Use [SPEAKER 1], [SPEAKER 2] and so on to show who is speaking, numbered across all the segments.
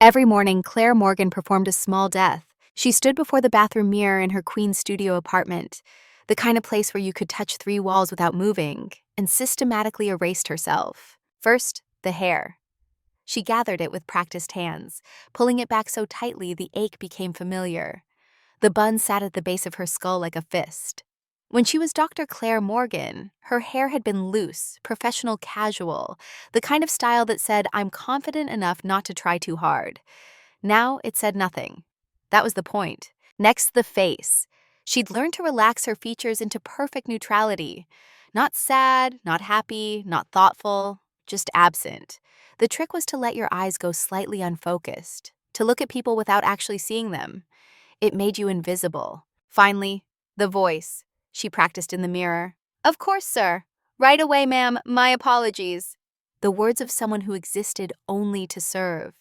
[SPEAKER 1] Every morning, Claire Morgan performed a small death. She stood before the bathroom mirror in her Queen's studio apartment, the kind of place where you could touch three walls without moving, and systematically erased herself. First, the hair. She gathered it with practiced hands, pulling it back so tightly the ache became familiar. The bun sat at the base of her skull like a fist. When she was Dr. Claire Morgan, her hair had been loose, professional casual, the kind of style that said, "I'm confident enough not to try too hard." Now it said nothing. That was the point. Next, the face. She'd learned to relax her features into perfect neutrality. Not sad, not happy, not thoughtful, just absent. The trick was to let your eyes go slightly unfocused, to look at people without actually seeing them. It made you invisible. Finally, the voice. She practiced in the mirror. "Of course, sir. Right away, ma'am. My apologies." The words of someone who existed only to serve.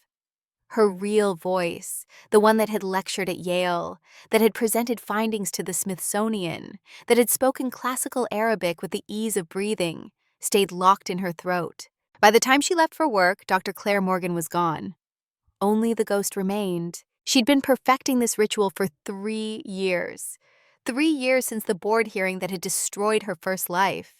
[SPEAKER 1] Her real voice, the one that had lectured at Yale, that had presented findings to the Smithsonian, that had spoken classical Arabic with the ease of breathing, stayed locked in her throat. By the time she left for work, Dr. Claire Morgan was gone. Only the ghost remained. She'd been perfecting this ritual for 3 years. 3 years since the board hearing that had destroyed her first life.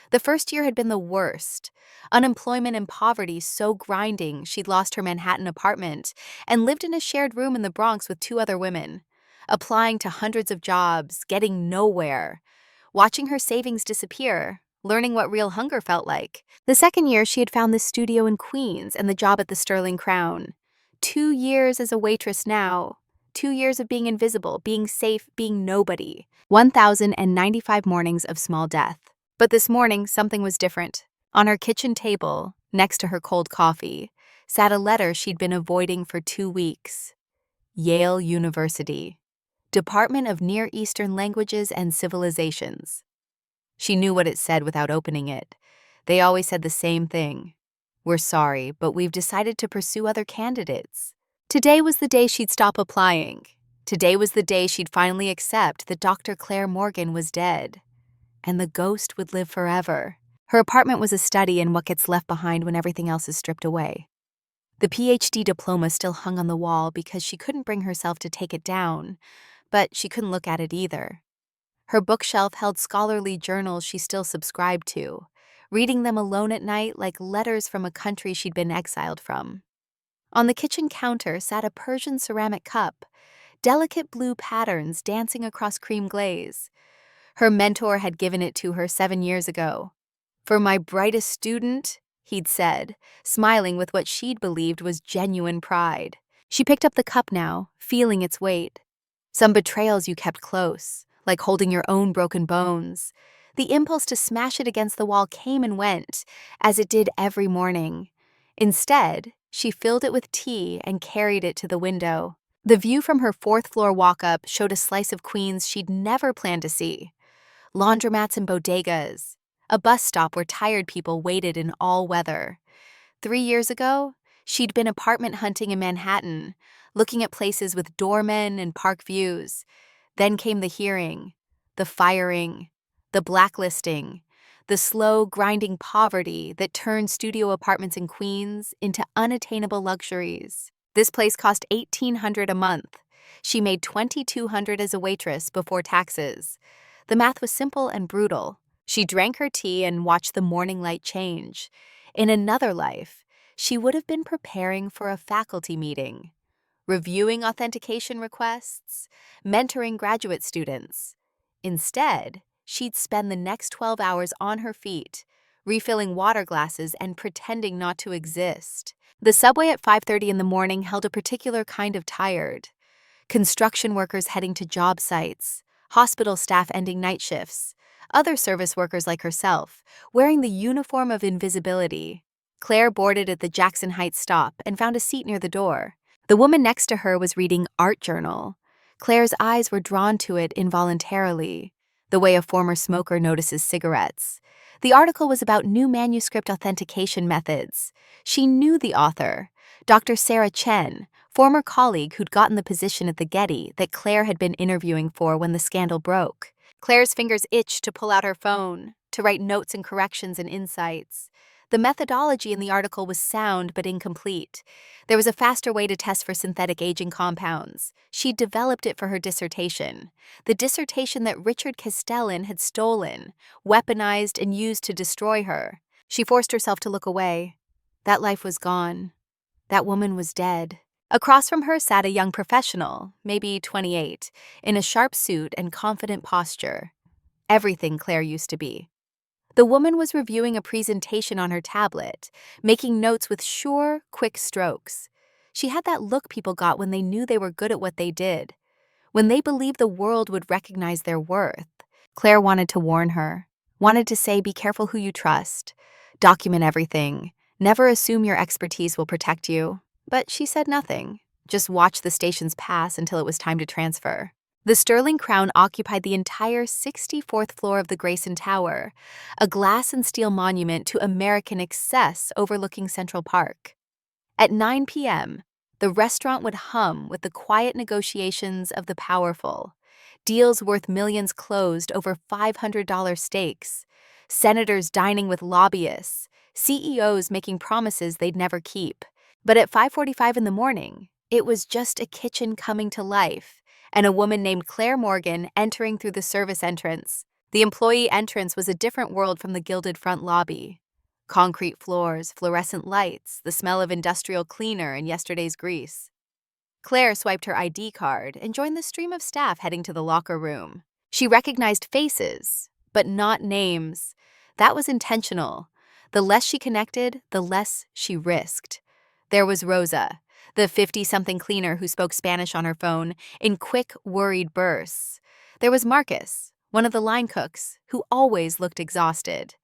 [SPEAKER 1] The first year had been the worst. Unemployment and poverty so grinding she'd lost her Manhattan apartment and lived in a shared room in the Bronx with 2 other women, applying to hundreds of jobs, getting nowhere, watching her savings disappear, learning what real hunger felt like. The second year, she had found this studio in Queens and the job at the Sterling Crown. 2 years as a waitress now. 2 years of being invisible, being safe, being nobody. 1,095 mornings of small death. But this morning, something was different. On her kitchen table, next to her cold coffee, sat a letter she'd been avoiding for 2 weeks. Yale University, Department of Near Eastern Languages and Civilizations. She knew what it said without opening it. They always said the same thing. "We're sorry, but we've decided to pursue other candidates." Today was the day she'd stop applying. Today was the day she'd finally accept that Dr. Claire Morgan was dead. And the ghost would live forever. Her apartment was a study in what gets left behind when everything else is stripped away. The PhD diploma still hung on the wall because she couldn't bring herself to take it down, but she couldn't look at it either. Her bookshelf held scholarly journals she still subscribed to, reading them alone at night like letters from a country she'd been exiled from. On the kitchen counter sat a Persian ceramic cup, delicate blue patterns dancing across cream glaze. Her mentor had given it to her 7 years ago. "For my brightest student," he'd said, smiling with what she'd believed was genuine pride. She picked up the cup now, feeling its weight. Some betrayals you kept close, like holding your own broken bones. The impulse to smash it against the wall came and went, as it did every morning. Instead, she filled it with tea and carried it to the window. The view from her 4th-floor walk-up showed a slice of Queens she'd never planned to see. Laundromats and bodegas, a bus stop where tired people waited in all weather. 3 years ago, she'd been apartment hunting in Manhattan, looking at places with doormen and park views. Then came the hearing, the firing, the blacklisting, the slow, grinding poverty that turned studio apartments in Queens into unattainable luxuries. This place cost $1,800 a month. She made $2,200 as a waitress before taxes. The math was simple and brutal. She drank her tea and watched the morning light change. In another life, she would have been preparing for a faculty meeting, reviewing authentication requests, mentoring graduate students. Instead, she'd spend the next 12 hours on her feet, refilling water glasses and pretending not to exist. The subway at 5:30 in the morning held a particular kind of tired. Construction workers heading to job sites, hospital staff ending night shifts, other service workers like herself, wearing the uniform of invisibility. Claire boarded at the Jackson Heights stop and found a seat near the door. The woman next to her was reading Art Journal. Claire's eyes were drawn to it involuntarily, the way a former smoker notices cigarettes. The article was about new manuscript authentication methods. She knew the author, Dr. Sarah Chen, former colleague who'd gotten the position at the Getty that Claire had been interviewing for when the scandal broke. Claire's fingers itched to pull out her phone, to write notes and corrections and insights. The methodology in the article was sound but incomplete. There was a faster way to test for synthetic aging compounds. She'd developed it for her dissertation. The dissertation that Richard Castellan had stolen, weaponized, and used to destroy her. She forced herself to look away. That life was gone. That woman was dead. Across from her sat a young professional, maybe 28, in a sharp suit and confident posture. Everything Claire used to be. The woman was reviewing a presentation on her tablet, making notes with sure, quick strokes. She had that look people got when they knew they were good at what they did, when they believed the world would recognize their worth. Claire wanted to warn her, wanted to say, be careful who you trust, document everything, never assume your expertise will protect you. But she said nothing, just watched the stations pass until it was time to transfer. The Sterling Crown occupied the entire 64th floor of the Grayson Tower, a glass and steel monument to American excess overlooking Central Park. At 9 p.m., the restaurant would hum with the quiet negotiations of the powerful. Deals worth millions closed over $500 steaks, senators dining with lobbyists, CEOs making promises they'd never keep. But at 5:45 in the morning, it was just a kitchen coming to life, and a woman named Claire Morgan entering through the service entrance. The employee entrance was a different world from the gilded front lobby. Concrete floors, fluorescent lights, the smell of industrial cleaner and yesterday's grease. Claire swiped her ID card and joined the stream of staff heading to the locker room. She recognized faces, but not names. That was intentional. The less she connected, the less she risked. There was Rosa, the 50-something cleaner who spoke Spanish on her phone in quick, worried bursts. There was Marcus, one of the line cooks, who always looked exhausted.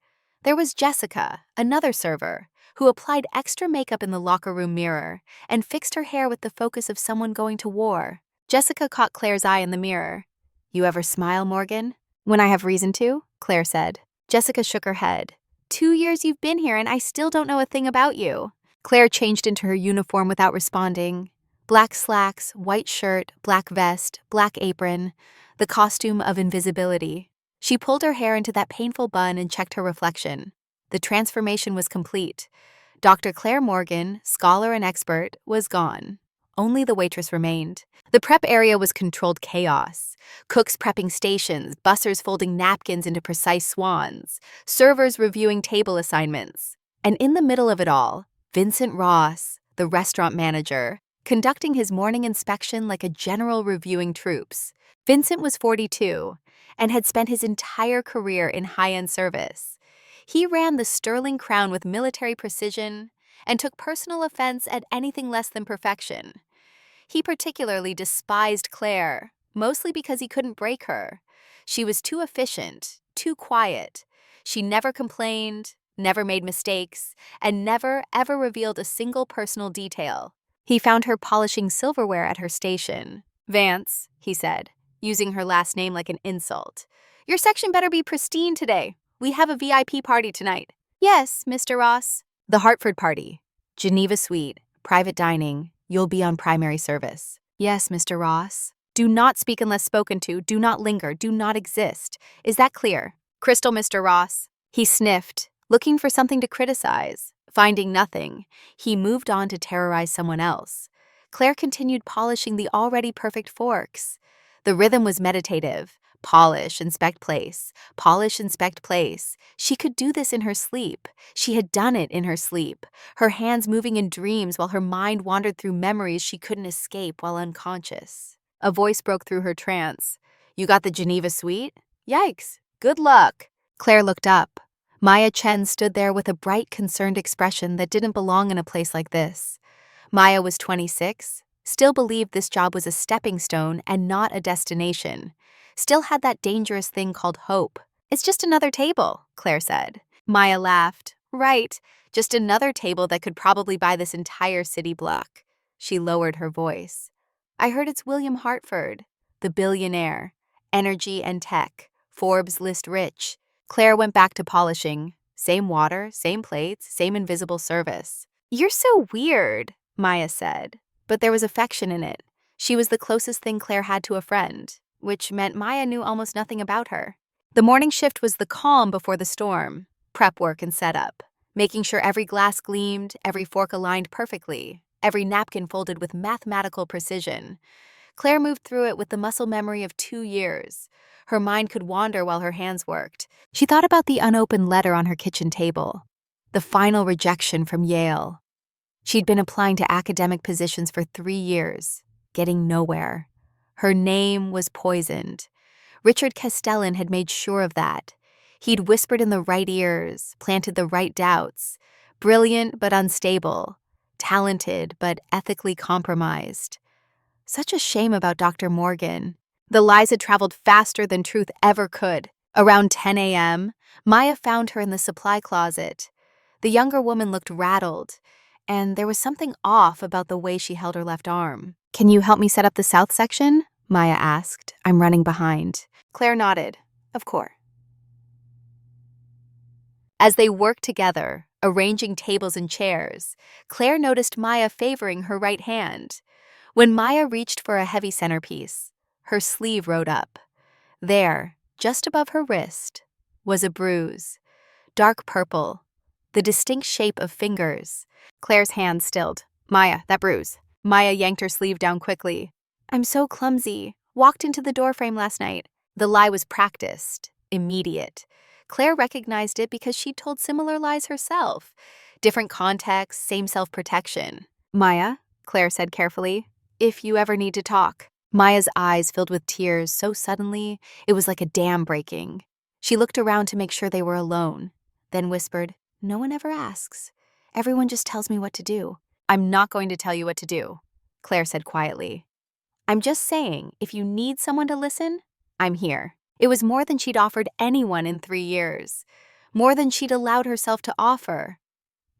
[SPEAKER 1] There was Jessica, another server, who applied extra makeup in the locker room mirror and fixed her hair with the focus of someone going to war. Jessica caught Claire's eye in the mirror. "You ever smile, Morgan?" "When I have reason to," Claire said. Jessica shook her head. 2 years you've been here and I still don't know a thing about you." Claire changed into her uniform without responding. Black slacks, white shirt, black vest, black apron, the costume of invisibility. She pulled her hair into that painful bun and checked her reflection. The transformation was complete. Dr. Claire Morgan, scholar and expert, was gone. Only the waitress remained. The prep area was controlled chaos. Cooks prepping stations, bussers folding napkins into precise swans, servers reviewing table assignments. And in the middle of it all, Vincent Ross, the restaurant manager, conducting his morning inspection like a general reviewing troops. Vincent was 42 and had spent his entire career in high-end service. He ran the Sterling Crown with military precision and took personal offense at anything less than perfection. He particularly despised Claire, mostly because he couldn't break her. She was too efficient, too quiet. She never complained, never made mistakes, and never, ever revealed a single personal detail. He found her polishing silverware at her station. "Vance," he said, using her last name like an insult. "Your section better be pristine today. We have a VIP party tonight." "Yes, Mr. Ross." "The Hartford party. Geneva Suite, private dining. You'll be on primary service." "Yes, Mr. Ross." "Do not speak unless spoken to. Do not linger. Do not exist. Is that clear?" "Crystal, Mr. Ross." He sniffed, looking for something to criticize. Finding nothing, he moved on to terrorize someone else. Claire continued polishing the already perfect forks. The rhythm was meditative. Polish, inspect place. Polish, inspect place. She could do this in her sleep. She had done it in her sleep, her hands moving in dreams while her mind wandered through memories she couldn't escape while unconscious. A voice broke through her trance. "You got the Geneva Suite? Yikes. Good luck." Claire looked up. Maya Chen stood there with a bright, concerned expression that didn't belong in a place like this. Maya was 26, still believed this job was a stepping stone and not a destination. Still had that dangerous thing called hope. "It's just another table," Claire said. Maya laughed. "Right, just another table that could probably buy this entire city block." She lowered her voice. "I heard it's William Hartford, the billionaire, energy and tech, Forbes list rich." Claire went back to polishing. Same water, same plates, same invisible service. "You're so weird," Maya said, but there was affection in it. She was the closest thing Claire had to a friend, which meant Maya knew almost nothing about her. The morning shift was the calm before the storm. Prep work and setup. making sure every glass gleamed, every fork aligned perfectly, every napkin folded with mathematical precision. Claire moved through it with the muscle memory of 2 years. Her mind could wander while her hands worked. She thought about the unopened letter on her kitchen table, the final rejection from Yale. She'd been applying to academic positions for 3 years, getting nowhere. Her name was poisoned. Richard Castellan had made sure of that. He'd whispered in the right ears, planted the right doubts. Brilliant but unstable, talented but ethically compromised. Such a shame about Dr. Morgan. The lies had traveled faster than truth ever could. Around 10 a.m., Maya found her in the supply closet. The younger woman looked rattled, and there was something off about the way she held her left arm. "Can you help me set up the south section?" Maya asked. "I'm running behind." Claire nodded. "Of course." As they worked together, arranging tables and chairs, Claire noticed Maya favoring her right hand. When Maya reached for a heavy centerpiece, her sleeve rode up. There, just above her wrist, was a bruise, dark purple, the distinct shape of fingers. Claire's hand stilled. "Maya, that bruise." Maya yanked her sleeve down quickly. "I'm so clumsy. Walked into the doorframe last night." The lie was practiced, immediate. Claire recognized it because she'd told similar lies herself. Different contexts, same self-protection. "Maya," Claire said carefully, "if you ever need to talk." Maya's eyes filled with tears so suddenly, it was like a dam breaking. She looked around to make sure they were alone, then whispered, "No one ever asks. Everyone just tells me what to do." "I'm not going to tell you what to do," Claire said quietly. "I'm just saying, if you need someone to listen, I'm here." It was more than she'd offered anyone in 3 years, more than she'd allowed herself to offer.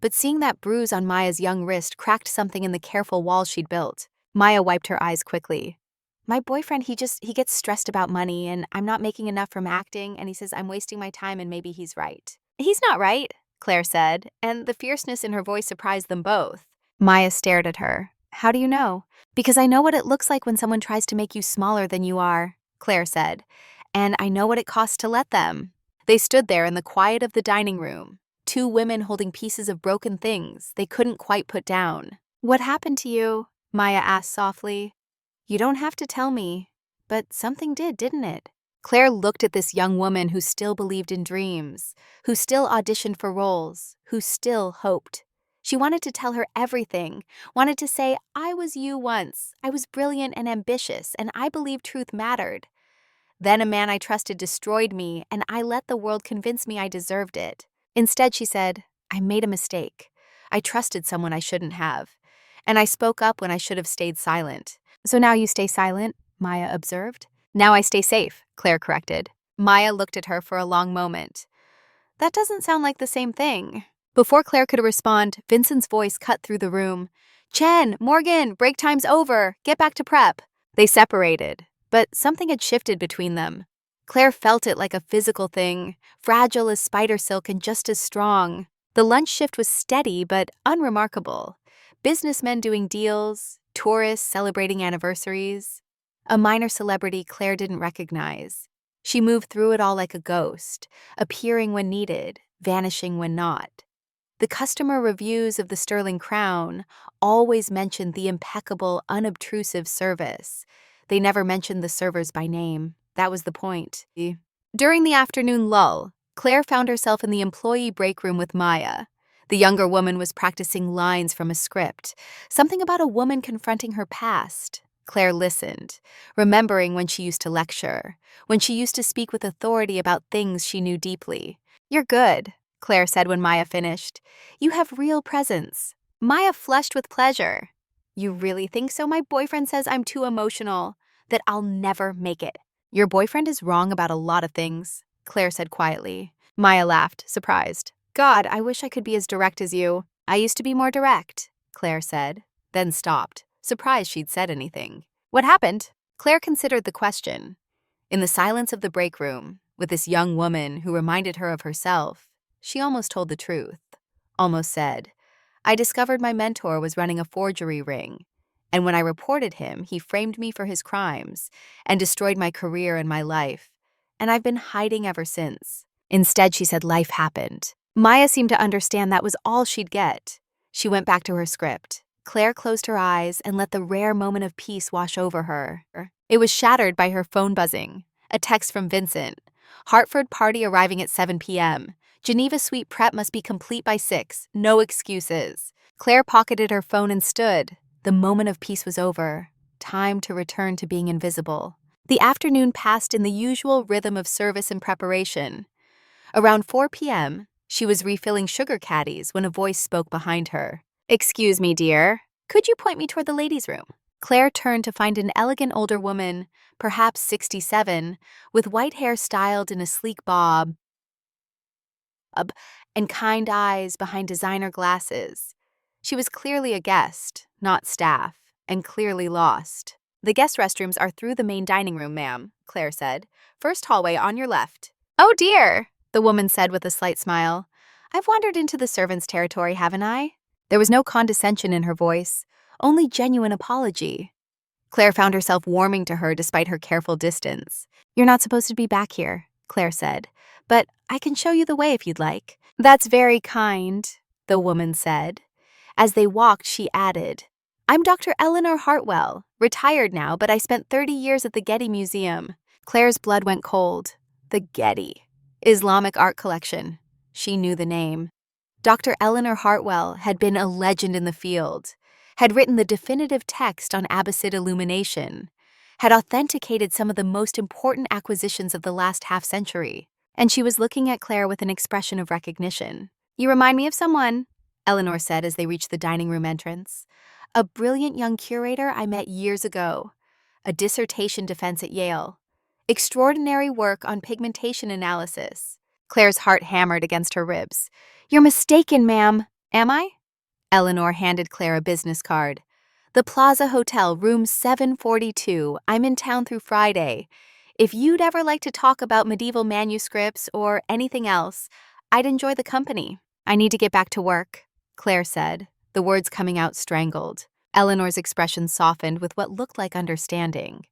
[SPEAKER 1] But seeing that bruise on Maya's young wrist cracked something in the careful walls she'd built. Maya wiped her eyes quickly. "My boyfriend, he gets stressed about money, and I'm not making enough from acting, and he says I'm wasting my time and maybe he's right." "He's not right," Claire said, and the fierceness in her voice surprised them both. Maya stared at her. "How do you know?" "Because I know what it looks like when someone tries to make you smaller than you are," Claire said. "And I know what it costs to let them." They stood there in the quiet of the dining room, 2 women holding pieces of broken things they couldn't quite put down. "What happened to you?" Maya asked softly. "You don't have to tell me, but something did, didn't it?" Claire looked at this young woman who still believed in dreams, who still auditioned for roles, who still hoped. She wanted to tell her everything, wanted to say, "I was you once. I was brilliant and ambitious, and I believed truth mattered. Then a man I trusted destroyed me, and I let the world convince me I deserved it." Instead, she said, "I made a mistake. I trusted someone I shouldn't have. And I spoke up when I should have stayed silent." "So now you stay silent," Maya observed. "Now I stay safe," Claire corrected. Maya looked at her for a long moment. "That doesn't sound like the same thing." Before Claire could respond, Vincent's voice cut through the room. "Chen, Morgan, break time's over. Get back to prep." They separated, but something had shifted between them. Claire felt it like a physical thing, fragile as spider silk and just as strong. The lunch shift was steady but unremarkable. Businessmen doing deals, tourists celebrating anniversaries. A minor celebrity Claire didn't recognize. She moved through it all like a ghost, appearing when needed, vanishing when not. The customer reviews of the Sterling Crown always mentioned the impeccable, unobtrusive service. They never mentioned the servers by name. That was the point. During the afternoon lull, Claire found herself in the employee break room with Maya. The younger woman was practicing lines from a script, something about a woman confronting her past. Claire listened, remembering when she used to lecture, when she used to speak with authority about things she knew deeply. "You're good," Claire said when Maya finished. "You have real presence." Maya flushed with pleasure. "You really think so? My boyfriend says I'm too emotional, that I'll never make it." "Your boyfriend is wrong about a lot of things," Claire said quietly. Maya laughed, surprised. "God, I wish I could be as direct as you." "I used to be more direct," Claire said, then stopped, surprised she'd said anything. "What happened?" Claire considered the question. In the silence of the break room, with this young woman who reminded her of herself, she almost told the truth, almost said, "I discovered my mentor was running a forgery ring, and when I reported him, he framed me for his crimes and destroyed my career and my life, and I've been hiding ever since." Instead, she said life happened. Maya seemed to understand that was all she'd get. She went back to her script. Claire closed her eyes and let the rare moment of peace wash over her. It was shattered by her phone buzzing. A text from Vincent. Hartford party arriving at 7 p.m. Geneva suite prep must be complete by 6. No excuses. Claire pocketed her phone and stood. The moment of peace was over. Time to return to being invisible. The afternoon passed in the usual rhythm of service and preparation. Around 4 p.m., she was refilling sugar caddies when a voice spoke behind her. "Excuse me, dear. Could you point me toward the ladies' room?" Claire turned to find an elegant older woman, perhaps 67, with white hair styled in a sleek bob and kind eyes behind designer glasses. She was clearly a guest, not staff, and clearly lost. "The guest restrooms are through the main dining room, ma'am," Claire said. "First hallway on your left." "Oh dear," the woman said with a slight smile. "I've wandered into the servants' territory, haven't I?" There was no condescension in her voice, only genuine apology. Claire found herself warming to her despite her careful distance. "You're not supposed to be back here," Claire said, "but I can show you the way if you'd like." "That's very kind," the woman said. As they walked, she added, "I'm Dr. Eleanor Hartwell, retired now, but I spent 30 years at the Getty Museum." Claire's blood went cold. The Getty. Islamic art collection. She knew the name. Dr. Eleanor Hartwell had been a legend in the field, had written the definitive text on Abbasid illumination, had authenticated some of the most important acquisitions of the last half-century, and she was looking at Claire with an expression of recognition. "You remind me of someone," Eleanor said as they reached the dining room entrance. "A brilliant young curator I met years ago. A dissertation defense at Yale. Extraordinary work on pigmentation analysis." Claire's heart hammered against her ribs. "You're mistaken, ma'am." "Am I?" Eleanor handed Claire a business card. "The Plaza Hotel, room 742. I'm in town through Friday. If you'd ever like to talk about medieval manuscripts or anything else, I'd enjoy the company." "I need to get back to work," Claire said, the words coming out strangled. Eleanor's expression softened with what looked like understanding.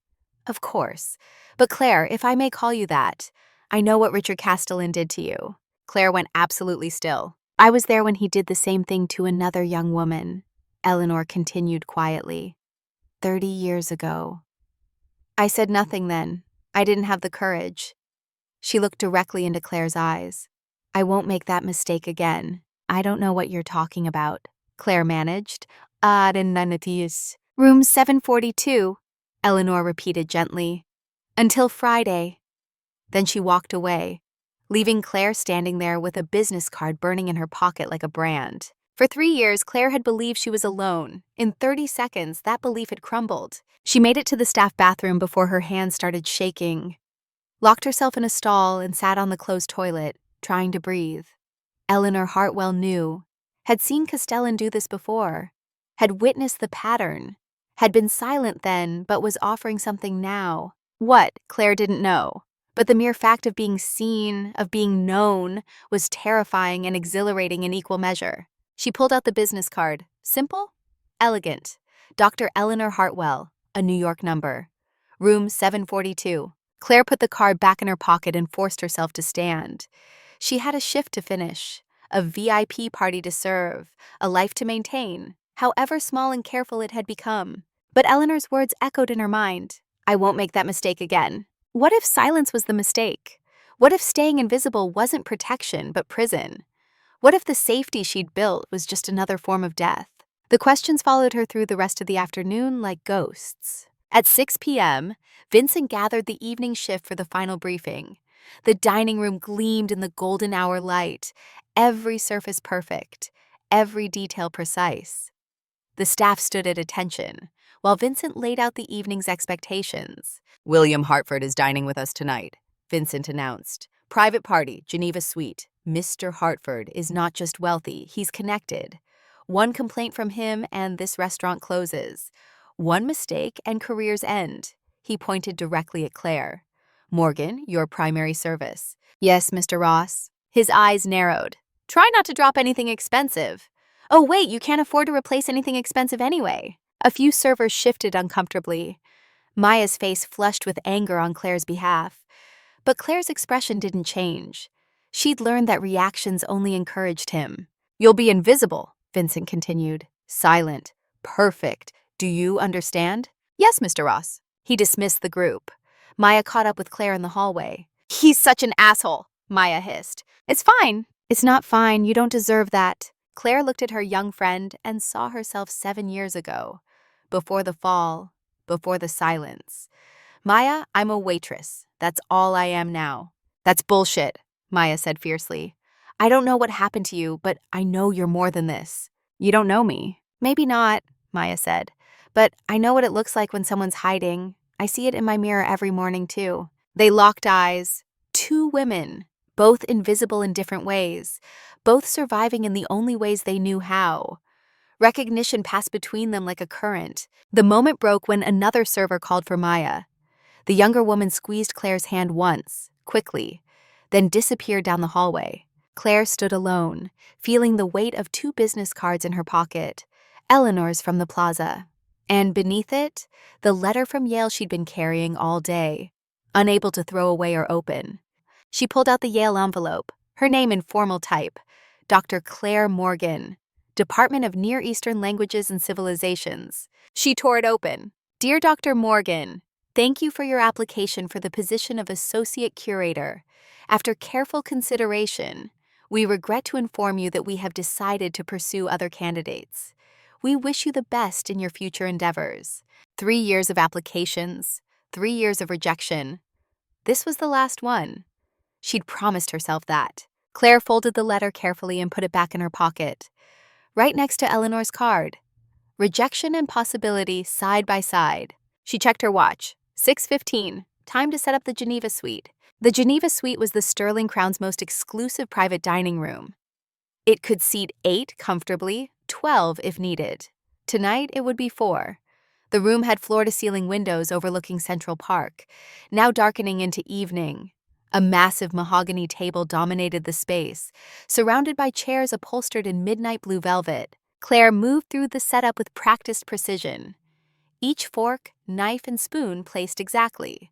[SPEAKER 1] "Of course. But Claire, if I may call you that, I know what Richard Castellan did to you." Claire went absolutely still. "I was there when he did the same thing to another young woman," Eleanor continued quietly. 30 years ago. I said nothing then. I didn't have the courage." She looked directly into Claire's eyes. "I won't make that mistake again." "I don't know what you're talking about," Claire managed. Room 742, Eleanor repeated gently. "Until Friday." Then she walked away, leaving Claire standing there with a business card burning in her pocket like a brand. For 3 years, Claire had believed she was alone. In 30 seconds, that belief had crumbled. She made it to the staff bathroom before her hands started shaking, locked herself in a stall, and sat on the closed toilet, trying to breathe. Eleanor Hartwell knew, had seen Castellan do this before, had witnessed the pattern, had been silent then, but was offering something now. What, Claire didn't know. But the mere fact of being seen, of being known, was terrifying and exhilarating in equal measure. She pulled out the business card. Simple? Elegant. Dr. Eleanor Hartwell, a New York number. Room 742. Claire put the card back in her pocket and forced herself to stand. She had a shift to finish, a VIP party to serve, a life to maintain, however small and careful it had become. But Eleanor's words echoed in her mind. "I won't make that mistake again." What if silence was the mistake? What if staying invisible wasn't protection, but prison? What if the safety she'd built was just another form of death? The questions followed her through the rest of the afternoon like ghosts. At 6 p.m., Vincent gathered the evening shift for the final briefing. The dining room gleamed in the golden hour light, every surface perfect, every detail precise. The staff stood at attention, while Vincent laid out the evening's expectations. "William Hartford is dining with us tonight," Vincent announced. "Private party, Geneva suite. Mr. Hartford is not just wealthy, he's connected. One complaint from him and this restaurant closes. One mistake and careers end." He pointed directly at Claire. "Morgan, your primary service." "Yes, Mr. Ross." His eyes narrowed. "Try not to drop anything expensive." "Oh, wait, you can't afford to replace anything expensive anyway." A few servers shifted uncomfortably. Maya's face flushed with anger on Claire's behalf. But Claire's expression didn't change. She'd learned that reactions only encouraged him. "You'll be invisible," Vincent continued. "Silent. Perfect. Do you understand?" "Yes, Mr. Ross." He dismissed the group. Maya caught up with Claire in the hallway. "He's such an asshole," Maya hissed. "It's fine." "It's not fine. You don't deserve that." Claire looked at her young friend and saw herself 7 years ago. Before the fall, before the silence. "Maya, I'm a waitress. That's all I am now." "That's bullshit," Maya said fiercely. "I don't know what happened to you, but I know you're more than this." "You don't know me." "Maybe not," Maya said. "But I know what it looks like when someone's hiding. I see it in my mirror every morning, too." They locked eyes. Two women, both invisible in different ways, both surviving in the only ways they knew how. Recognition passed between them like a current. The moment broke when another server called for Maya. The younger woman squeezed Claire's hand once, quickly, then disappeared down the hallway. Claire stood alone, feeling the weight of 2 business cards in her pocket, Eleanor's from the plaza. And beneath it, the letter from Yale she'd been carrying all day, unable to throw away or open. She pulled out the Yale envelope, her name in formal type, Dr. Claire Morgan, Department of Near Eastern Languages and Civilizations. She tore it open. "Dear Dr. Morgan, thank you for your application for the position of Associate Curator. After careful consideration, we regret to inform you that we have decided to pursue other candidates. We wish you the best in your future endeavors." 3 years of applications, 3 years of rejection. This was the last one. She'd promised herself that. Claire folded the letter carefully and put it back in her pocket, right next to Eleanor's card. Rejection and possibility side by side. She checked her watch. 6:15. Time to set up the Geneva Suite. The Geneva Suite was the Sterling Crown's most exclusive private dining room. It could seat 8 comfortably, 12 if needed. Tonight, it would be 4. The room had floor-to-ceiling windows overlooking Central Park, now darkening into evening. A massive mahogany table dominated the space, surrounded by chairs upholstered in midnight blue velvet. Claire moved through the setup with practiced precision. Each fork, knife, and spoon placed exactly.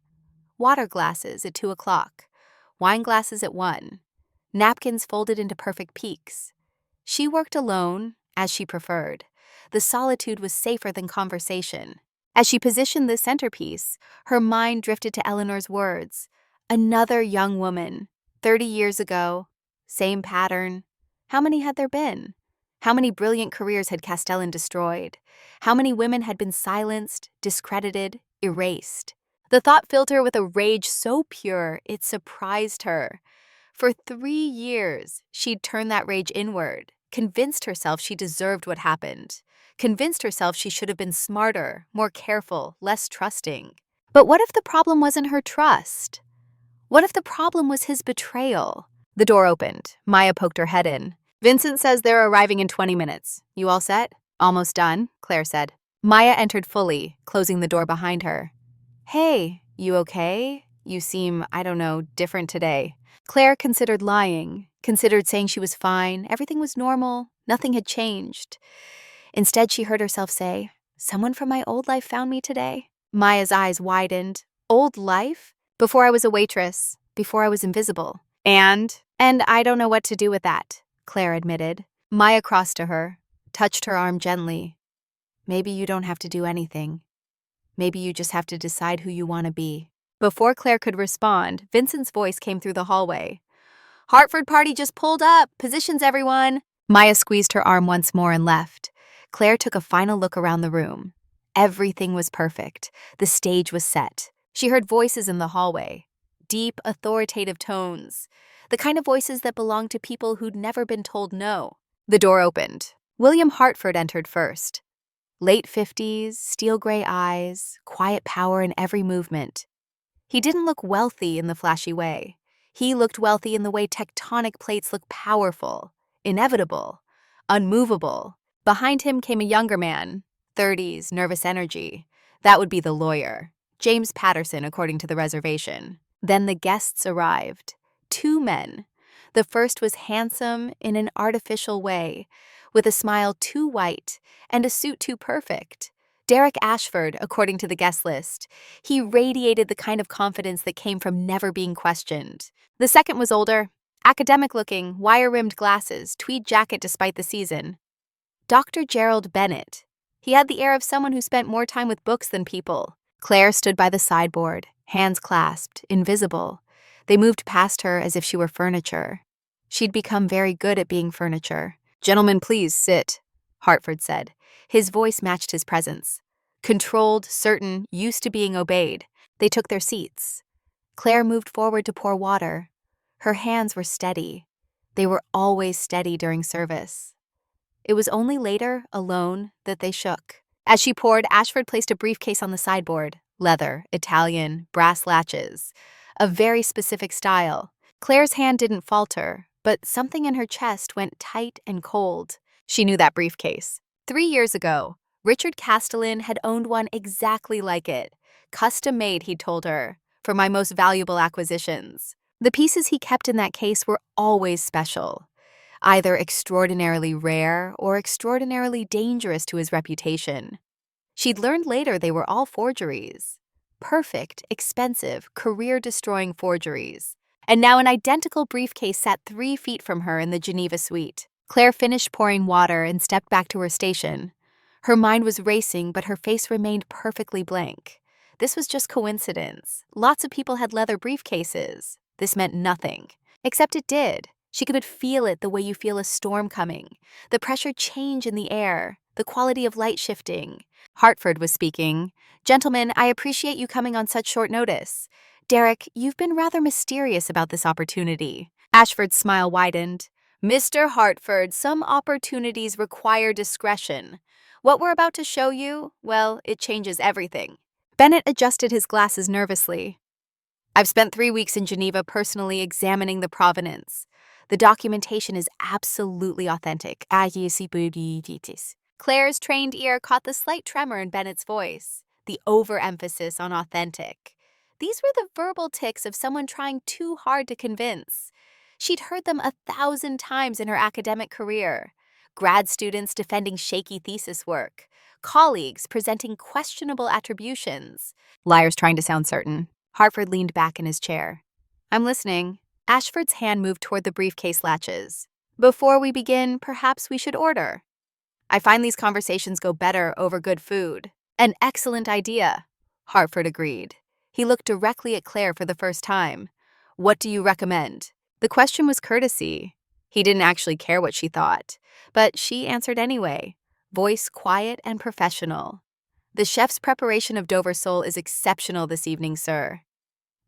[SPEAKER 1] Water glasses at 2 o'clock, wine glasses at 1, napkins folded into perfect peaks. She worked alone, as she preferred. The solitude was safer than conversation. As she positioned the centerpiece, her mind drifted to Eleanor's words. Another young woman, 30 years ago, same pattern. How many had there been? How many brilliant careers had Castellan destroyed? How many women had been silenced, discredited, erased? The thought filled her with a rage so pure it surprised her. For 3 years, she'd turned that rage inward, convinced herself she deserved what happened, convinced herself she should have been smarter, more careful, less trusting. But what if the problem wasn't her trust? What if the problem was his betrayal? The door opened. Maya poked her head in. "Vincent says they're arriving in 20 minutes. You all set?" "Almost done," Claire said. Maya entered fully, closing the door behind her. "Hey, you okay? You seem, I don't know, different today." Claire considered lying, considered saying she was fine, everything was normal, nothing had changed. Instead, she heard herself say, "Someone from my old life found me today." Maya's eyes widened. "Old life? Before I was a waitress, before I was invisible. And I don't know what to do with that," Claire admitted. Maya crossed to her, touched her arm gently. "Maybe you don't have to do anything. Maybe you just have to decide who you want to be." Before Claire could respond, Vincent's voice came through the hallway. "Hartford party just pulled up. Positions, everyone." Maya squeezed her arm once more and left. Claire took a final look around the room. Everything was perfect. The stage was set. She heard voices in the hallway. Deep, authoritative tones. The kind of voices that belonged to people who'd never been told no. The door opened. William Hartford entered first. Late 50s, steel gray eyes, quiet power in every movement. He didn't look wealthy in the flashy way. He looked wealthy in the way tectonic plates look powerful, inevitable, unmovable. Behind him came a younger man, 30s, nervous energy. That would be the lawyer, James Patterson, according to the reservation. Then the guests arrived. 2 men. The first was handsome in an artificial way, with a smile too white and a suit too perfect. Derek Ashford, according to the guest list. He radiated the kind of confidence that came from never being questioned. The second was older, Academic-looking, wire-rimmed glasses, tweed jacket despite the season. Dr. Gerald Bennett. He had the air of someone who spent more time with books than people. Claire stood by the sideboard, hands clasped, invisible. They moved past her as if she were furniture. She'd become very good at being furniture. "Gentlemen, please sit," Hartford said. His voice matched his presence. Controlled, certain, used to being obeyed. They took their seats. Claire moved forward to pour water. Her hands were steady. They were always steady during service. It was only later, alone, that they shook. As she poured, Ashford placed a briefcase on the sideboard. Leather, Italian, brass latches. A very specific style. Claire's hand didn't falter, but something in her chest went tight and cold. She knew that briefcase. 3 years ago, Richard Castellan had owned one exactly like it. Custom-made, he told her, for my most valuable acquisitions. The pieces he kept in that case were always special, either extraordinarily rare or extraordinarily dangerous to his reputation. She'd learned later they were all forgeries. Perfect, expensive, career-destroying forgeries. And now an identical briefcase sat 3 feet from her in the Geneva suite. Claire finished pouring water and stepped back to her station. Her mind was racing, but her face remained perfectly blank. This was just coincidence. Lots of people had leather briefcases. This meant nothing. Except it did. She could feel it the way you feel a storm coming. The pressure change in the air, the quality of light shifting. Hartford was speaking. "Gentlemen, I appreciate you coming on such short notice. Derek, you've been rather mysterious about this opportunity." Ashford's smile widened. "Mr. Hartford, some opportunities require discretion. What we're about to show you, well, it changes everything." Bennett adjusted his glasses nervously. "I've spent 3 weeks in Geneva personally examining the provenance. The documentation is absolutely authentic." Claire's trained ear caught the slight tremor in Bennett's voice, the overemphasis on authentic. These were the verbal tics of someone trying too hard to convince. She'd heard them 1,000 times in her academic career. Grad students defending shaky thesis work. Colleagues presenting questionable attributions. Liars trying to sound certain. Hartford leaned back in his chair. "I'm listening." Ashford's hand moved toward the briefcase latches. "Before we begin, perhaps we should order." "I find these conversations go better over good food." "An excellent idea," Hartford agreed. He looked directly at Claire for the first time. "What do you recommend?" The question was courtesy. He didn't actually care what she thought, but she answered anyway, voice quiet and professional. "The chef's preparation of Dover sole is exceptional this evening, sir.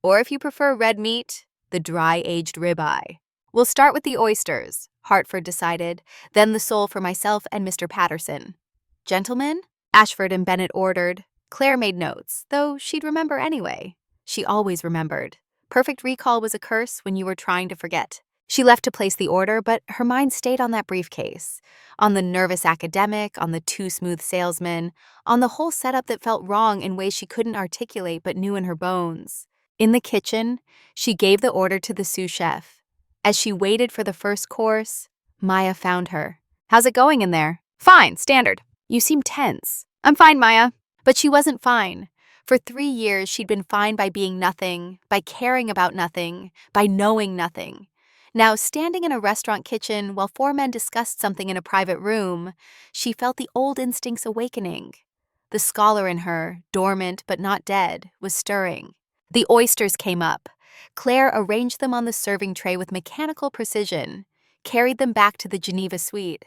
[SPEAKER 1] Or if you prefer red meat, the dry-aged ribeye. We'll start with the oysters," Hartford decided, "then the sole for myself and Mr. Patterson." "Gentlemen?" Ashford and Bennett ordered. Claire made notes, though she'd remember anyway. She always remembered. Perfect recall was a curse when you were trying to forget. She left to place the order, but her mind stayed on that briefcase, on the nervous academic, on the too smooth salesman, on the whole setup that felt wrong in ways she couldn't articulate but knew in her bones. In the kitchen, she gave the order to the sous chef. As she waited for the first course, Maya found her. "How's it going in there?" "Fine, standard." "You seem tense." "I'm fine, Maya." But she wasn't fine. For 3 years, she'd been fine by being nothing, by caring about nothing, by knowing nothing. Now, standing in a restaurant kitchen while 4 men discussed something in a private room, she felt the old instincts awakening. The scholar in her, dormant but not dead, was stirring. The oysters came up. Claire arranged them on the serving tray with mechanical precision, carried them back to the Geneva suite.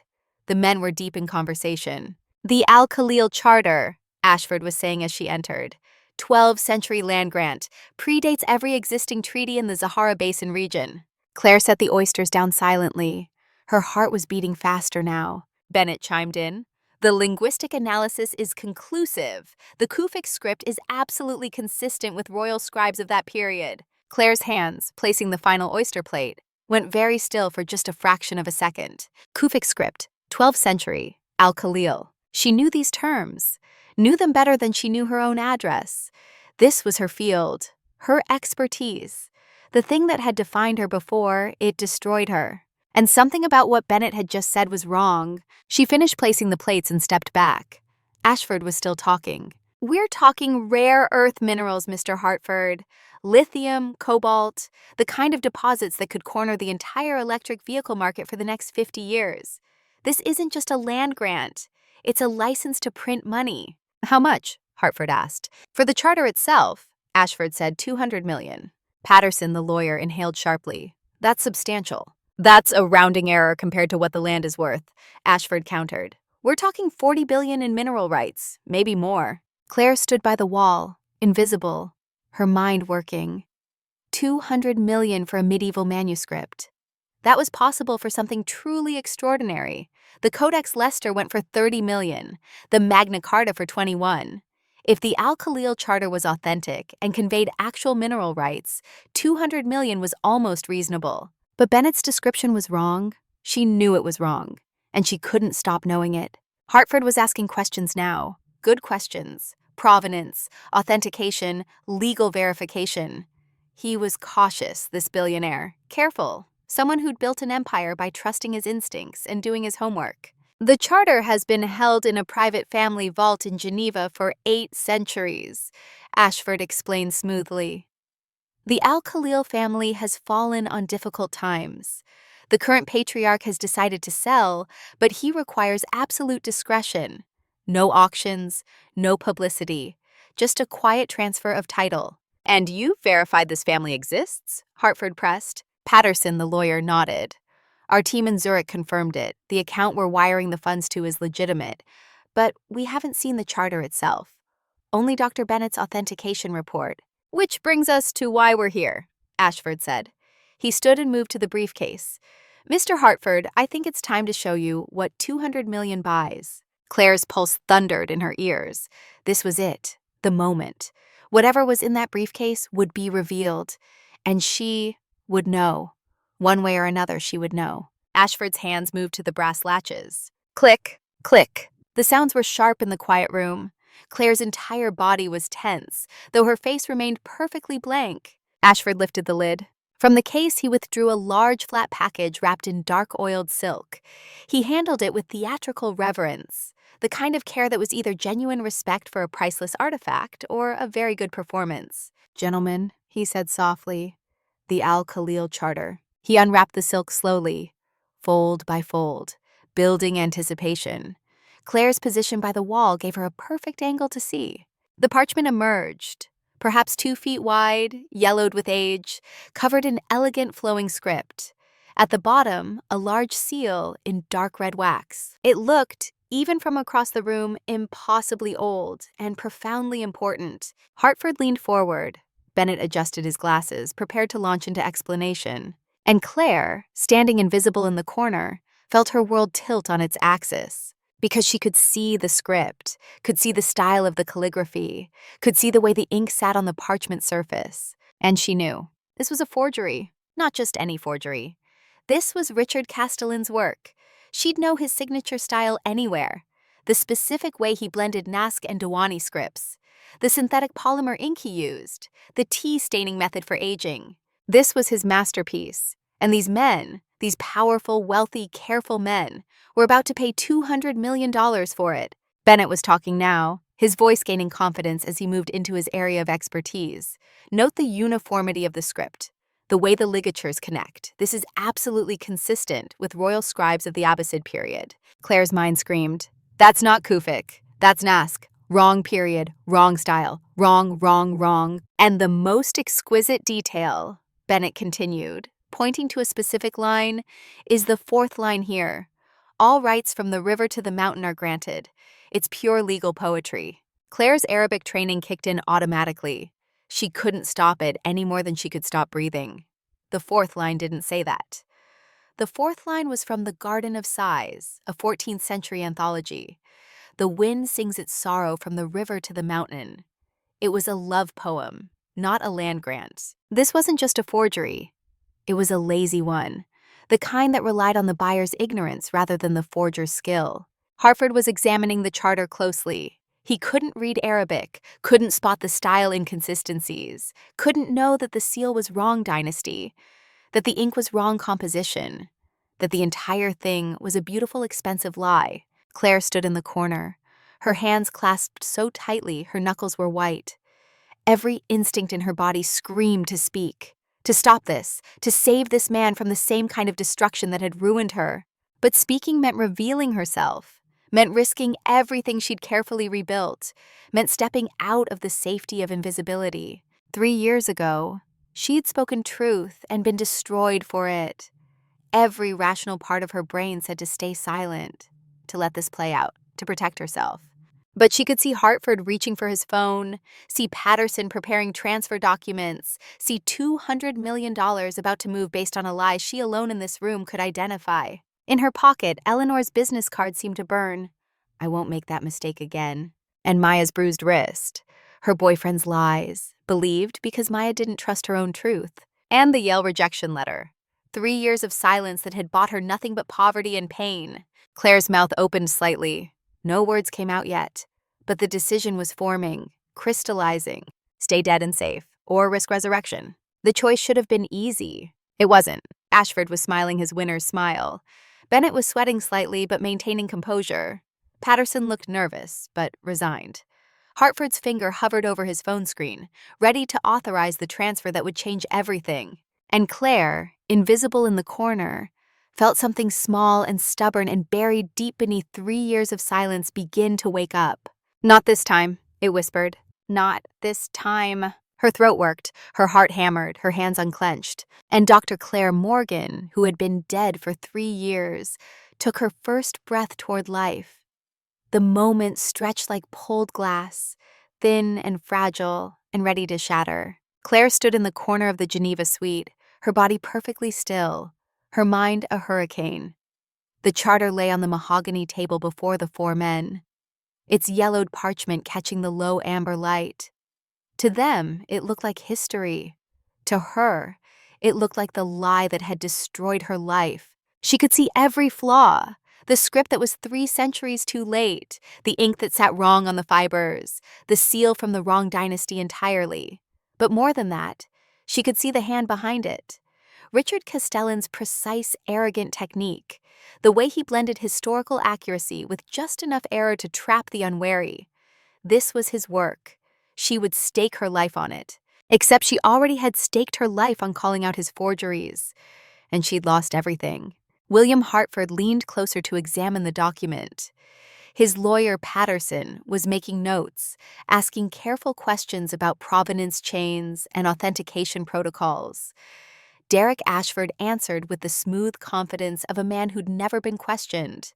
[SPEAKER 1] The men were deep in conversation. "The Al-Khalil Charter," Ashford was saying as she entered. 12th century land grant, predates every existing treaty in the Sahara Basin region. Claire set the oysters down silently. Her heart was beating faster now. Bennett chimed in. "The linguistic analysis is conclusive. The Kufic script is absolutely consistent with royal scribes of that period." Claire's hands, placing the final oyster plate, went very still for just a fraction of a second. Kufic script, 12th century, Al-Khalil. She knew these terms, knew them better than she knew her own address. This was her field, her expertise. The thing that had defined her before, it destroyed her. And something about what Bennett had just said was wrong. She finished placing the plates and stepped back. Ashford was still talking. We're talking rare earth minerals, Mr. Hartford. Lithium, cobalt, the kind of deposits that could corner the entire electric vehicle market for the next 50 years. This isn't just a land grant, it's a license to print money. How much? Hartford asked. For the charter itself, Ashford said 200 million. Patterson, the lawyer, inhaled sharply. That's substantial. That's a rounding error compared to what the land is worth, Ashford countered. We're talking 40 billion in mineral rights, maybe more. Claire stood by the wall, invisible, her mind working. 200 million for a medieval manuscript. That was possible for something truly extraordinary. The Codex Leicester went for 30 million, the Magna Carta for 21. If the Al-Khalil Charter was authentic and conveyed actual mineral rights, 200 million was almost reasonable. But Bennett's description was wrong. She knew it was wrong, and she couldn't stop knowing it. Hartford was asking questions now. Good questions. Provenance, authentication, legal verification. He was cautious, this billionaire. Careful. Someone who'd built an empire by trusting his instincts and doing his homework. The charter has been held in a private family vault in Geneva for 8 centuries, Ashford explained smoothly. The Al-Khalil family has fallen on difficult times. The current patriarch has decided to sell, but he requires absolute discretion. No auctions, no publicity, just a quiet transfer of title. And you've verified this family exists? Hartford pressed. Patterson, the lawyer, nodded. Our team in Zurich confirmed it. The account we're wiring the funds to is legitimate, but we haven't seen the charter itself. Only Dr. Bennett's authentication report. Which brings us to why we're here, Ashford said. He stood and moved to the briefcase. Mr. Hartford, I think it's time to show you what 200 million buys. Claire's pulse thundered in her ears. This was it, the moment. Whatever was in that briefcase would be revealed, and she would know. One way or another, she would know. Ashford's hands moved to the brass latches. Click, click. The sounds were sharp in the quiet room. Claire's entire body was tense, though her face remained perfectly blank. Ashford lifted the lid. From the case, he withdrew a large flat package wrapped in dark oiled silk. He handled it with theatrical reverence, the kind of care that was either genuine respect for a priceless artifact or a very good performance. Gentlemen, he said softly, the Al-Khalil Charter. He unwrapped the silk slowly, fold by fold, building anticipation. Claire's position by the wall gave her a perfect angle to see. The parchment emerged, perhaps 2 feet wide, yellowed with age, covered in elegant flowing script. At the bottom, a large seal in dark red wax. It looked, even from across the room, impossibly old and profoundly important. Hartford leaned forward. Bennett adjusted his glasses, prepared to launch into explanation. And Claire, standing invisible in the corner, felt her world tilt on its axis. Because she could see the script, could see the style of the calligraphy, could see the way the ink sat on the parchment surface. And she knew. This was a forgery, not just any forgery. This was Richard Castellan's work. She'd know his signature style anywhere. The specific way he blended Naskh and Diwani scripts. The synthetic polymer ink he used. The tea staining method for aging. This was his masterpiece. And these men, these powerful, wealthy, careful men, were about to pay $200 million for it. Bennett was talking now, his voice gaining confidence as he moved into his area of expertise. Note the uniformity of the script, the way the ligatures connect. This is absolutely consistent with royal scribes of the Abbasid period. Claire's mind screamed, that's not Kufic, that's Naskh. Wrong period, wrong style, wrong. And the most exquisite detail, Bennett continued, pointing to a specific line, is the 4th line here. All rights from the river to the mountain are granted. It's pure legal poetry. Claire's Arabic training kicked in automatically. She couldn't stop it any more than she could stop breathing. The 4th line didn't say that. The 4th line was from The Garden of Sighs, a 14th century anthology. The wind sings its sorrow from the river to the mountain. It was a love poem, not a land grant. This wasn't just a forgery. It was a lazy one, the kind that relied on the buyer's ignorance rather than the forger's skill. Hartford was examining the charter closely. He couldn't read Arabic, couldn't spot the style inconsistencies, couldn't know that the seal was wrong dynasty, that the ink was wrong composition, that the entire thing was a beautiful, expensive lie. Claire stood in the corner, her hands clasped so tightly her knuckles were white. Every instinct in her body screamed to speak, to stop this, to save this man from the same kind of destruction that had ruined her. But speaking meant revealing herself, meant risking everything she'd carefully rebuilt, meant stepping out of the safety of invisibility. 3 years ago, she'd spoken truth and been destroyed for it. Every rational part of her brain said to stay silent, to let this play out, to protect herself. But she could see Hartford reaching for his phone, see Patterson preparing transfer documents, see $200 million about to move based on a lie she alone in this room could identify. In her pocket, Eleanor's business card seemed to burn. I won't make that mistake again. And Maya's bruised wrist, her boyfriend's lies, believed because Maya didn't trust her own truth, and the Yale rejection letter. 3 years of silence that had bought her nothing but poverty and pain. Claire's mouth opened slightly. No words came out yet, but the decision was forming, crystallizing. Stay dead and safe, or risk resurrection. The choice should have been easy. It wasn't. Ashford was smiling his winner's smile. Bennett was sweating slightly but maintaining composure. Patterson looked nervous, but resigned. Hartford's finger hovered over his phone screen, ready to authorize the transfer that would change everything. And Claire, invisible in the corner, felt something small and stubborn and buried deep beneath 3 years of silence begin to wake up. Not this time, it whispered. Not this time. Her throat worked, her heart hammered, her hands unclenched. And Dr. Claire Morgan, who had been dead for 3 years, took her first breath toward life. The moment stretched like pulled glass, thin and fragile and ready to shatter. Claire stood in the corner of the Geneva suite, her body perfectly still, her mind a hurricane. The charter lay on the mahogany table before the 4 men, its yellowed parchment catching the low amber light. To them, it looked like history. To her, it looked like the lie that had destroyed her life. She could see every flaw, the script that was 3 centuries too late, the ink that sat wrong on the fibers, the seal from the wrong dynasty entirely. But more than that, she could see the hand behind it. Richard Castellan's precise, arrogant technique, the way he blended historical accuracy with just enough error to trap the unwary. This was his work. She would stake her life on it. Except she already had staked her life on calling out his forgeries. And she'd lost everything. William Hartford leaned closer to examine the document. His lawyer, Patterson, was making notes, asking careful questions about provenance chains and authentication protocols. Derek Ashford answered with the smooth confidence of a man who'd never been questioned.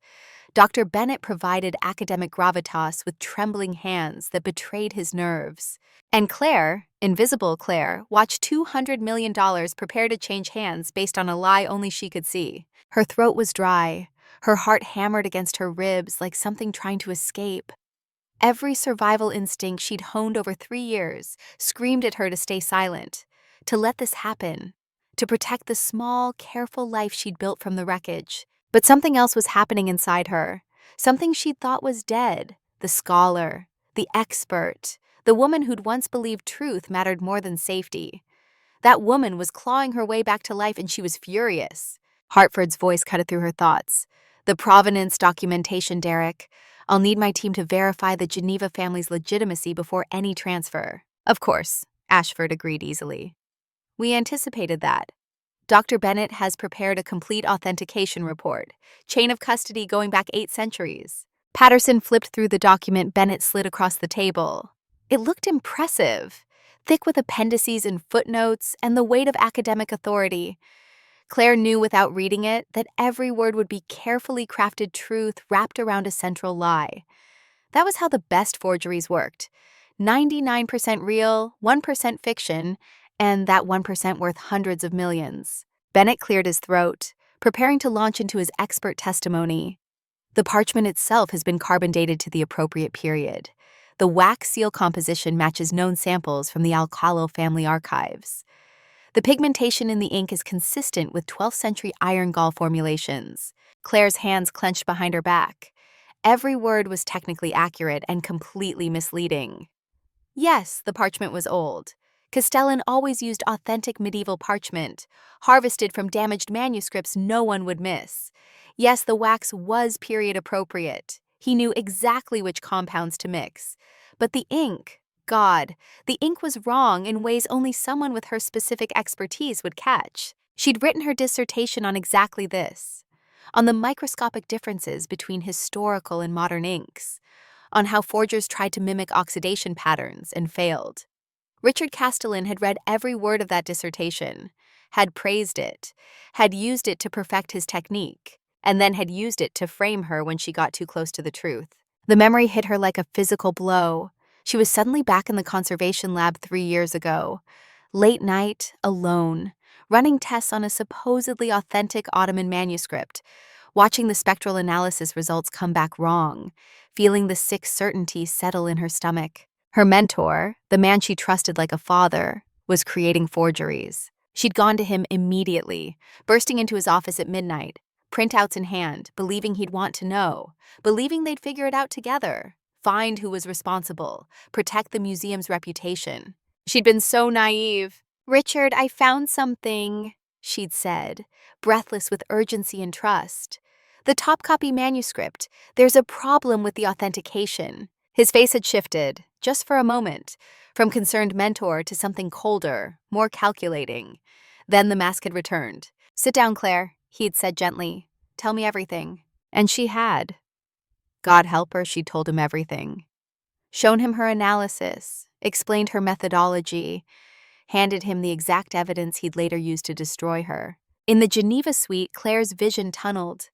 [SPEAKER 1] Dr. Bennett provided academic gravitas with trembling hands that betrayed his nerves. And Claire, invisible Claire, watched $200 million prepare to change hands based on a lie only she could see. Her throat was dry, her heart hammered against her ribs like something trying to escape. Every survival instinct she'd honed over 3 years screamed at her to stay silent, to let this happen, to protect the small, careful life she'd built from the wreckage. But something else was happening inside her, something she'd thought was dead, the scholar, the expert, the woman who'd once believed truth mattered more than safety. That woman was clawing her way back to life and she was furious. Hartford's voice cut through her thoughts. The provenance documentation, Derek. I'll need my team to verify the Geneva family's legitimacy before any transfer. Of course, Ashford agreed easily. We anticipated that. Dr. Bennett has prepared a complete authentication report, chain of custody going back 8 centuries. Patterson flipped through the document Bennett slid across the table. It looked impressive, thick with appendices and footnotes and the weight of academic authority. Claire knew without reading it that every word would be carefully crafted truth wrapped around a central lie. That was how the best forgeries worked. 99% real, 1% fiction, and that 1% worth hundreds of millions. Bennett cleared his throat, preparing to launch into his expert testimony. The parchment itself has been carbon dated to the appropriate period. The wax seal composition matches known samples from the Alcalo family archives. The pigmentation in the ink is consistent with 12th century iron gall formulations. Claire's hands clenched behind her back. Every word was technically accurate and completely misleading. Yes, the parchment was old. Castellan always used authentic medieval parchment, harvested from damaged manuscripts no one would miss. Yes, the wax was period appropriate. He knew exactly which compounds to mix. But the ink, God, the ink was wrong in ways only someone with her specific expertise would catch. She'd written her dissertation on exactly this, on the microscopic differences between historical and modern inks, on how forgers tried to mimic oxidation patterns and failed. Richard Castellan had read every word of that dissertation, had praised it, had used it to perfect his technique, and then had used it to frame her when she got too close to the truth. The memory hit her like a physical blow. She was suddenly back in the conservation lab 3 years ago, late night, alone, running tests on a supposedly authentic Ottoman manuscript, watching the spectral analysis results come back wrong, feeling the sick certainty settle in her stomach. Her mentor, the man she trusted like a father, was creating forgeries. She'd gone to him immediately, bursting into his office at midnight, printouts in hand, believing he'd want to know, believing they'd figure it out together, find who was responsible, protect the museum's reputation. She'd been so naive. "Richard, I found something," she'd said, breathless with urgency and trust. "The top copy manuscript. There's a problem with the authentication." His face had shifted, just for a moment, from concerned mentor to something colder, more calculating. Then the mask had returned. "Sit down, Claire," he'd said gently. "Tell me everything." And she had. God help her, she'd told him everything. Shown him her analysis, explained her methodology, handed him the exact evidence he'd later use to destroy her. In the Geneva suite, Claire's vision tunneled.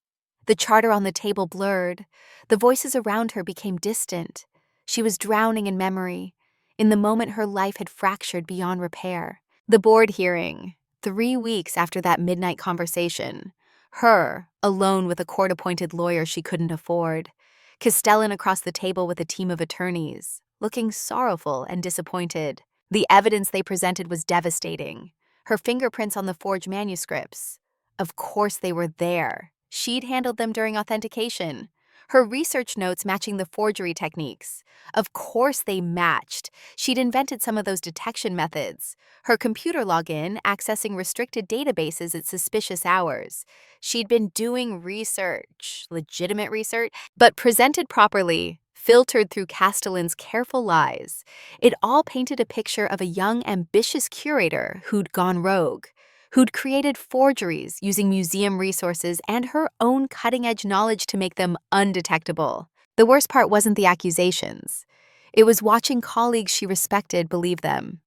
[SPEAKER 1] The charter on the table blurred. The voices around her became distant. She was drowning in memory. In the moment, her life had fractured beyond repair. The board hearing, 3 weeks after that midnight conversation. Her, alone with a court-appointed lawyer she couldn't afford. Castellan across the table with a team of attorneys, looking sorrowful and disappointed. The evidence they presented was devastating. Her fingerprints on the forged manuscripts. Of course they were there. She'd handled them during authentication. Her research notes matching the forgery techniques. Of course they matched. She'd invented some of those detection methods. Her computer login accessing restricted databases at suspicious hours. She'd been doing research, legitimate research, but presented properly, filtered through Castellan's careful lies. It all painted a picture of a young, ambitious curator who'd gone rogue, who'd created forgeries using museum resources and her own cutting-edge knowledge to make them undetectable. The worst part wasn't the accusations. It was watching colleagues she respected believe them.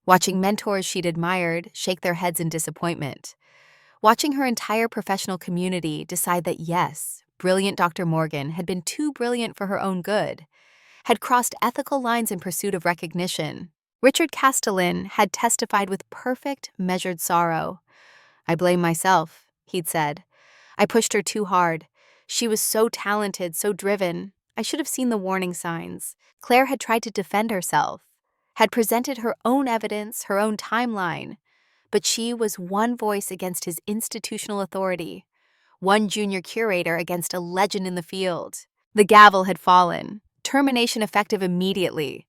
[SPEAKER 1] Watching mentors she'd admired shake their heads in disappointment. Watching her entire professional community decide that yes, brilliant Dr. Morgan had been too brilliant for her own good, had crossed ethical lines in pursuit of recognition. Richard Castellan had testified with perfect, measured sorrow. "I blame myself," he'd said. "I pushed her too hard. She was so talented, so driven. I should have seen the warning signs." Claire had tried to defend herself, had presented her own evidence, her own timeline, but she was one voice against his institutional authority, one junior curator against a legend in the field. The gavel had fallen, termination effective immediately.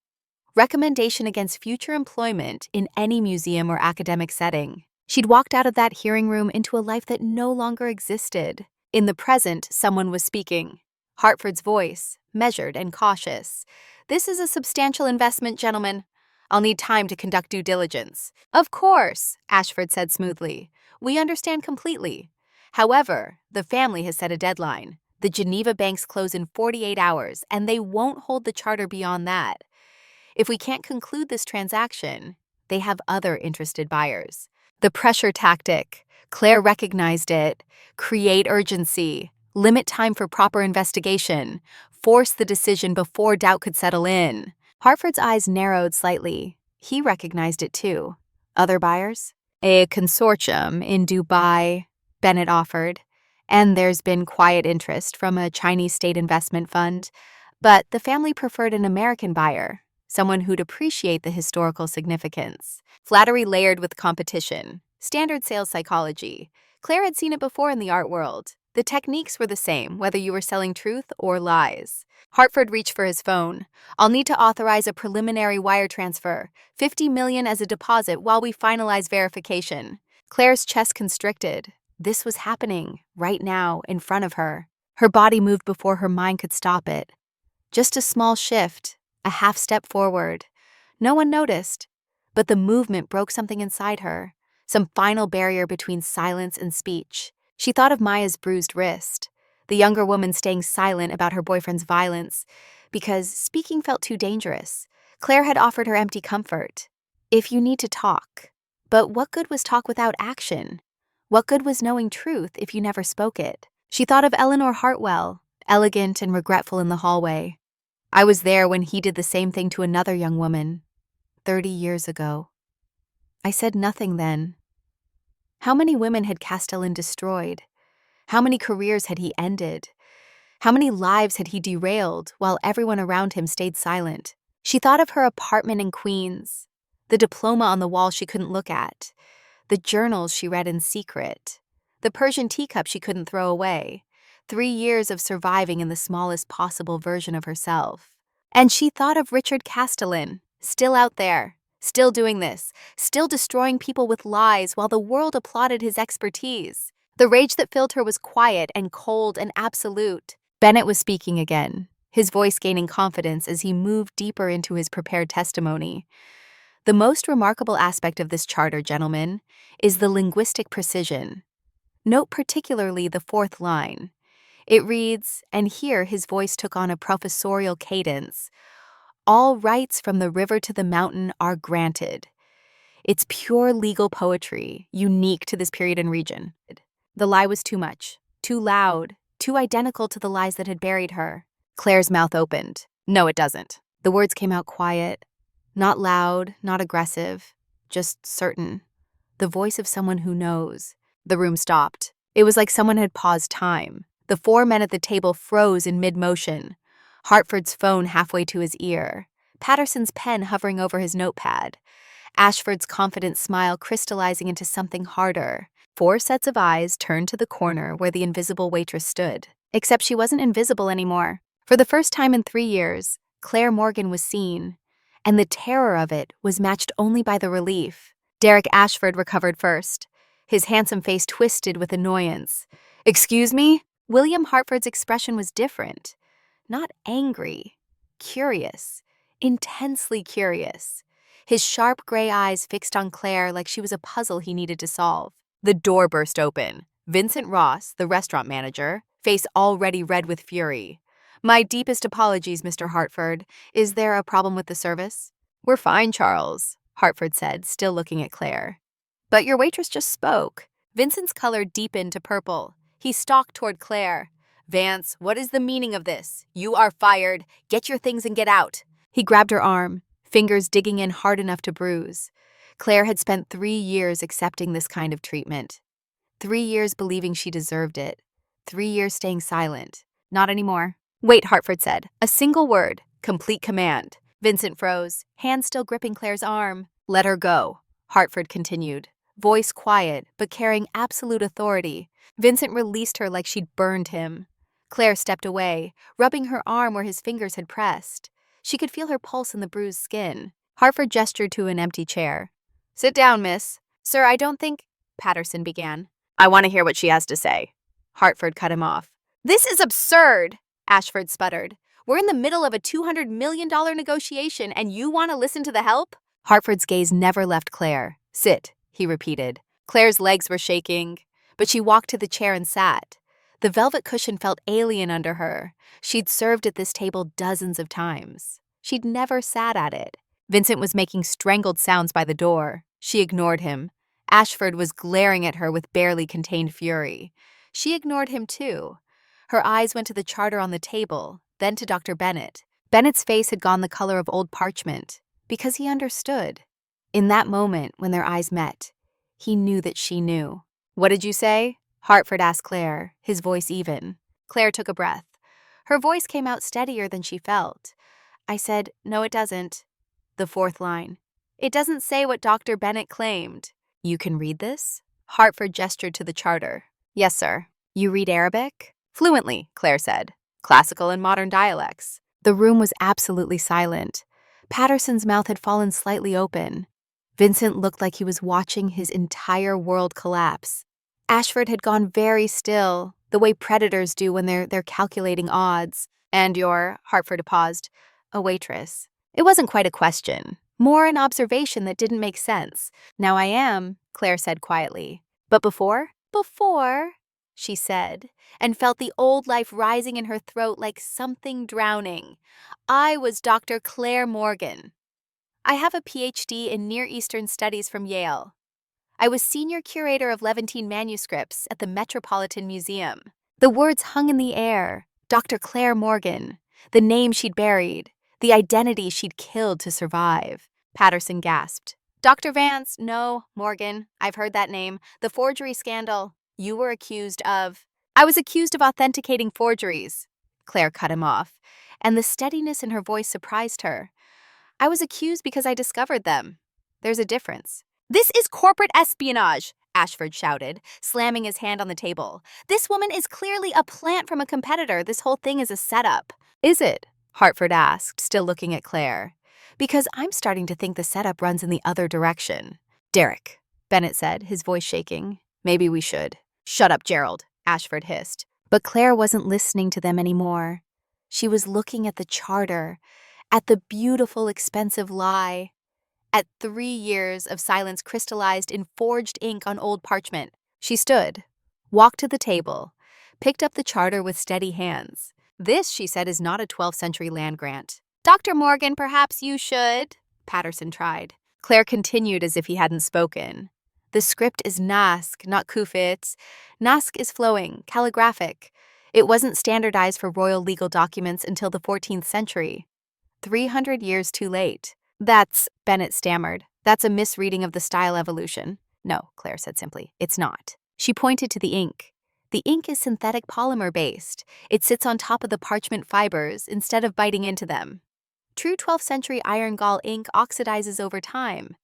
[SPEAKER 1] Recommendation against future employment in any museum or academic setting. She'd walked out of that hearing room into a life that no longer existed. In the present, someone was speaking. Hartford's voice, measured and cautious. "This is a substantial investment, gentlemen. I'll need time to conduct due diligence." "Of course," Ashford said smoothly. "We understand completely. However, the family has set a deadline. The Geneva banks close in 48 hours, and they won't hold the charter beyond that. If we can't conclude this transaction, they have other interested buyers." The pressure tactic. Claire recognized it. Create urgency. Limit time for proper investigation. Force the decision before doubt could settle in. Hartford's eyes narrowed slightly. He recognized it too. "Other buyers?" "A consortium in Dubai," Bennett offered. "And there's been quiet interest from a Chinese state investment fund. But the family preferred an American buyer. Someone who'd appreciate the historical significance." Flattery layered with competition. Standard sales psychology. Claire had seen it before in the art world. The techniques were the same, whether you were selling truth or lies. Hartford reached for his phone. "I'll need to authorize a preliminary wire transfer. $50 million as a deposit while we finalize verification." Claire's chest constricted. This was happening, right now, in front of her. Her body moved before her mind could stop it. Just a small shift, a half step forward. No one noticed, but the movement broke something inside her, some final barrier between silence and speech. She thought of Maya's bruised wrist, the younger woman staying silent about her boyfriend's violence, because speaking felt too dangerous. Claire had offered her empty comfort. If you need to talk. But what good was talk without action? What good was knowing truth if you never spoke it? She thought of Eleanor Hartwell, elegant and regretful in the hallway. I was there when he did the same thing to another young woman, 30 years ago. I said nothing then. How many women had Castellan destroyed? How many careers had he ended? How many lives had he derailed while everyone around him stayed silent? She thought of her apartment in Queens, the diploma on the wall she couldn't look at, the journals she read in secret, the Persian teacup she couldn't throw away, 3 years of surviving in the smallest possible version of herself. And she thought of Richard Castellan, still out there, still doing this, still destroying people with lies while the world applauded his expertise. The rage that filled her was quiet and cold and absolute. Bennett was speaking again, his voice gaining confidence as he moved deeper into his prepared testimony. The most remarkable aspect of this charter, gentlemen, is the linguistic precision. Note particularly the 4th line. It reads, and here his voice took on a professorial cadence, all rights from the river to the mountain are granted. It's pure legal poetry, unique to this period and region. The lie was too much, too loud, too identical to the lies that had buried her. Claire's mouth opened. No, it doesn't. The words came out quiet, not loud, not aggressive, just certain. The voice of someone who knows. The room stopped. It was like someone had paused time. The 4 men at the table froze in mid-motion. Hartford's phone halfway to his ear. Patterson's pen hovering over his notepad. Ashford's confident smile crystallizing into something harder. 4 sets of eyes turned to the corner where the invisible waitress stood. Except she wasn't invisible anymore. For the first time in 3 years, Claire Morgan was seen. And the terror of it was matched only by the relief. Derek Ashford recovered first, his handsome face twisted with annoyance. Excuse me? William Hartford's expression was different. Not angry, curious, intensely curious. His sharp gray eyes fixed on Claire like she was a puzzle he needed to solve. The door burst open. Vincent Ross, the restaurant manager, face already red with fury. My deepest apologies, Mr. Hartford. Is there a problem with the service? We're fine, Charles, Hartford said, still looking at Claire. But your waitress just spoke. Vincent's color deepened to purple. He stalked toward Claire. Vance, what is the meaning of this? You are fired. Get your things and get out. He grabbed her arm, fingers digging in hard enough to bruise. Claire had spent 3 years accepting this kind of treatment. 3 years believing she deserved it. 3 years staying silent. Not anymore. Wait, Hartford said. A single word. Complete command. Vincent froze, hand still gripping Claire's arm. Let her go, Hartford continued, voice quiet but carrying absolute authority. Vincent released her like she'd burned him. Claire stepped away, rubbing her arm where his fingers had pressed. She could feel her pulse in the bruised skin. Hartford gestured to an empty chair. Sit down, miss. Sir, I don't think... Patterson began. I want to hear what she has to say. Hartford cut him off. This is absurd, Ashford sputtered. We're in the middle of a $200 million negotiation, and you want to listen to the help? Hartford's gaze never left Claire. Sit, he repeated. Claire's legs were shaking, but she walked to the chair and sat. The velvet cushion felt alien under her. She'd served at this table dozens of times. She'd never sat at it. Vincent was making strangled sounds by the door. She ignored him. Ashford was glaring at her with barely contained fury. She ignored him too. Her eyes went to the charter on the table, then to Dr. Bennett. Bennett's face had gone the color of old parchment, because he understood. In that moment, when their eyes met, he knew that she knew. What did you say? Hartford asked Claire, his voice even. Claire took a breath. Her voice came out steadier than she felt. I said, no, it doesn't. The 4th line. It doesn't say what Dr. Bennett claimed. You can read this? Hartford gestured to the charter. Yes, sir. You read Arabic? Fluently, Claire said. Classical and modern dialects. The room was absolutely silent. Patterson's mouth had fallen slightly open. Vincent looked like he was watching his entire world collapse. Ashford had gone very still, the way predators do when they're calculating odds. And you're, Hartford paused, a waitress. It wasn't quite a question, more an observation that didn't make sense. Now I am, Claire said quietly. But before? Before, she said, and felt the old life rising in her throat like something drowning. I was Dr. Claire Morgan. I have a PhD in Near Eastern Studies from Yale. I was senior curator of Levantine manuscripts at the Metropolitan Museum. The words hung in the air. Dr. Claire Morgan, the name she'd buried, the identity she'd killed to survive. Patterson gasped. Dr. Vance, no, Morgan, I've heard that name. The forgery scandal. You were accused of... I was accused of authenticating forgeries. Claire cut him off, and the steadiness in her voice surprised her. I was accused because I discovered them. There's a difference. This is corporate espionage, Ashford shouted, slamming his hand on the table. This woman is clearly a plant from a competitor. This whole thing is a setup. Is it? Hartford asked, still looking at Claire. Because I'm starting to think the setup runs in the other direction. Derek, Bennett said, his voice shaking. Maybe we should. Shut up, Gerald, Ashford hissed. But Claire wasn't listening to them anymore. She was looking at the charter, at the beautiful, expensive lie, at 3 years of silence crystallized in forged ink on old parchment. She stood, walked to the table, picked up the charter with steady hands. This, she said, is not a 12th century land grant. Dr. Morgan, perhaps you should, Patterson tried. Claire continued as if he hadn't spoken. The script is Nask, not Kufitz. Nask is flowing, calligraphic. It wasn't standardized for royal legal documents until the 14th century. 300 years too late. That's, Bennett stammered. That's a misreading of the style evolution. No, Claire said simply, it's not. She pointed to the ink. The ink is synthetic polymer-based. It sits on top of the parchment fibers instead of biting into them. True 12th century iron gall ink oxidizes over time.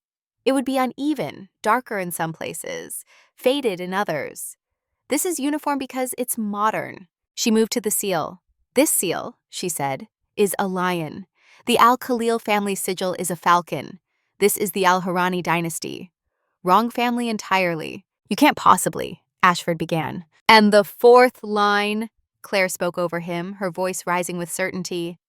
[SPEAKER 1] It would be uneven, darker in some places, faded in others. This is uniform because it's modern. She moved to the seal. This seal, she said, is a lion. The Al-Khalil family sigil is a falcon. This is the Al-Harani dynasty. Wrong family entirely. You can't possibly, Ashford began. And the fourth line, Claire spoke over him, her voice rising with certainty,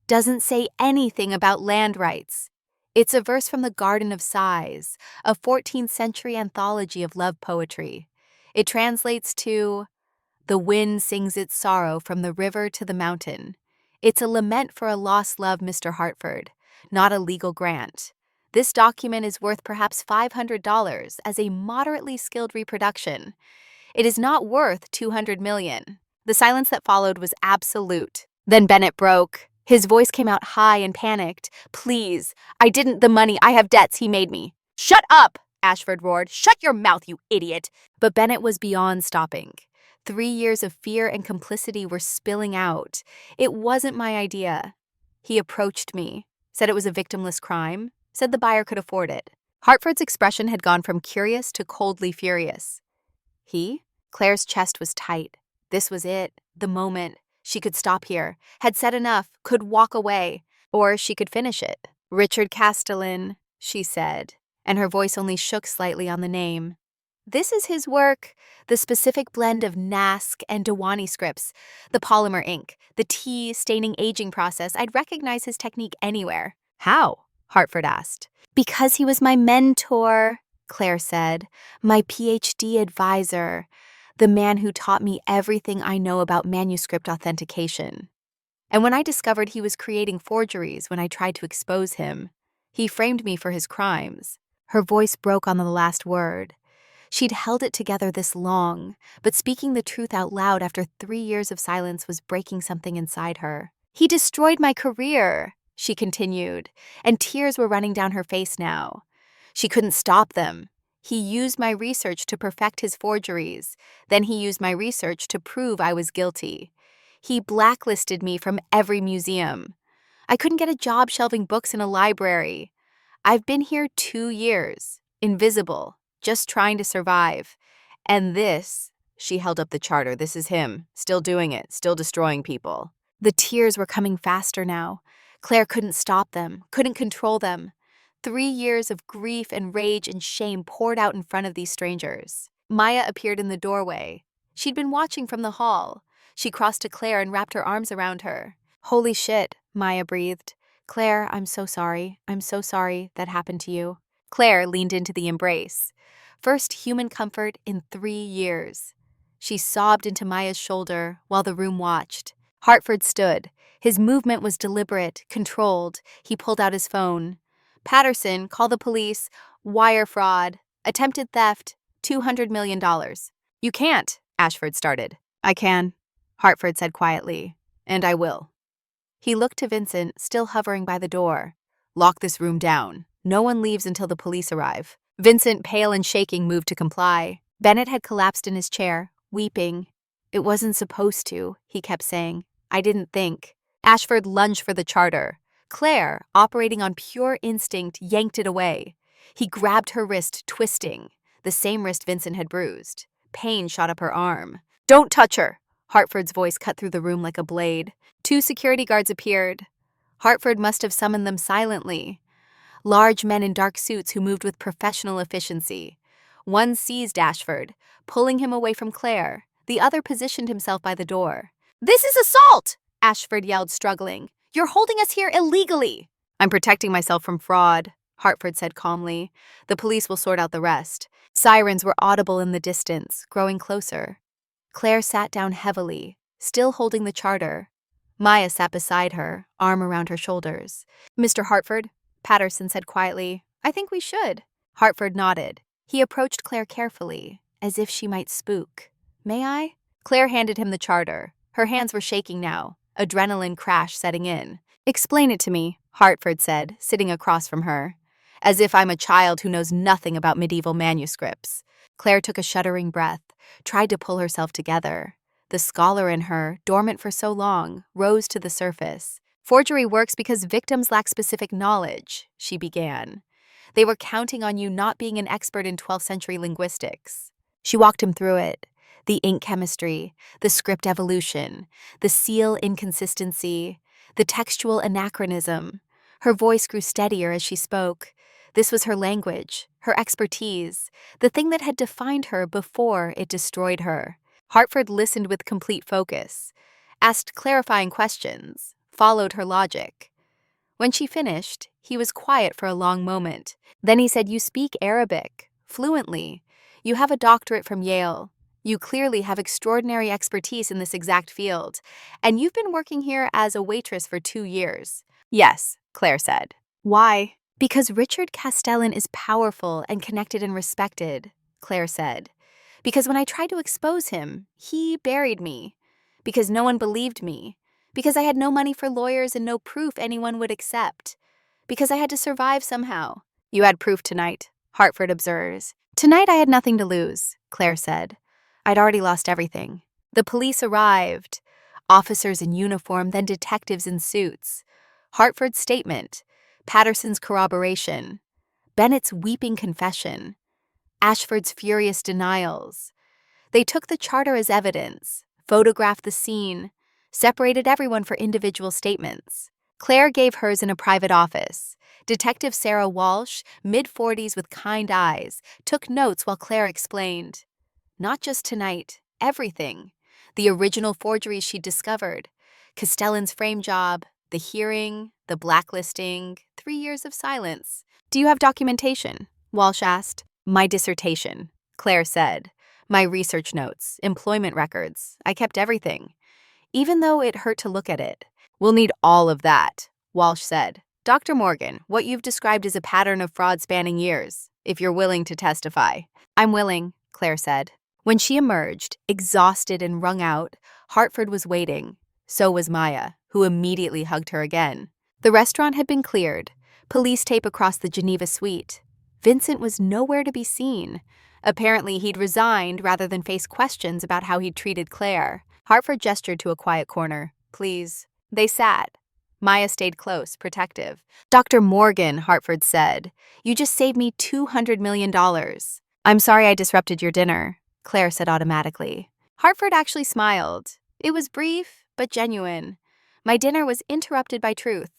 [SPEAKER 1] doesn't say anything about land rights. It's a verse from the Garden of Sighs, a 14th century anthology of love poetry. It translates to, "The wind sings its sorrow from the river to the mountain." It's a lament for a lost love, Mr. Hartford, not a legal grant. This document is worth perhaps $500 as a moderately skilled reproduction. It is not worth $200 million. The silence that followed was absolute. Then Bennett broke. His voice came out high and panicked. Please, I didn't the money. I have debts he made me. Shut up, Ashford roared. Shut your mouth, you idiot. But Bennett was beyond stopping. 3 years of fear and complicity were spilling out. It wasn't my idea. He approached me, said it was a victimless crime, said the buyer could afford it. Hartford's expression had gone from curious to coldly furious. He? Claire's chest was tight. This was it, the moment. She could stop here, had said enough, could walk away, or she could finish it. Richard Castellan, she said, and her voice only shook slightly on the name. This is his work, the specific blend of Nask and Dewani scripts, the polymer ink, the tea staining aging process. I'd recognize his technique anywhere. How? Hartford asked. Because he was my mentor, Claire said, my PhD advisor, the man who taught me everything I know about manuscript authentication. And when I discovered he was creating forgeries when I tried to expose him, he framed me for his crimes. Her voice broke on the last word. She'd held it together this long, but speaking the truth out loud after 3 years of silence was breaking something inside her. He destroyed my career, she continued, and tears were running down her face now. She couldn't stop them. He used my research to perfect his forgeries. Then he used my research to prove I was guilty. He blacklisted me from every museum. I couldn't get a job shelving books in a library. I've been here 2 years, invisible, just trying to survive. And this, she held up the charter, this is him, still doing it, still destroying people. The tears were coming faster now. Claire couldn't stop them, couldn't control them. 3 years of grief and rage and shame poured out in front of these strangers. Maya appeared in the doorway. She'd been watching from the hall. She crossed to Claire and wrapped her arms around her. "Holy shit," Maya breathed. "Claire, I'm so sorry. I'm so sorry that happened to you." Claire leaned into the embrace. First human comfort in 3 years. She sobbed into Maya's shoulder while the room watched. Hartford stood. His movement was deliberate, controlled. He pulled out his phone. "Patterson, call the police. Wire fraud. Attempted theft. $200 million. "You can't," Ashford started. "I can," Hartford said quietly. "And I will." He looked to Vincent, still hovering by the door. "Lock this room down. No one leaves until the police arrive." Vincent, pale and shaking, moved to comply. Bennett had collapsed in his chair, weeping. "It wasn't supposed to," he kept saying. "I didn't think." Ashford lunged for the charter. Claire, operating on pure instinct, yanked it away. He grabbed her wrist, twisting, the same wrist Vincent had bruised. Pain shot up her arm. "Don't touch her!" Hartford's voice cut through the room like a blade. 2 security guards appeared. Hartford must have summoned them silently. Large men in dark suits who moved with professional efficiency. One seized Ashford, pulling him away from Claire. The other positioned himself by the door. "This is assault!" Ashford yelled, struggling. "You're holding us here illegally!" "I'm protecting myself from fraud," Hartford said calmly. "The police will sort out the rest." Sirens were audible in the distance, growing closer. Claire sat down heavily, still holding the charter. Maya sat beside her, arm around her shoulders. "Mr. Hartford," Patterson said quietly, "I think we should." Hartford nodded. He approached Claire carefully, as if she might spook. "May I?" Claire handed him the charter. Her hands were shaking now, adrenaline crash setting in. "Explain it to me," Hartford said, sitting across from her. "As if I'm a child who knows nothing about medieval manuscripts." Claire took a shuddering breath, tried to pull herself together. The scholar in her, dormant for so long, rose to the surface. "Forgery works because victims lack specific knowledge," she began. "They were counting on you not being an expert in 12th century linguistics." She walked him through it. The ink chemistry, the script evolution, the seal inconsistency, the textual anachronism. Her voice grew steadier as she spoke. This was her language, her expertise, the thing that had defined her before it destroyed her. Hartford listened with complete focus, asked clarifying questions, followed her logic. When she finished, he was quiet for a long moment. Then he said, "You speak Arabic, fluently. You have a doctorate from Yale. You clearly have extraordinary expertise in this exact field. And you've been working here as a waitress for 2 years. "Yes," Claire said. "Why?" "Because Richard Castellan is powerful and connected and respected," Claire said. "Because when I tried to expose him, he buried me. Because no one believed me. Because I had no money for lawyers and no proof anyone would accept. Because I had to survive somehow." "You had proof tonight," Hartford observes. "Tonight I had nothing to lose," Claire said. "I'd already lost everything." The police arrived. Officers in uniform, then detectives in suits. Hartford's statement. Patterson's corroboration. Bennett's weeping confession. Ashford's furious denials. They took the charter as evidence, photographed the scene, separated everyone for individual statements. Claire gave hers in a private office. Detective Sarah Walsh, mid-40s with kind eyes, took notes while Claire explained. Not just tonight, everything. The original forgeries she'd discovered. Castellan's frame job, the hearing, the blacklisting, 3 years of silence. "Do you have documentation?" Walsh asked. "My dissertation," Claire said. "My research notes, employment records. I kept everything. Even though it hurt to look at it." "We'll need all of that," Walsh said. "Dr. Morgan, what you've described is a pattern of fraud spanning years, if you're willing to testify." "I'm willing," Claire said. When she emerged, exhausted and wrung out, Hartford was waiting. So was Maya, who immediately hugged her again. The restaurant had been cleared, police tape across the Geneva suite. Vincent was nowhere to be seen. Apparently, he'd resigned rather than face questions about how he'd treated Claire. Hartford gestured to a quiet corner. "Please." They sat. Maya stayed close, protective. "Dr. Morgan," Hartford said, "you just saved me $200 million. "I'm sorry I disrupted your dinner," Claire said automatically. Hartford actually smiled. It was brief, but genuine. "My dinner was interrupted by truth.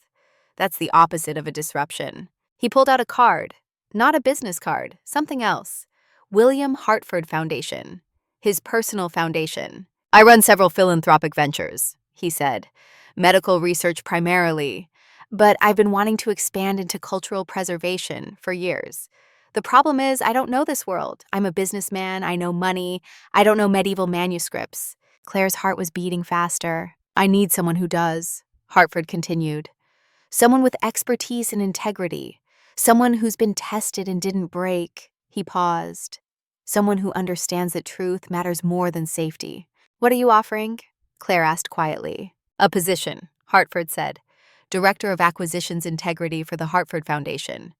[SPEAKER 1] That's the opposite of a disruption." He pulled out a card. Not a business card, something else. William Hartford Foundation. his personal foundation. I run several philanthropic ventures, he said. Medical research primarily, but I've been wanting to expand into cultural preservation for years. The problem is, I don't know this world. I'm a businessman, I know money, I don't know medieval manuscripts. Claire's heart was beating faster. I need someone who does, Hartford continued. Someone with expertise and integrity. Someone who's been tested and didn't break. He paused. Someone who understands that truth matters more than safety. What are you offering? Claire asked quietly. A position, Hartford said. Director of Acquisitions Integrity for the Hartford Foundation.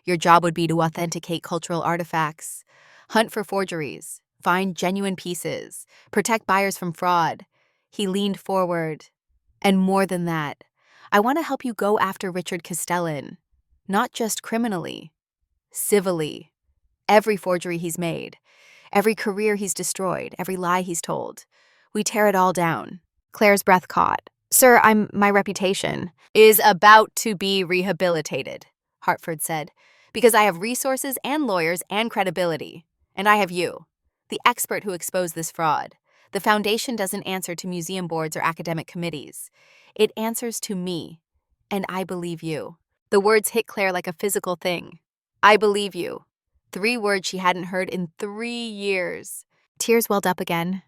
[SPEAKER 1] Your job would be to authenticate cultural artifacts, hunt for forgeries, find genuine pieces, protect buyers from fraud. He leaned forward. And more than that, I want to help you go after Richard Castellan. Not just criminally, civilly. Every forgery he's made, every career he's destroyed, every lie he's told. We tear it all down. Claire's breath caught. Sir, my reputation is about to be rehabilitated, Hartford said, because I have resources and lawyers and credibility. And I have you, the expert who exposed this fraud. The foundation doesn't answer to museum boards or academic committees. It answers to me, and I believe you. The words hit Claire like a physical thing. I believe you. 3 words she hadn't heard in 3 years. Tears welled up again.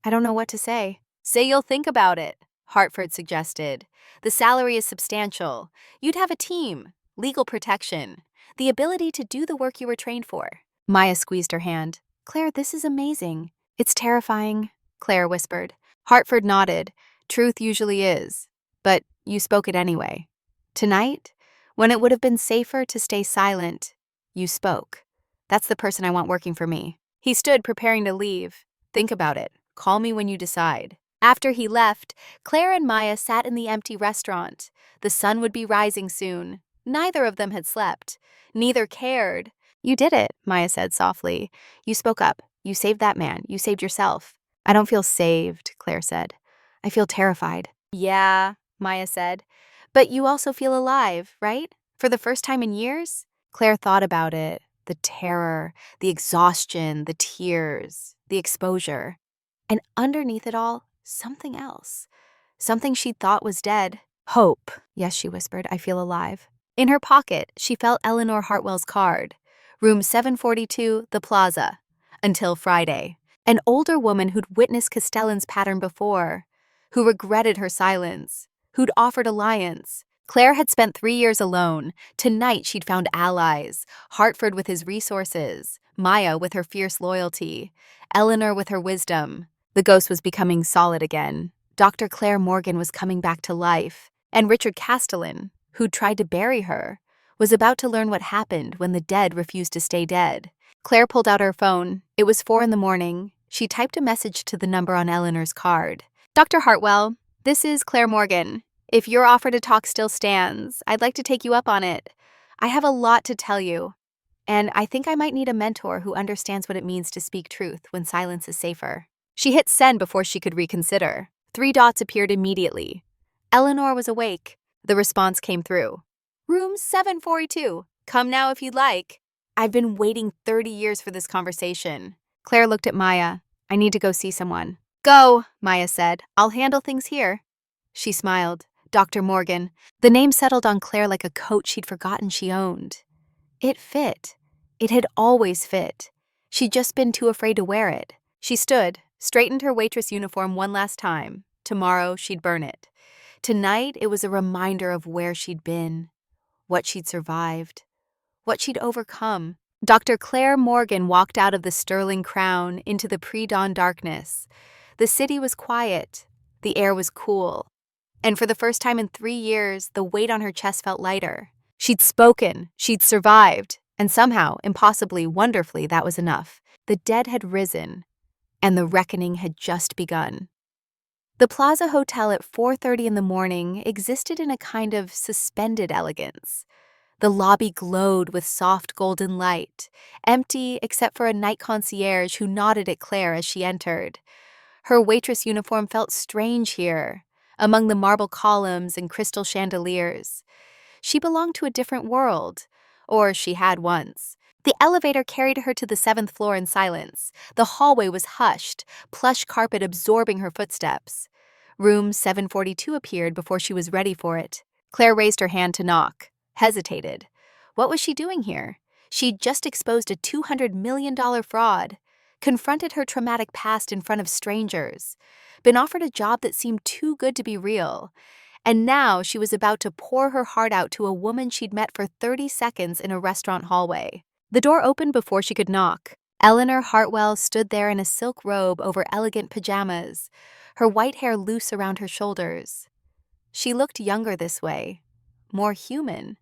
[SPEAKER 1] I don't know what to say. Say you'll think about it, Hartford suggested. The salary is substantial. You'd have a team, legal protection, the ability to do the work you were trained for. Maya squeezed her hand. Claire, this is amazing. It's terrifying, Claire whispered. Hartford nodded. Truth usually is. But you spoke it anyway. Tonight, when it would have been safer to stay silent, you spoke. That's the person I want working for me. He stood preparing to leave. Think about it. Call me when you decide. After he left, Claire and Maya sat in the empty restaurant. The sun would be rising soon. Neither of them had slept. Neither cared. You did it, Maya said softly. You spoke up. You saved that man. You saved yourself. I don't feel saved, Claire said. I feel terrified. Yeah, Maya said. But you also feel alive, right? For the first time in years? Claire thought about it. The terror, the exhaustion, the tears, the exposure. And underneath it all, something else. Something she thought was dead. Hope. Yes, she whispered, I feel alive. In her pocket, she felt Eleanor Hartwell's card. Room 742, the Plaza. Until Friday. An older woman who'd witnessed Castellan's pattern before, who regretted her silence, who'd offered alliance. Claire had spent 3 years alone. Tonight she'd found allies. Hartford with his resources, Maya with her fierce loyalty, Eleanor with her wisdom. The ghost was becoming solid again. Dr. Claire Morgan was coming back to life. And Richard Castellan, who'd tried to bury her, was about to learn what happened when the dead refused to stay dead. Claire pulled out her phone. It was 4 a.m. She typed a message to the number on Eleanor's card. Dr. Hartwell, this is Claire Morgan. If your offer to talk still stands, I'd like to take you up on it. I have a lot to tell you, and I think I might need a mentor who understands what it means to speak truth when silence is safer. She hit send before she could reconsider. 3 dots appeared immediately. Eleanor was awake. The response came through. Room 742. Come now if you'd like. I've been waiting 30 years for this conversation. Claire looked at Maya. I need to go see someone. Go, Maya said. I'll handle things here. She smiled. Dr. Morgan. The name settled on Claire like a coat she'd forgotten she owned. It fit. It had always fit. She'd just been too afraid to wear it. She stood, straightened her waitress uniform one last time. Tomorrow, she'd burn it. Tonight, it was a reminder of where she'd been, what she'd survived, what she'd overcome. Dr. Claire Morgan walked out of the Sterling Crown into the pre-dawn darkness. The city was quiet. The air was cool. And for the first time in 3 years, the weight on her chest felt lighter. She'd spoken, she'd survived, and somehow, impossibly, wonderfully, that was enough. The dead had risen, and the reckoning had just begun. The Plaza Hotel at 4:30 in the morning existed in a kind of suspended elegance. The lobby glowed with soft golden light, empty except for a night concierge who nodded at Claire as she entered. Her waitress uniform felt strange here, among the marble columns and crystal chandeliers. She belonged to a different world, or she had once. The elevator carried her to the 7th floor in silence. The hallway was hushed, plush carpet absorbing her footsteps. Room 742 appeared before she was ready for it. Claire raised her hand to knock, hesitated. What was she doing here? She'd just exposed a $200 million fraud, confronted her traumatic past in front of strangers, been offered a job that seemed too good to be real, and now she was about to pour her heart out to a woman she'd met for 30 seconds in a restaurant hallway. The door opened before she could knock. Eleanor Hartwell stood there in a silk robe over elegant pajamas, her white hair loose around her shoulders. She looked younger this way, more human,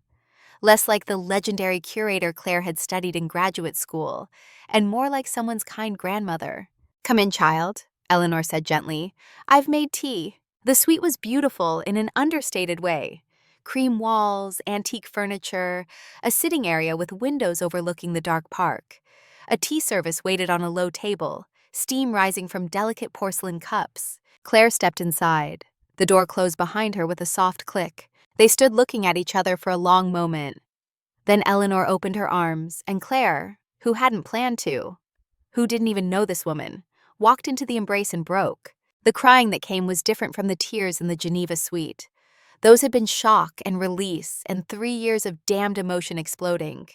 [SPEAKER 1] less like the legendary curator Claire had studied in graduate school, and more like someone's kind grandmother. "Come in, child," Eleanor said gently. "I've made tea." The suite was beautiful in an understated way. Cream walls, antique furniture, a sitting area with windows overlooking the dark park. A tea service waited on a low table, steam rising from delicate porcelain cups. Claire stepped inside. The door closed behind her with a soft click. They stood looking at each other for a long moment. Then Eleanor opened her arms, and Claire, who hadn't planned to, who didn't even know this woman, walked into the embrace and broke. The crying that came was different from the tears in the Geneva suite. Those had been shock and release and 3 years of damned emotion exploding.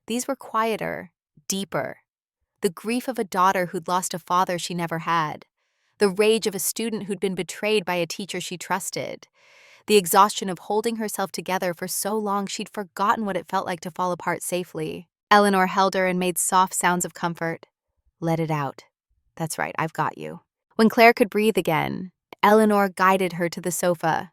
[SPEAKER 1] These were quieter, deeper. The grief of a daughter who'd lost a father she never had. The rage of a student who'd been betrayed by a teacher she trusted. The exhaustion of holding herself together for so long she'd forgotten what it felt like to fall apart safely. Eleanor held her and made soft sounds of comfort. "Let it out. That's right, I've got you." When Claire could breathe again, Eleanor guided her to the sofa,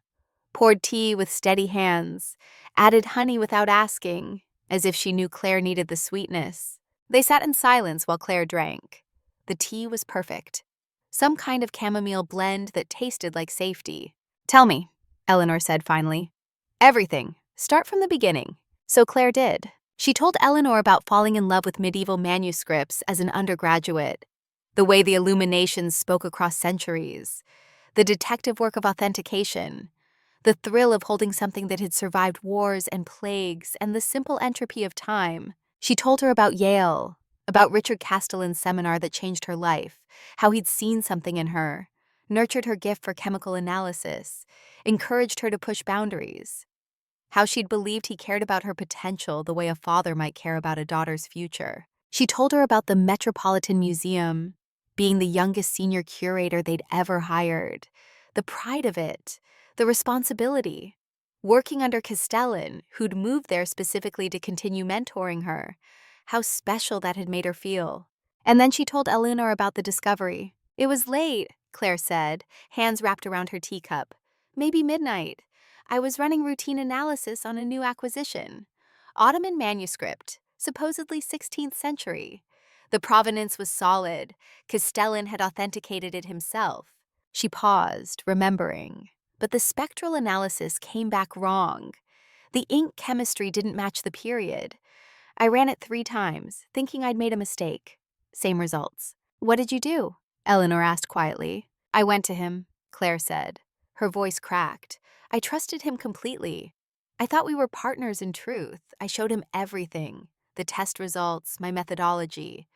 [SPEAKER 1] poured tea with steady hands, added honey without asking, as if she knew Claire needed the sweetness. They sat in silence while Claire drank. The tea was perfect. Some kind of chamomile blend that tasted like safety. "Tell me," Eleanor said finally. "Everything. Start from the beginning." So Claire did. She told Eleanor about falling in love with medieval manuscripts as an undergraduate, the way the illuminations spoke across centuries, the detective work of authentication, the thrill of holding something that had survived wars and plagues, and the simple entropy of time. She told her about Yale, about Richard Castellan's seminar that changed her life, how he'd seen something in her, nurtured her gift for chemical analysis, encouraged her to push boundaries, how she'd believed he cared about her potential the way a father might care about a daughter's future. She told her about the Metropolitan Museum, being the youngest senior curator they'd ever hired, the pride of it, the responsibility, working under Castellan, who'd moved there specifically to continue mentoring her, how special that had made her feel. And then she told Eleanor about the discovery. "It was late," Claire said, hands wrapped around her teacup. "Maybe midnight. I was running routine analysis on a new acquisition. Ottoman manuscript, supposedly 16th century. The provenance was solid. Castellan had authenticated it himself." She paused, remembering. But the spectral analysis came back wrong. The ink chemistry didn't match the period. "I ran it 3 times, thinking I'd made a mistake. Same results." "What did you do?" Eleanor asked quietly. "I went to him," Claire said. Her voice cracked. "I trusted him completely. I thought we were partners in truth. I showed him everything, the test results, my methodology.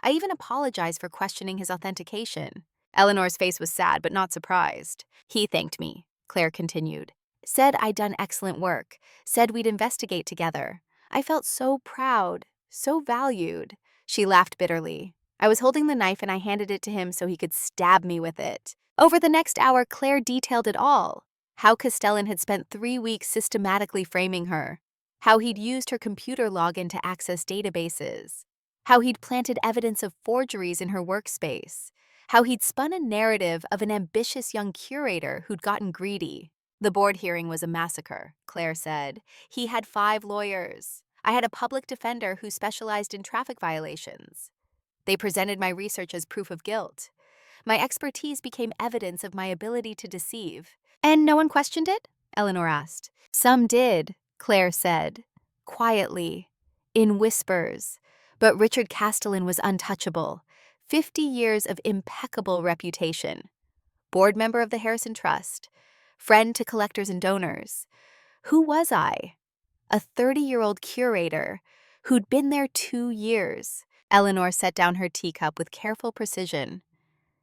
[SPEAKER 1] I even apologized for questioning his authentication." Eleanor's face was sad but not surprised. "He thanked me," Claire continued. "Said I'd done excellent work. Said we'd investigate together. I felt so proud, so valued." She laughed bitterly. "I was holding the knife and I handed it to him so he could stab me with it." Over the next hour, Claire detailed it all. How Castellan had spent 3 weeks systematically framing her. How he'd used her computer login to access databases. How he'd planted evidence of forgeries in her workspace. How he'd spun a narrative of an ambitious young curator who'd gotten greedy. "The board hearing was a massacre," Claire said. "He had 5 lawyers. I had a public defender who specialized in traffic violations. They presented my research as proof of guilt. My expertise became evidence of my ability to deceive." "And no one questioned it?" Eleanor asked. "Some did," Claire said, quietly, in whispers. But Richard Castellan was untouchable. 50 years of impeccable reputation. Board member of the Harrison Trust. Friend to collectors and donors. Who was I? A 30-year-old curator who'd been there 2 years. Eleanor set down her teacup with careful precision.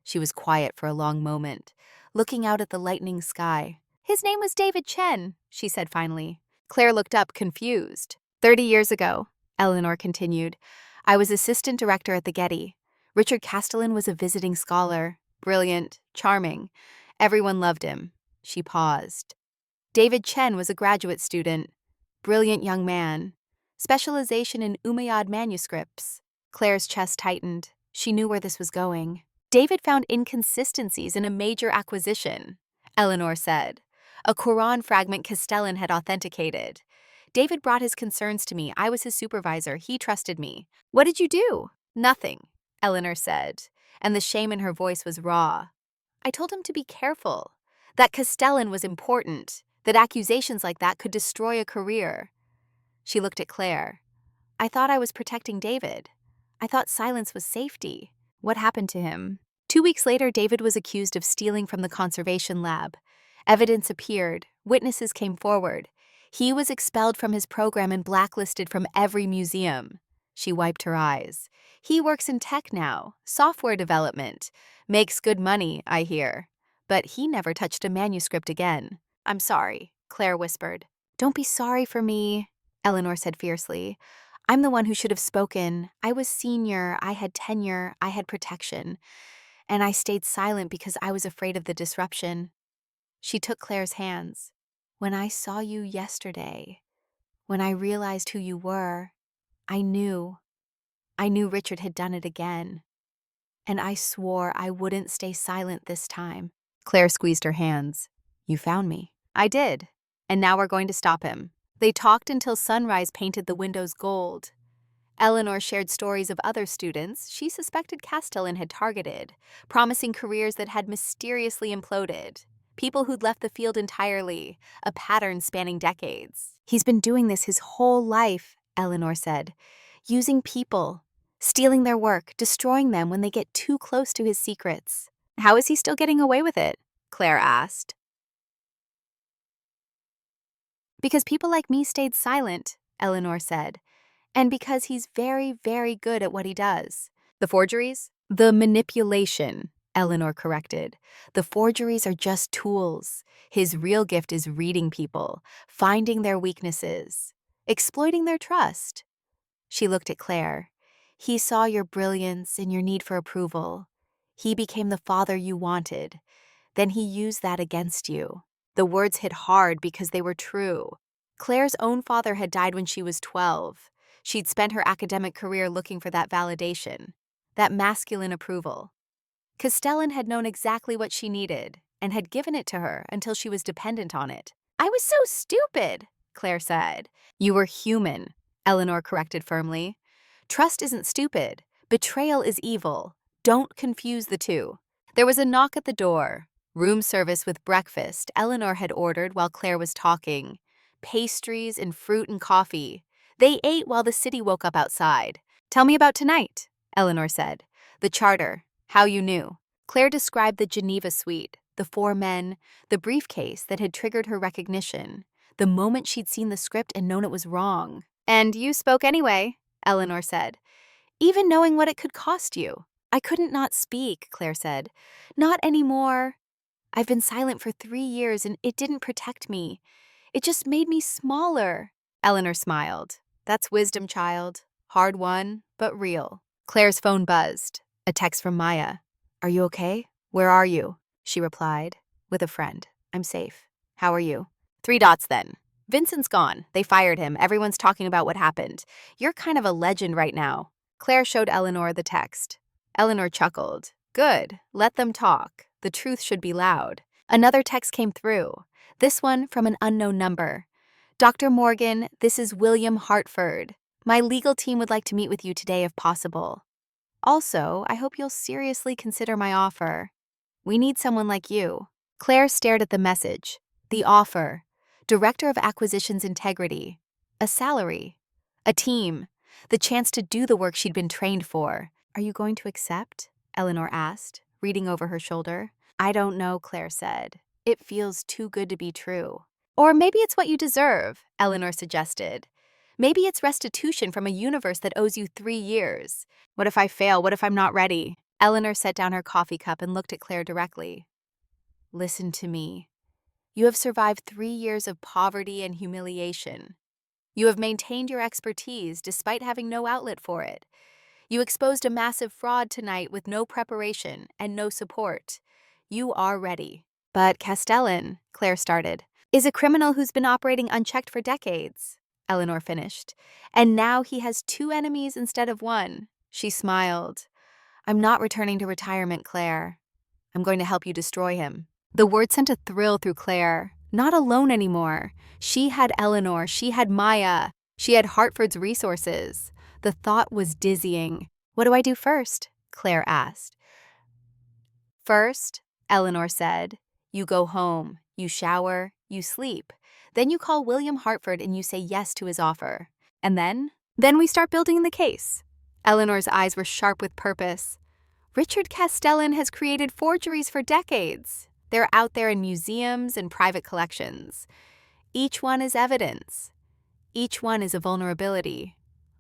[SPEAKER 1] She was quiet for a long moment, looking out at the lightening sky. "His name was David Chen," she said finally. Claire looked up, confused. 30 years ago, Eleanor continued, I was assistant director at the Getty. Richard Castellan was a visiting scholar, brilliant, charming. Everyone loved him. She paused. David Chen was a graduate student, brilliant young man, specialization in Umayyad manuscripts. Claire's chest tightened. She knew where this was going. David found inconsistencies in a major acquisition, Eleanor said. A Quran fragment Castellan had authenticated. David brought his concerns to me. I was his supervisor. He trusted me. What did you do? Nothing, Eleanor said, and the shame in her voice was raw. I told him to be careful, that Castellan was important, that accusations like that could destroy a career. She looked at Claire. I thought I was protecting David. I thought silence was safety. What happened to him? 2 weeks later, David was accused of stealing from the conservation lab. Evidence appeared. Witnesses came forward. He was expelled from his program and blacklisted from every museum. She wiped her eyes. He works in tech now, software development. Makes good money, I hear. But he never touched a manuscript again. I'm sorry, Claire whispered. Don't be sorry for me, Eleanor said fiercely. I'm the one who should have spoken. I was senior, I had tenure, I had protection. And I stayed silent because I was afraid of the disruption. She took Claire's hands. When I saw you yesterday, when I realized who you were, I knew Richard had done it again. And I swore I wouldn't stay silent this time. Claire squeezed her hands. You found me. I did. And now we're going to stop him. They talked until sunrise painted the windows gold. Eleanor shared stories of other students she suspected Castellan had targeted, promising careers that had mysteriously imploded. People who'd left the field entirely, a pattern spanning decades. He's been doing this his whole life, Eleanor said. Using people, stealing their work, destroying them when they get too close to his secrets. How is he still getting away with it? Claire asked. Because people like me stayed silent, Eleanor said. And because he's very, very good at what he does. The forgeries? The manipulation, Eleanor corrected. The forgeries are just tools. His real gift is reading people, finding their weaknesses, exploiting their trust. She looked at Claire. He saw your brilliance and your need for approval. He became the father you wanted. Then he used that against you. The words hit hard because they were true. Claire's own father had died when she was 12. She'd spent her academic career looking for that validation, that masculine approval. Castellan had known exactly what she needed and had given it to her until she was dependent on it. I was so stupid, Claire said. You were human, Eleanor corrected firmly. Trust isn't stupid. Betrayal is evil. Don't confuse the two. There was a knock at the door. Room service with breakfast Eleanor had ordered while Claire was talking. Pastries and fruit and coffee. They ate while the city woke up outside. Tell me about tonight, Eleanor said. The charter, how you knew. Claire described the Geneva suite, the 4 men, the briefcase that had triggered her recognition, the moment she'd seen the script and known it was wrong. And you spoke anyway, Eleanor said. Even knowing what it could cost you. I couldn't not speak, Claire said. Not anymore. I've been silent for 3 years and it didn't protect me. It just made me smaller. Eleanor smiled. That's wisdom, child. Hard won, but real. Claire's phone buzzed. A text from Maya. Are you okay? Where are you? She replied. With a friend. I'm safe. How are you? 3 dots then. Vincent's gone. They fired him. Everyone's talking about what happened. You're kind of a legend right now. Claire showed Eleanor the text. Eleanor chuckled. Good. Let them talk. The truth should be loud. Another text came through. This one from an unknown number. Dr. Morgan, this is William Hartford. My legal team would like to meet with you today if possible. Also, I hope you'll seriously consider my offer. We need someone like you. Claire stared at the message. The offer. Director of Acquisitions Integrity. A salary. A team. The chance to do the work she'd been trained for. Are you going to accept? Eleanor asked, reading over her shoulder. I don't know, Claire said. It feels too good to be true. Or maybe it's what you deserve, Eleanor suggested. Maybe it's restitution from a universe that owes you 3 years. What if I fail? What if I'm not ready? Eleanor set down her coffee cup and looked at Claire directly. Listen to me. You have survived 3 years of poverty and humiliation. You have maintained your expertise despite having no outlet for it. You exposed a massive fraud tonight with no preparation and no support. You are ready. But Castellan, Claire started, is a criminal who's been operating unchecked for decades, Eleanor finished. And now he has 2 enemies instead of 1. She smiled. I'm not returning to retirement, Claire. I'm going to help you destroy him. The word sent a thrill through Claire. Not alone anymore. She had Eleanor, she had Maya, she had Hartford's resources. The thought was dizzying. What do I do first? Claire asked. First, Eleanor said, you go home, you shower, you sleep. Then you call William Hartford and you say yes to his offer. And then we start building the case. Eleanor's eyes were sharp with purpose. Richard Castellan has created forgeries for decades. They're out there in museums and private collections. Each one is evidence. Each one is a vulnerability.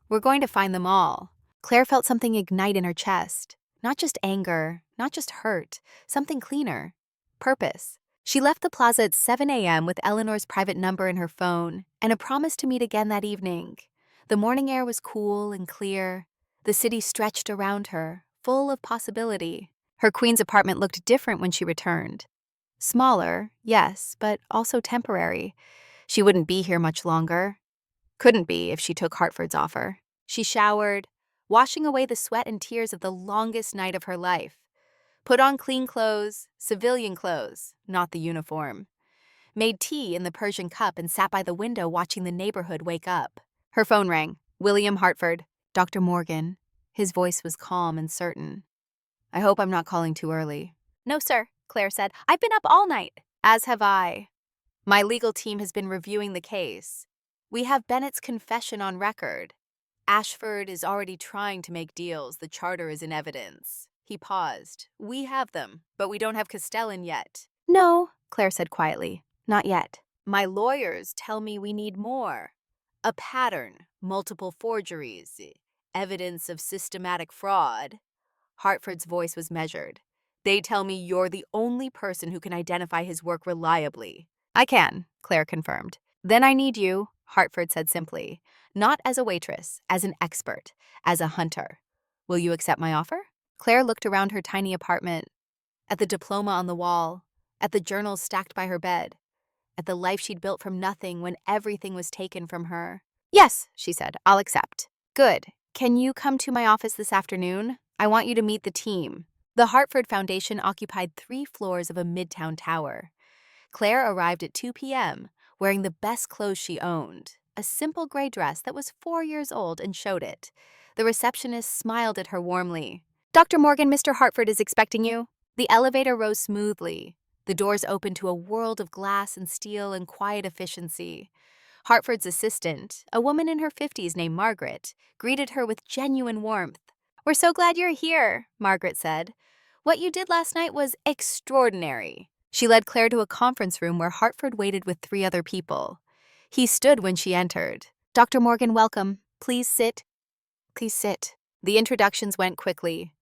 [SPEAKER 1] We're going to find them all. Claire felt something ignite in her chest. Not just anger, not just hurt, something cleaner. Purpose. She left the plaza at 7 a.m. with Eleanor's private number in her phone and a promise to meet again that evening. The morning air was cool and clear. The city stretched around her, full of possibility. Her Queens apartment looked different when she returned. Smaller, yes, but also temporary. She wouldn't be here much longer. Couldn't be if she took Hartford's offer. She showered, washing away the sweat and tears of the longest night of her life. Put on clean clothes, civilian clothes, not the uniform. Made tea in the Persian cup and sat by the window watching the neighborhood wake up. Her phone rang. William Hartford. Dr. Morgan. His voice was calm and certain. I hope I'm not calling too early. No, sir, Claire said. I've been up all night. As have I. My legal team has been reviewing the case. We have Bennett's confession on record. Ashford is already trying to make deals. The charter is in evidence. He paused. We have them, but we don't have Castellan yet. No, Claire said quietly. Not yet. My lawyers tell me we need more. A pattern, multiple forgeries, evidence of systematic fraud. Hartford's voice was measured. They tell me you're the only person who can identify his work reliably. I can, Claire confirmed. Then I need you, Hartford said simply. Not as a waitress, as an expert, as a hunter. Will you accept my offer? Claire looked around her tiny apartment, at the diploma on the wall, at the journals stacked by her bed, at the life she'd built from nothing when everything was taken from her. Yes, she said, I'll accept. Good. Can you come to my office this afternoon? I want you to meet the team. The Hartford Foundation occupied 3 floors of a midtown tower. Claire arrived at 2 p.m., wearing the best clothes she owned, a simple gray dress that was 4 years old and showed it. The receptionist smiled at her warmly. Dr. Morgan, Mr. Hartford is expecting you. The elevator rose smoothly. The doors opened to a world of glass and steel and quiet efficiency. Hartford's assistant, a woman in her 50s named Margaret, greeted her with genuine warmth. We're so glad you're here, Margaret said. What you did last night was extraordinary. She led Claire to a conference room where Hartford waited with 3 other people. He stood when she entered. Dr. Morgan, welcome. Please sit. Please sit. The introductions went quickly.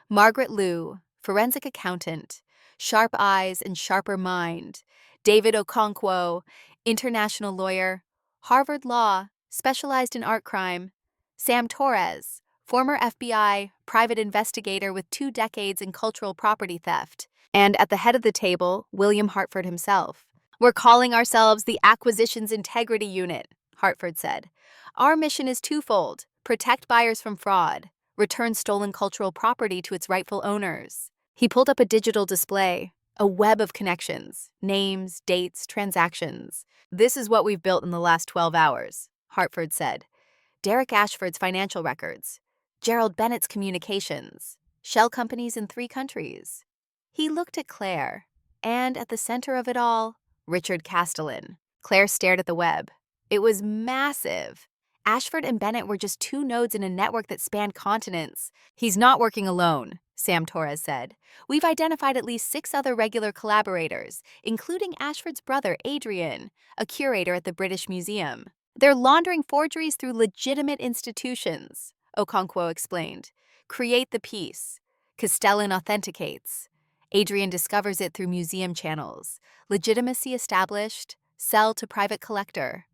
[SPEAKER 1] Margaret Liu, forensic accountant, sharp eyes and sharper mind. David Okonkwo, international lawyer, Harvard Law, specialized in art crime. Sam Torres, former FBI, private investigator with 2 decades in cultural property theft. And at the head of the table, William Hartford himself. We're calling ourselves the Acquisitions Integrity Unit, Hartford said. Our mission is twofold: protect buyers from fraud, return stolen cultural property to its rightful owners. He pulled up a digital display, a web of connections, names, dates, transactions. This is what we've built in the last 12 hours, Hartford said. Derek Ashford's financial records, Gerald Bennett's communications, shell companies in 3 countries. He looked at Claire, and at the center of it all, Richard Castellan. Claire stared at the web. It was massive. Ashford and Bennett were just 2 nodes in a network that spanned continents. He's not working alone, Sam Torres said. We've identified at least 6 other regular collaborators, including Ashford's brother, Adrian, a curator at the British Museum. They're laundering forgeries through legitimate institutions, Okonkwo explained. Create the piece. Castellan authenticates. Adrian discovers it through museum channels. Legitimacy established. Sell to private collector.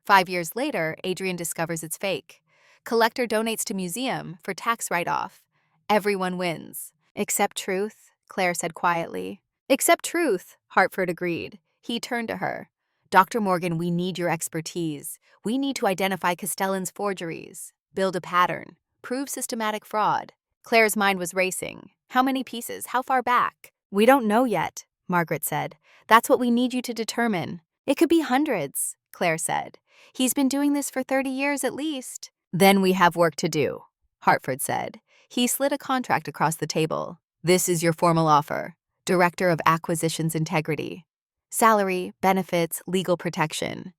[SPEAKER 1] 5 years later, Adrian discovers it's fake. Collector donates to museum for tax write-off. Everyone wins. Except Truth, Claire said quietly. Except Truth, Hartford agreed. He turned to her. Dr. Morgan, we need your expertise. We need to identify Castellan's forgeries, build a pattern, prove systematic fraud. Claire's mind was racing. How many pieces? How far back? We don't know yet, Margaret said. That's what we need you to determine. It could be hundreds, Claire said. He's been doing this for 30 years at least. Then we have work to do, Hartford said. He slid a contract across the table. This is your formal offer. Director of Acquisitions Integrity. Salary, benefits, legal protection.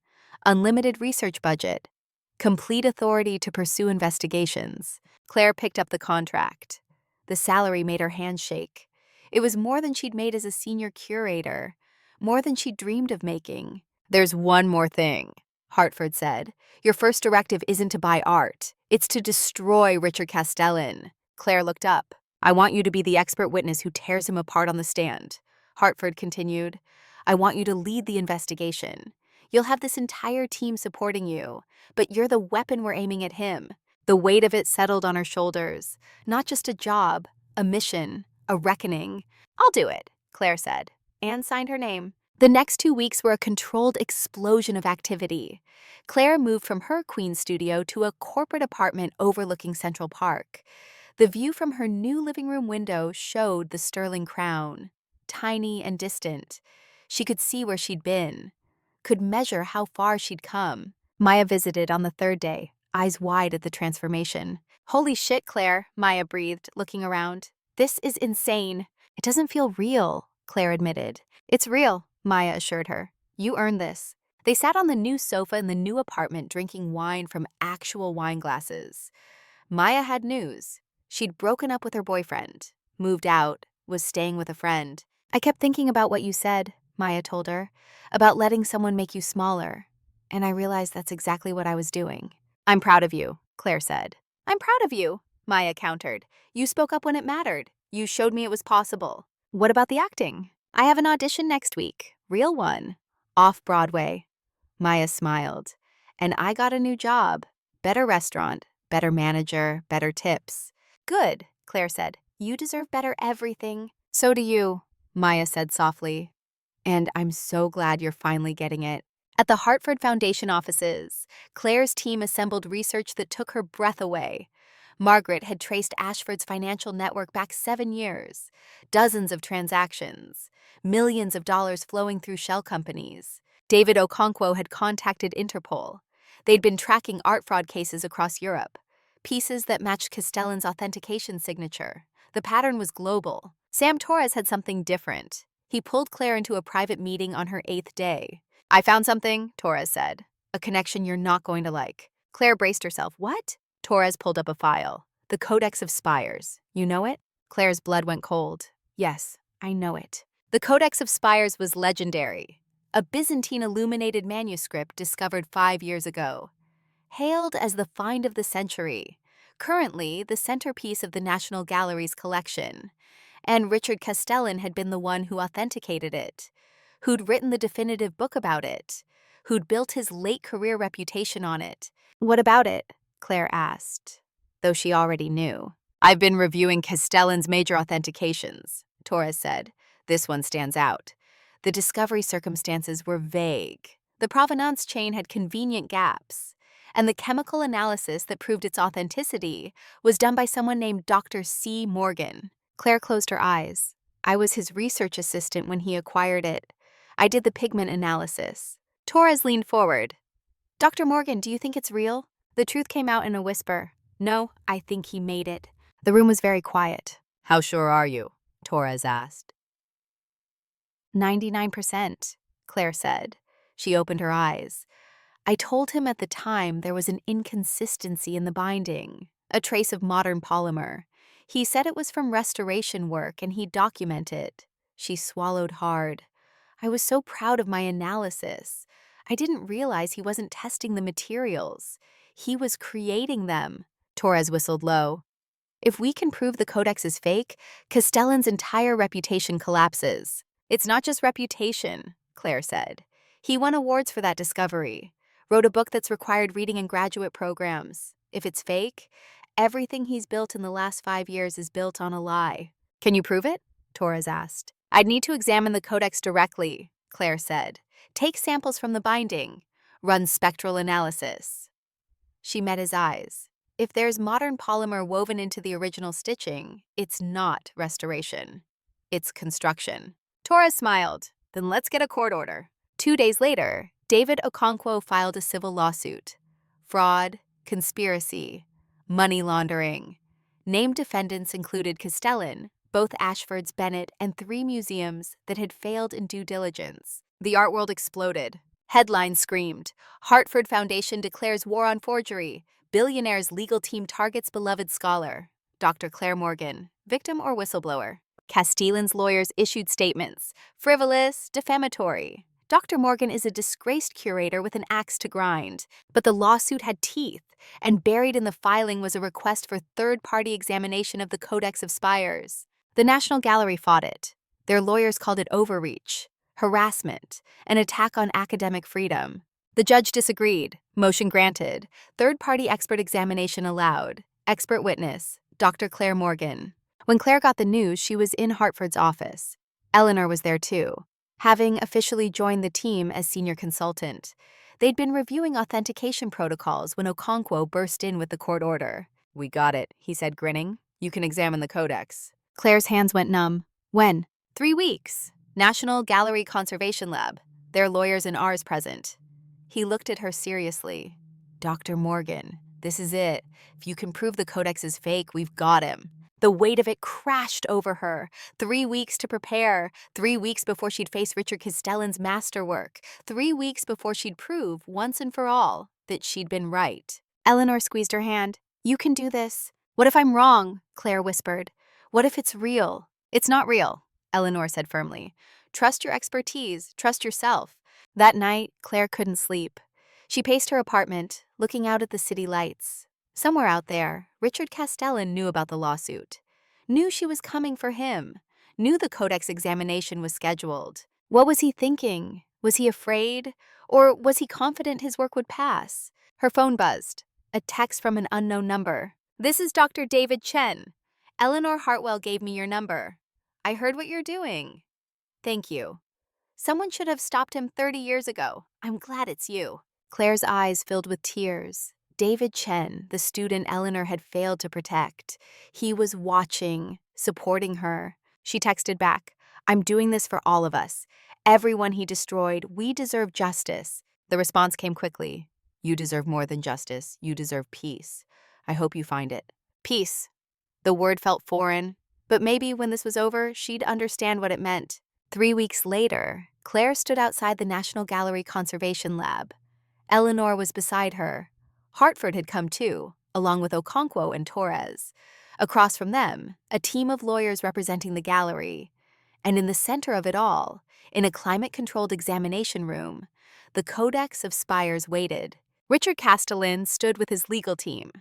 [SPEAKER 1] Unlimited research budget. Complete authority to pursue investigations. Claire picked up the contract. The salary made her hands shake. It was more than she'd made as a senior curator, more than she'd dreamed of making. There's one more thing, Hartford said. Your first directive isn't to buy art. It's to destroy Richard Castellan. Claire looked up. I want you to be the expert witness who tears him apart on the stand. Hartford continued. I want you to lead the investigation. You'll have this entire team supporting you, but you're the weapon we're aiming at him. The weight of it settled on her shoulders. Not just a job, a mission, a reckoning. I'll do it, Claire said, and signed her name. The next 2 weeks were a controlled explosion of activity. Claire moved from her Queen studio to a corporate apartment overlooking Central Park. The view from her new living room window showed the Sterling Crown, tiny and distant. She could see where she'd been, could measure how far she'd come. Maya visited on the third day, eyes wide at the transformation. Holy shit, Claire, Maya breathed, looking around. This is insane. It doesn't feel real, Claire admitted. It's real, Maya assured her. You earned this. They sat on the new sofa in the new apartment drinking wine from actual wine glasses. Maya had news. She'd broken up with her boyfriend, moved out, was staying with a friend. I kept thinking about what you said, Maya told her, about letting someone make you smaller. And I realized that's exactly what I was doing. I'm proud of you, Claire said. I'm proud of you, Maya countered. You spoke up when it mattered. You showed me it was possible. What about the acting? I have an audition next week. Real one. Off Broadway. Maya smiled. And I got a new job. Better restaurant, better manager, better tips. Good, Claire said. You deserve better everything. So do you, Maya said softly. And I'm so glad you're finally getting it. At the Hartford Foundation offices, Claire's team assembled research that took her breath away. Margaret had traced Ashford's financial network back 7 years, dozens of transactions, millions of dollars flowing through shell companies. David Okonkwo had contacted Interpol. They'd been tracking art fraud cases across Europe, pieces that matched Castellan's authentication signature. The pattern was global. Sam Torres had something different. He pulled Claire into a private meeting on her 8th day. I found something, Torres said. A connection you're not going to like. Claire braced herself. What? Torres pulled up a file. The Codex of Spires. You know it? Claire's blood went cold. Yes, I know it. The Codex of Spires was legendary. A Byzantine illuminated manuscript discovered 5 years ago. Hailed as the find of the century. Currently, the centerpiece of the National Gallery's collection. And Richard Castellan had been the one who authenticated it, who'd written the definitive book about it, who'd built his late career reputation on it. What about it? Claire asked, though she already knew. I've been reviewing Castellan's major authentications, Torres said. This one stands out. The discovery circumstances were vague. The provenance chain had convenient gaps, and the chemical analysis that proved its authenticity was done by someone named Dr. C. Morgan. Claire closed her eyes. I was his research assistant when he acquired it. I did the pigment analysis. Torres leaned forward. Dr. Morgan, do you think it's real? The truth came out in a whisper. No, I think he made it. The room was very quiet. How sure are you? Torres asked. 99%, Claire said. She opened her eyes. I told him at the time there was an inconsistency in the binding, a trace of modern polymer. He said it was from restoration work and he'd document it. She swallowed hard. I was so proud of my analysis. I didn't realize he wasn't testing the materials. He was creating them. Torres whistled low. If we can prove the codex is fake, Castellan's entire reputation collapses. It's not just reputation, Claire said. He won awards for that discovery, wrote a book that's required reading in graduate programs. If it's fake, everything he's built in the last 5 years is built on a lie. Can you prove it? Torres asked. I'd need to examine the codex directly, Claire said. Take samples from the binding. Run spectral analysis. She met his eyes. If there's modern polymer woven into the original stitching, it's not restoration. It's construction. Torres smiled. Then let's get a court order. 2 days later, David Okonkwo filed a civil lawsuit. Fraud, conspiracy, money laundering. Named defendants included Castellan, both Ashford's Bennett, and 3 museums that had failed in due diligence. The art world exploded. Headlines screamed, Hartford Foundation declares war on forgery. Billionaire's legal team targets beloved scholar. Dr. Claire Morgan, victim or whistleblower. Castellan's lawyers issued statements, frivolous, defamatory. Dr. Morgan is a disgraced curator with an axe to grind. But the lawsuit had teeth, and buried in the filing was a request for third-party examination of the Codex of Spires. The National Gallery fought it. Their lawyers called it overreach, harassment, an attack on academic freedom. The judge disagreed. Motion granted. Third-party expert examination allowed. Expert witness, Dr. Claire Morgan. When Claire got the news, she was in Hartford's office. Eleanor was there too, having officially joined the team as senior consultant. They'd been reviewing authentication protocols when Okonkwo burst in with the court order. We got it, he said, grinning. You can examine the codex. Claire's hands went numb. When? 3 weeks. National Gallery Conservation Lab. Their lawyers and ours present. He looked at her seriously. Dr. Morgan, this is it. If you can prove the codex is fake, we've got him. The weight of it crashed over her. 3 weeks to prepare. 3 weeks before she'd face Richard Castellan's masterwork. 3 weeks before she'd prove, once and for all, that she'd been right. Eleanor squeezed her hand. You can do this. What if I'm wrong? Claire whispered. What if it's real? It's not real, Eleanor said firmly. Trust your expertise. Trust yourself. That night, Claire couldn't sleep. She paced her apartment, looking out at the city lights. Somewhere out there, Richard Castellan knew about the lawsuit. Knew she was coming for him. Knew the codex examination was scheduled. What was he thinking? Was he afraid? Or was he confident his work would pass? Her phone buzzed. A text from an unknown number. This is Dr. David Chen. Eleanor Hartwell gave me your number. I heard what you're doing. Thank you. Someone should have stopped him 30 years ago. I'm glad it's you. Claire's eyes filled with tears. David Chen, the student Eleanor had failed to protect. He was watching, supporting her. She texted back, I'm doing this for all of us. Everyone he destroyed, we deserve justice. The response came quickly. You deserve more than justice. You deserve peace. I hope you find it. Peace. The word felt foreign, but maybe when this was over, she'd understand what it meant. 3 weeks later, Claire stood outside the National Gallery Conservation Lab. Eleanor was beside her. Hartford had come too, along with Okonkwo and Torres. Across from them, a team of lawyers representing the gallery. And in the center of it all, in a climate-controlled examination room, the Codex of Spires waited. Richard Castellan stood with his legal team.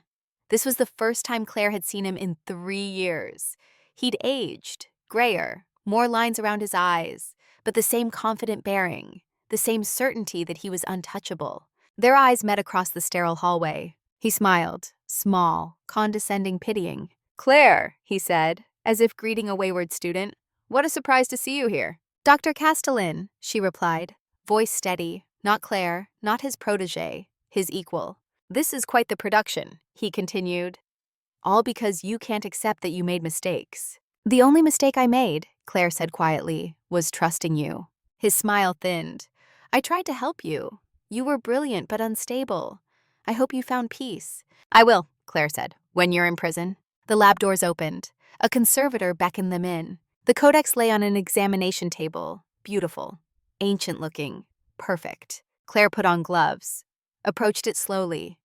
[SPEAKER 1] This was the first time Claire had seen him in 3 years. He'd aged, grayer, more lines around his eyes, but the same confident bearing, the same certainty that he was untouchable. Their eyes met across the sterile hallway. He smiled, small, condescending, pitying. Claire, he said, as if greeting a wayward student. What a surprise to see you here. Dr. Castellan, she replied, voice steady, not Claire, not his protege, his equal. This is quite the production, he continued. All because you can't accept that you made mistakes. The only mistake I made, Claire said quietly, was trusting you. His smile thinned. I tried to help you. You were brilliant but unstable. I hope you found peace. I will, Claire said, when you're in prison. The lab doors opened. A conservator beckoned them in. The codex lay on an examination table, beautiful, ancient-looking, perfect. Claire put on gloves, approached it slowly.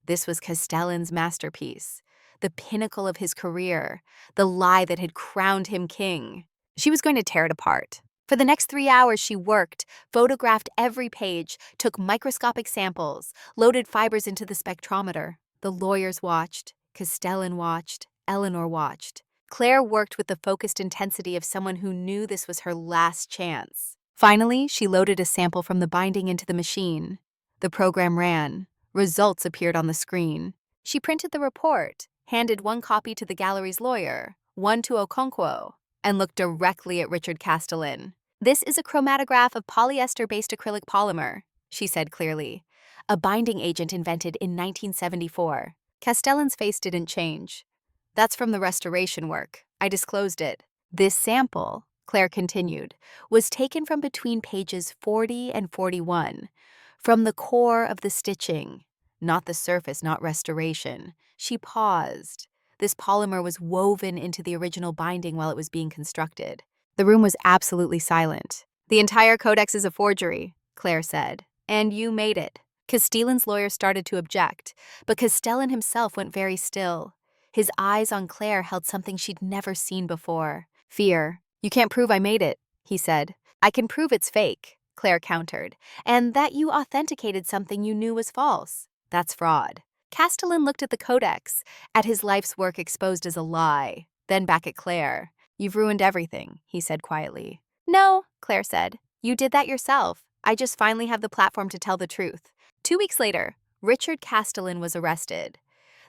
[SPEAKER 1] This was Castellan's masterpiece, the pinnacle of his career, the lie that had crowned him king. She was going to tear it apart, For the next 3 hours, she worked, photographed every page, took microscopic samples, loaded fibers into the spectrometer. The lawyers watched, Castellan watched, Eleanor watched. Claire worked with the focused intensity of someone who knew this was her last chance. Finally, she loaded a sample from the binding into the machine. The program ran. Results appeared on the screen. She printed the report, handed one copy to the gallery's lawyer, one to Okonkwo, and looked directly at Richard Castellan. "This is a chromatograph of polyester-based acrylic polymer," she said clearly, "a binding agent invented in 1974. Castellan's face didn't change. "That's from the restoration work. I disclosed it." "This sample," Claire continued, "was taken from between pages 40 and 41, from the core of the stitching, not the surface, not restoration." She paused. "This polymer was woven into the original binding while it was being constructed." The room was absolutely silent. "The entire codex is a forgery," Claire said, "and you made it." Castellan's lawyer started to object, but Castellan himself went very still. His eyes on Claire held something she'd never seen before. "Fear. You can't prove I made it," he said. "I can prove it's fake," Claire countered, "and that you authenticated something you knew was false. That's fraud." Castellan looked at the codex, at his life's work exposed as a lie, then back at Claire. "You've ruined everything," he said quietly. "No," Claire said. "You did that yourself. I just finally have the platform to tell the truth." 2 weeks later, Richard Castellan was arrested.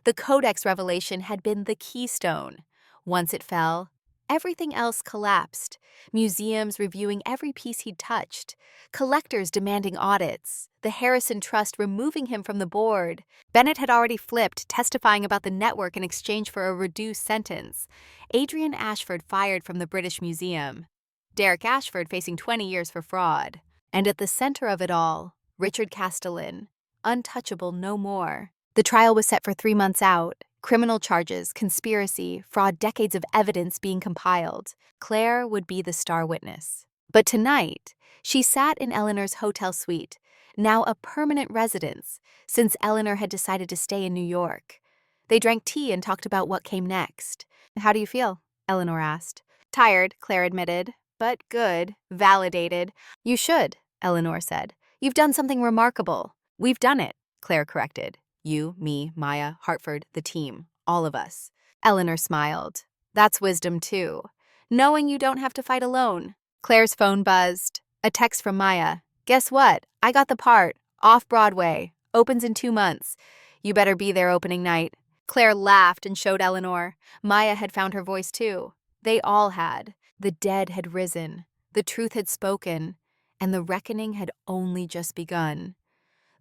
[SPEAKER 1] The codex revelation had been the keystone. Once it fell, everything else collapsed. Museums reviewing every piece he'd touched, collectors demanding audits, the Harrison Trust removing him from the board. Bennett had already flipped, testifying about the network in exchange for a reduced sentence. Adrian Ashford fired from the British Museum. Derek Ashford facing 20 years for fraud. And at the center of it all, Richard Castellan, untouchable no more. The trial was set for 3 months out. Criminal charges, conspiracy, fraud, decades of evidence being compiled. Claire would be the star witness. But tonight, she sat in Eleanor's hotel suite, now a permanent residence, since Eleanor had decided to stay in New York. They drank tea and talked about what came next. "How do you feel?" Eleanor asked. "Tired," Claire admitted, "but good, validated." "You should," Eleanor said. "You've done something remarkable." "We've done it," Claire corrected. "You, me, Maya, Hartford, the team, all of us." Eleanor smiled. "That's wisdom, too. Knowing you don't have to fight alone." Claire's phone buzzed. A text from Maya. "Guess what? I got the part. Off-Broadway. Opens in 2 months. You better be there opening night." Claire laughed and showed Eleanor. Maya had found her voice, too. They all had. The dead had risen. The truth had spoken. And the reckoning had only just begun.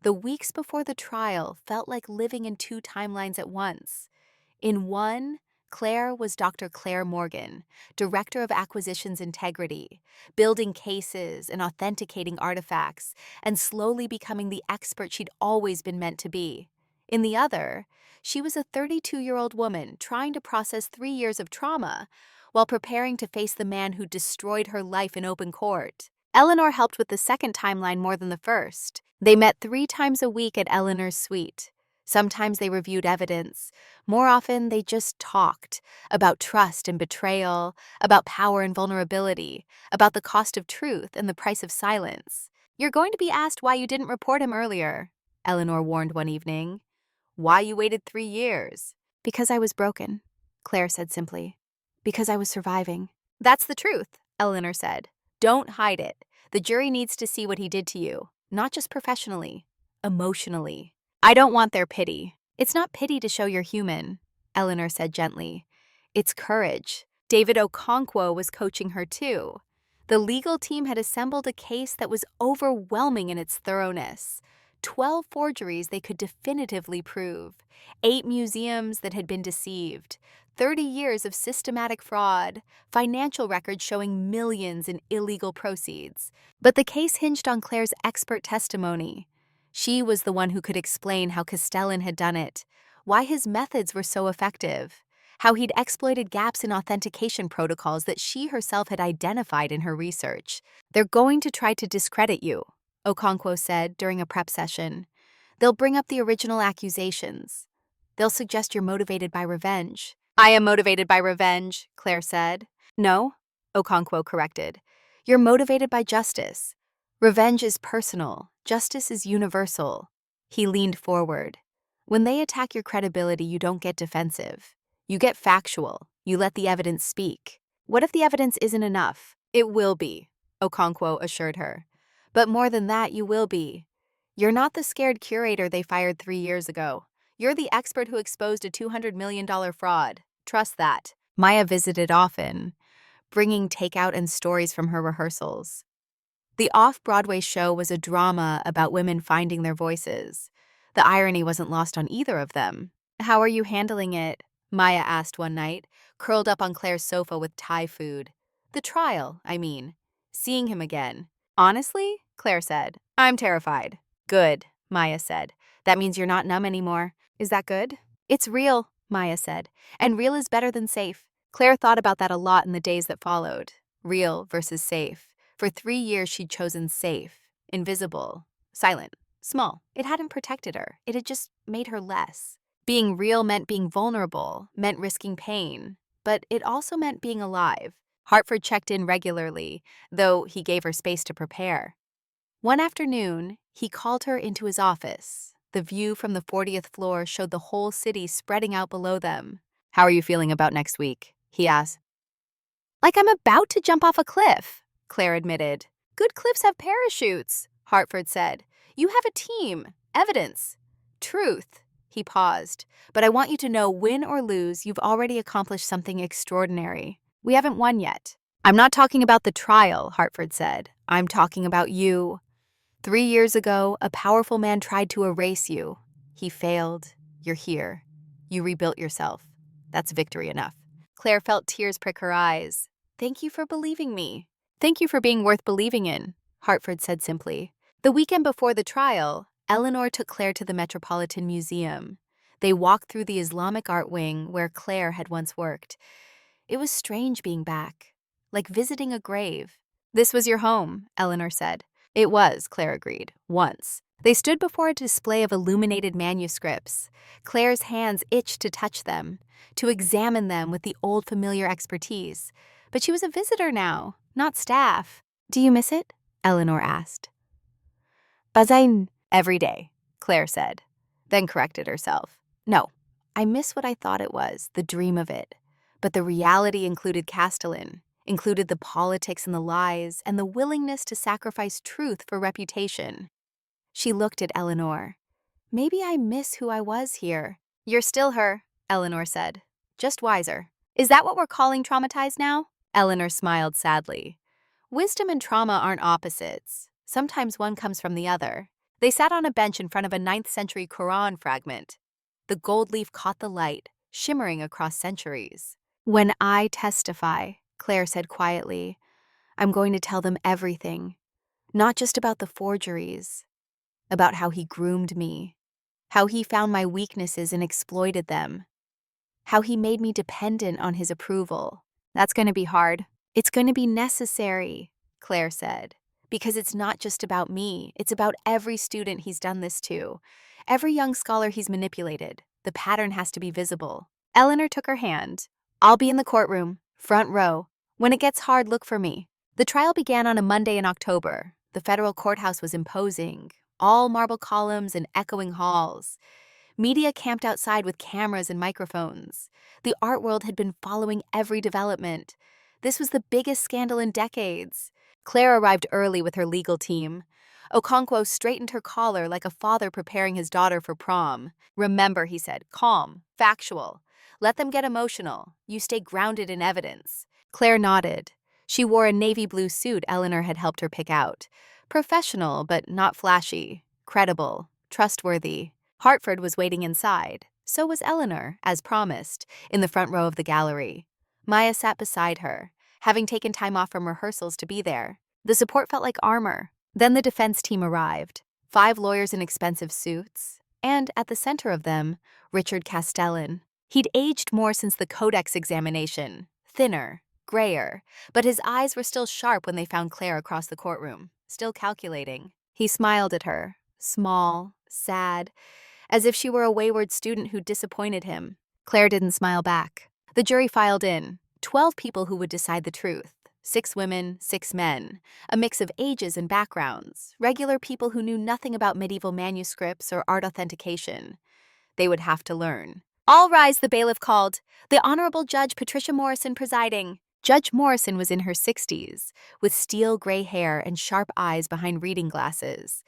[SPEAKER 1] The weeks before the trial felt like living in 2 timelines at once. In one, Claire was Dr. Claire Morgan, Director of Acquisitions Integrity, building cases and authenticating artifacts, and slowly becoming the expert she'd always been meant to be. In the other, she was a 32-year-old woman trying to process 3 years of trauma while preparing to face the man who destroyed her life in open court. Eleanor helped with the second timeline more than the first. They met 3 times a week at Eleanor's suite. Sometimes they reviewed evidence. More often, they just talked about trust and betrayal, about power and vulnerability, about the cost of truth and the price of silence. "You're going to be asked why you didn't report him earlier," Eleanor warned one evening. "Why you waited 3 years?" "Because I was broken," Claire said simply. "Because I was surviving." "That's the truth," Eleanor said. "Don't hide it. The jury needs to see what he did to you, not just professionally, emotionally." "I don't want their pity." "It's not pity to show you're human," Eleanor said gently. "It's courage." David Okonkwo was coaching her too. The legal team had assembled a case that was overwhelming in its thoroughness. 12 forgeries they could definitively prove, 8 museums that had been deceived, 30 years of systematic fraud, financial records showing millions in illegal proceeds. But the case hinged on Claire's expert testimony. She was the one who could explain how Castellan had done it, why his methods were so effective, how he'd exploited gaps in authentication protocols that she herself had identified in her research. "They're going to try to discredit you," Okonkwo said during a prep session. "They'll bring up the original accusations. They'll suggest you're motivated by revenge." "I am motivated by revenge," Claire said. "No," Okonkwo corrected. You're motivated by justice. Revenge is personal. Justice is universal. He leaned forward. When they attack your credibility, you don't get defensive. You get factual. You let the evidence speak. What if the evidence isn't enough? It will be, Okonkwo assured her. But more than that, you will be. You're not the scared curator they fired 3 years ago. You're the expert who exposed a $200 million fraud. Trust that. Maya visited often, bringing takeout and stories from her rehearsals. The off-Broadway show was a drama about women finding their voices. The irony wasn't lost on either of them. How are you handling it? Maya asked one night, curled up on Claire's sofa with Thai food. The trial, I mean. Seeing him again. Honestly, Claire said, I'm terrified. Good, Maya said. That means you're not numb anymore. Is that good? It's real, Maya said. And real is better than safe. Claire thought about that a lot in the days that followed. Real versus safe. For 3 years, she'd chosen safe, invisible, silent, small. It hadn't protected her. It had just made her less. Being real meant being vulnerable, meant risking pain. But it also meant being alive. Hartford checked in regularly, though he gave her space to prepare. One afternoon, he called her into his office. The view from the 40th floor showed the whole city spreading out below them. How are you feeling about next week? He asked. Like I'm about to jump off a cliff, Claire admitted. Good cliffs have parachutes, Hartford said. You have a team, evidence, truth. He paused. But I want you to know, win or lose, you've already accomplished something extraordinary. We haven't won yet. I'm not talking about the trial, Hartford said. I'm talking about you. 3 years ago, a powerful man tried to erase you. He failed. You're here. You rebuilt yourself. That's victory enough. Claire felt tears prick her eyes. Thank you for believing me. Thank you for being worth believing in, Hartford said simply. The weekend before the trial, Eleanor took Claire to the Metropolitan Museum. They walked through the Islamic art wing where Claire had once worked. It was strange being back, like visiting a grave. This was your home, Eleanor said. It was, Claire agreed, once. They stood before a display of illuminated manuscripts. Claire's hands itched to touch them, to examine them with the old familiar expertise. But she was a visitor now, not staff. Do you miss it? Eleanor asked. Bazain. Every day, Claire said, then corrected herself. No, I miss what I thought it was, the dream of it. But the reality included Castellan, included the politics and the lies, and the willingness to sacrifice truth for reputation. She looked at Eleanor. Maybe I miss who I was here. You're still her, Eleanor said, just wiser. Is that what we're calling traumatized now? Eleanor smiled sadly. Wisdom and trauma aren't opposites. Sometimes one comes from the other. They sat on a bench in front of a 9th century Quran fragment. The gold leaf caught the light, shimmering across centuries. When I testify, Claire said quietly, I'm going to tell them everything. Not just about the forgeries, about how he groomed me, how he found my weaknesses and exploited them, how he made me dependent on his approval. That's going to be hard. It's going to be necessary, Claire said, because it's not just about me. It's about every student he's done this to, every young scholar he's manipulated. The pattern has to be visible. Eleanor took her hand. I'll be in the courtroom, front row. When it gets hard, look for me. The trial began on a Monday in October. The federal courthouse was imposing, all marble columns and echoing halls. Media camped outside with cameras and microphones. The art world had been following every development. This was the biggest scandal in decades. Claire arrived early with her legal team. Okonkwo straightened her collar like a father preparing his daughter for prom. Remember, he said, calm, factual. Let them get emotional. You stay grounded in evidence. Claire nodded. She wore a navy blue suit Eleanor had helped her pick out. Professional, but not flashy. Credible. Trustworthy. Hartford was waiting inside. So was Eleanor, as promised, in the front row of the gallery. Maya sat beside her, having taken time off from rehearsals to be there. The support felt like armor. Then the defense team arrived. 5 lawyers in expensive suits. And at the center of them, Richard Castellan. He'd aged more since the codex examination. Thinner, grayer. But his eyes were still sharp when they found Claire across the courtroom, still calculating. He smiled at her, small, sad, as if she were a wayward student who disappointed him. Claire didn't smile back. The jury filed in, 12 people who would decide the truth. 6 women, 6 men, a mix of ages and backgrounds, regular people who knew nothing about medieval manuscripts or art authentication. They would have to learn. All rise, the bailiff called. The Honorable Judge Patricia Morrison presiding. Judge Morrison was in her 60s, with steel gray hair and sharp eyes behind reading glasses.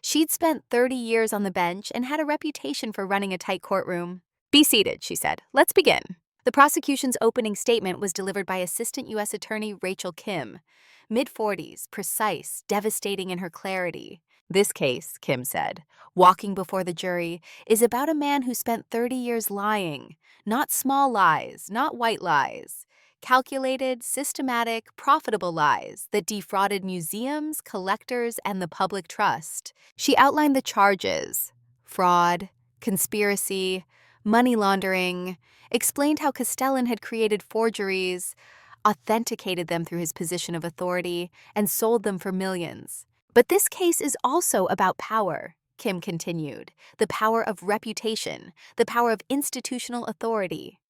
[SPEAKER 1] She'd spent 30 years on the bench and had a reputation for running a tight courtroom. Be seated, she said. Let's begin. The prosecution's opening statement was delivered by Assistant U.S. Attorney Rachel Kim, mid-40s, precise, devastating in her clarity. This case, Kim said, walking before the jury, is about a man who spent 30 years lying. Not small lies, not white lies. Calculated, systematic, profitable lies that defrauded museums, collectors, and the public trust. She outlined the charges: fraud, conspiracy, money laundering, explained how Castellan had created forgeries, authenticated them through his position of authority, and sold them for millions. But this case is also about power, Kim continued, the power of reputation, the power of institutional authority,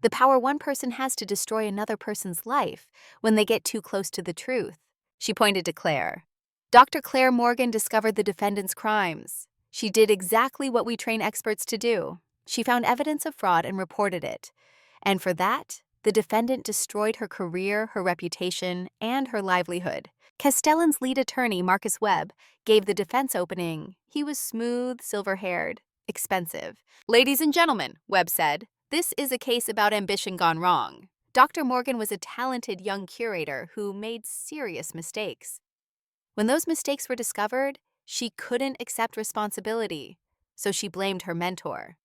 [SPEAKER 1] the power one person has to destroy another person's life when they get too close to the truth. She pointed to Claire. Dr. Claire Morgan discovered the defendant's crimes. She did exactly what we train experts to do. She found evidence of fraud and reported it. And for that, the defendant destroyed her career, her reputation, and her livelihood. Castellan's lead attorney, Marcus Webb, gave the defense opening. He was smooth, silver-haired, expensive. Ladies and gentlemen, Webb said, this is a case about ambition gone wrong. Dr. Morgan was a talented young curator who made serious mistakes. When those mistakes were discovered, she couldn't accept responsibility, so she blamed her mentor,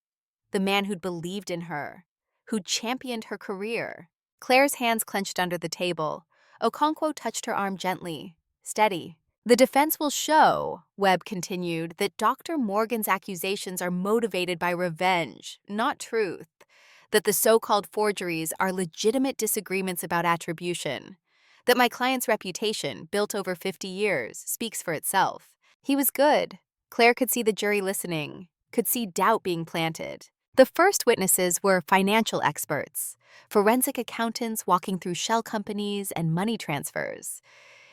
[SPEAKER 1] the man who'd believed in her, who'd championed her career. Claire's hands clenched under the table. Okonkwo touched her arm gently. Steady. The defense will show, Webb continued, that Dr. Morgan's accusations are motivated by revenge, not truth. That the so-called forgeries are legitimate disagreements about attribution. That my client's reputation, built over 50 years, speaks for itself. He was good. Claire could see the jury listening, could see doubt being planted. The first witnesses were financial experts, forensic accountants walking through shell companies and money transfers.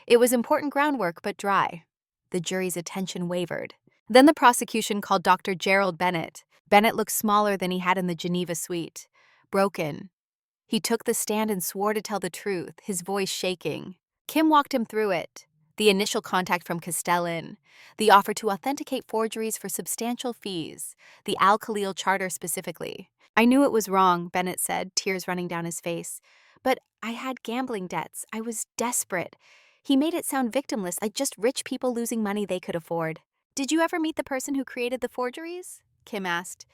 [SPEAKER 1] It was important groundwork, but dry. The jury's attention wavered. Then the prosecution called Dr. Gerald Bennett. Bennett looked smaller than he had in the Geneva suite. Broken. He took the stand and swore to tell the truth, his voice shaking. Kim walked him through it. The initial contact from Castellan, the offer to authenticate forgeries for substantial fees, the Al Khalil charter specifically. I knew it was wrong, Bennett said, tears running down his face. But I had gambling debts. I was desperate. He made it sound victimless, like just rich people losing money they could afford. Did you ever meet the person who created the forgeries? Kim asked.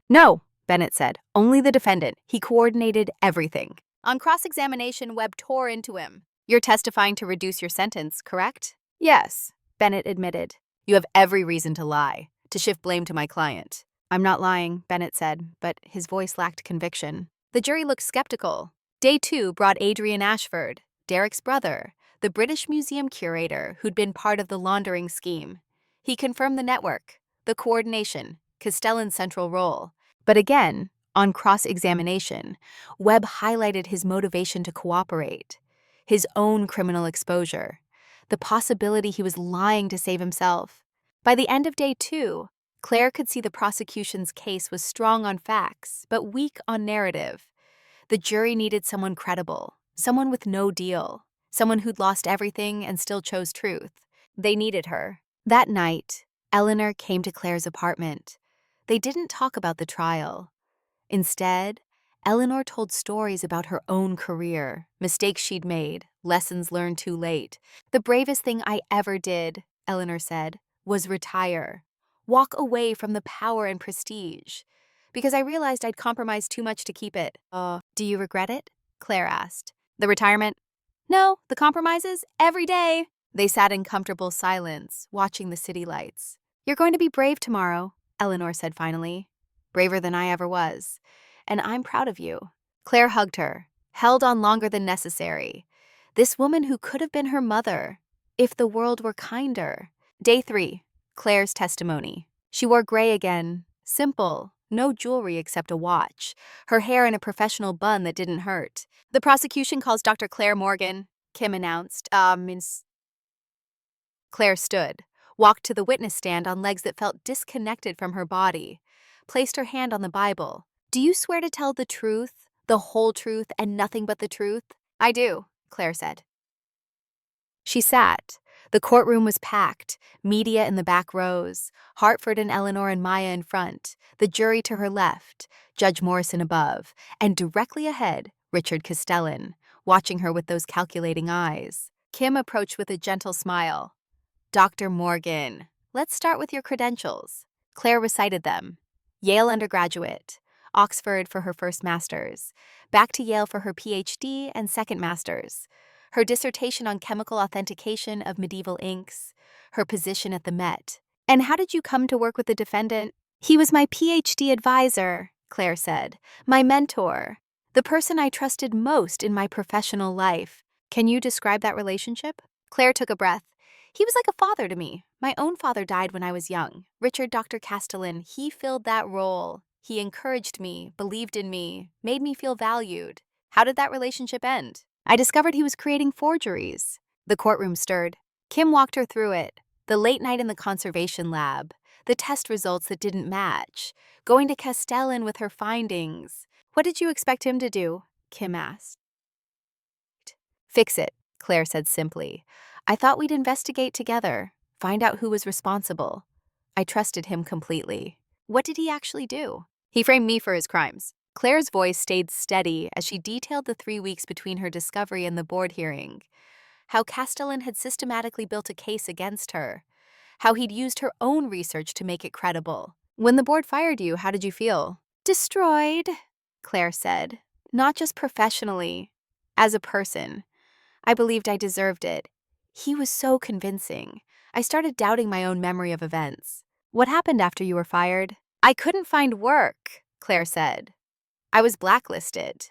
[SPEAKER 1] No, Bennett said. Only the defendant. He coordinated everything. On cross-examination, Webb tore into him. You're testifying to reduce your sentence, correct? Yes, Bennett admitted. You have every reason to lie, to shift blame to my client. I'm not lying, Bennett said, but his voice lacked conviction. The jury looked skeptical. Day 2 brought Adrian Ashford, Derek's brother, the British Museum curator who'd been part of the laundering scheme. He confirmed the network, the coordination, Castellan's central role. But again, on cross-examination, Webb highlighted his motivation to cooperate, his own criminal exposure, the possibility he was lying to save himself. By the end of Day 2, Claire could see the prosecution's case was strong on facts, but weak on narrative. The jury needed someone credible, someone with no deal, someone who'd lost everything and still chose truth. They needed her. That night, Eleanor came to Claire's apartment. They didn't talk about the trial. Instead, Eleanor told stories about her own career, mistakes she'd made, lessons learned too late. The bravest thing I ever did, Eleanor said, was retire. Walk away from the power and prestige. Because I realized I'd compromised too much to keep it. Do you regret it? Claire asked. The retirement? No, the compromises? Every day. They sat in comfortable silence, watching the city lights. You're going to be brave tomorrow, Eleanor said finally. Braver than I ever was. And I'm proud of you. Claire hugged her, held on longer than necessary. This woman who could have been her mother, if the world were kinder. Day 3, Claire's testimony. She wore gray again, simple, No jewelry except a watch. Her hair in a professional bun that didn't hurt. The prosecution calls Dr. Claire Morgan, Kim announced. Claire stood, walked to the witness stand on legs that felt disconnected from her body, placed her hand on the Bible. Do you swear to tell the truth, the whole truth, and nothing but the truth? I do, Claire said. She sat. The courtroom was packed, media in the back rows, Hartford and Eleanor and Maya in front, the jury to her left, Judge Morrison above, and directly ahead, Richard Castellan, watching her with those calculating eyes. Kim approached with a gentle smile. Dr. Morgan, let's start with your credentials. Claire recited them. Yale undergraduate, Oxford for her first master's, back to Yale for her PhD and second master's, her dissertation on chemical authentication of medieval inks, her position at the Met. And how did you come to work with the defendant? He was my PhD advisor, Claire said, my mentor, the person I trusted most in my professional life. Can you describe that relationship? Claire took a breath. He was like a father to me. My own father died when I was young. Richard Dr. Castellan, he filled that role. He encouraged me, believed in me, made me feel valued. How did that relationship end? I discovered he was creating forgeries. The courtroom stirred. Kim walked her through it. The late night in the conservation lab, the test results that didn't match, going to Castellan with her findings. What did you expect him to do? Kim asked. Fix it, Claire said simply. I thought we'd investigate together, find out who was responsible. I trusted him completely. What did he actually do? He framed me for his crimes. Claire's voice stayed steady as she detailed the 3 weeks between her discovery and the board hearing. How Castellan had systematically built a case against her. How he'd used her own research to make it credible. When the board fired you, how did you feel? Destroyed, Claire said. Not just professionally, as a person. I believed I deserved it. He was so convincing. I started doubting my own memory of events. What happened after you were fired? I couldn't find work, Claire said. I was blacklisted.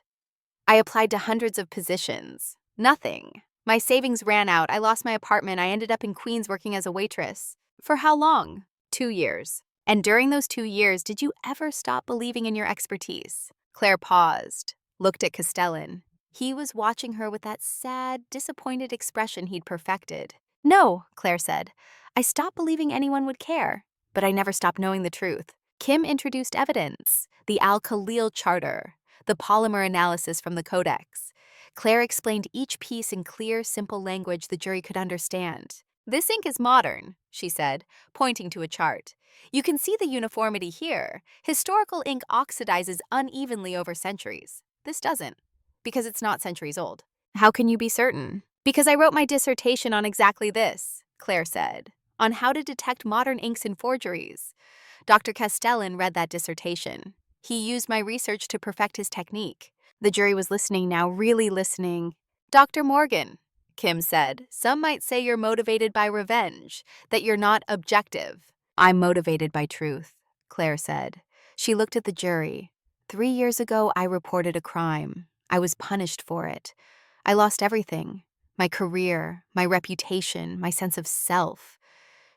[SPEAKER 1] I applied to hundreds of positions. Nothing. My savings ran out. I lost my apartment. I ended up in Queens working as a waitress. For how long? 2 years. And during those 2 years, did you ever stop believing in your expertise? Claire paused, looked at Castellan. He was watching her with that sad, disappointed expression he'd perfected. No, Claire said. I stopped believing anyone would care, but I never stopped knowing the truth. Kim introduced evidence, the Al-Khalil Charter, the polymer analysis from the Codex. Claire explained each piece in clear, simple language the jury could understand. This ink is modern, she said, pointing to a chart. You can see the uniformity here. Historical ink oxidizes unevenly over centuries. This doesn't, because it's not centuries old. How can you be certain? Because I wrote my dissertation on exactly this, Claire said, on how to detect modern inks and forgeries. Dr. Castellan read that dissertation. He used my research to perfect his technique. The jury was listening now, really listening. Dr. Morgan, Kim said, some might say you're motivated by revenge, that you're not objective. I'm motivated by truth, Claire said. She looked at the jury. 3 years ago, I reported a crime. I was punished for it. I lost everything. My career, my reputation, my sense of self.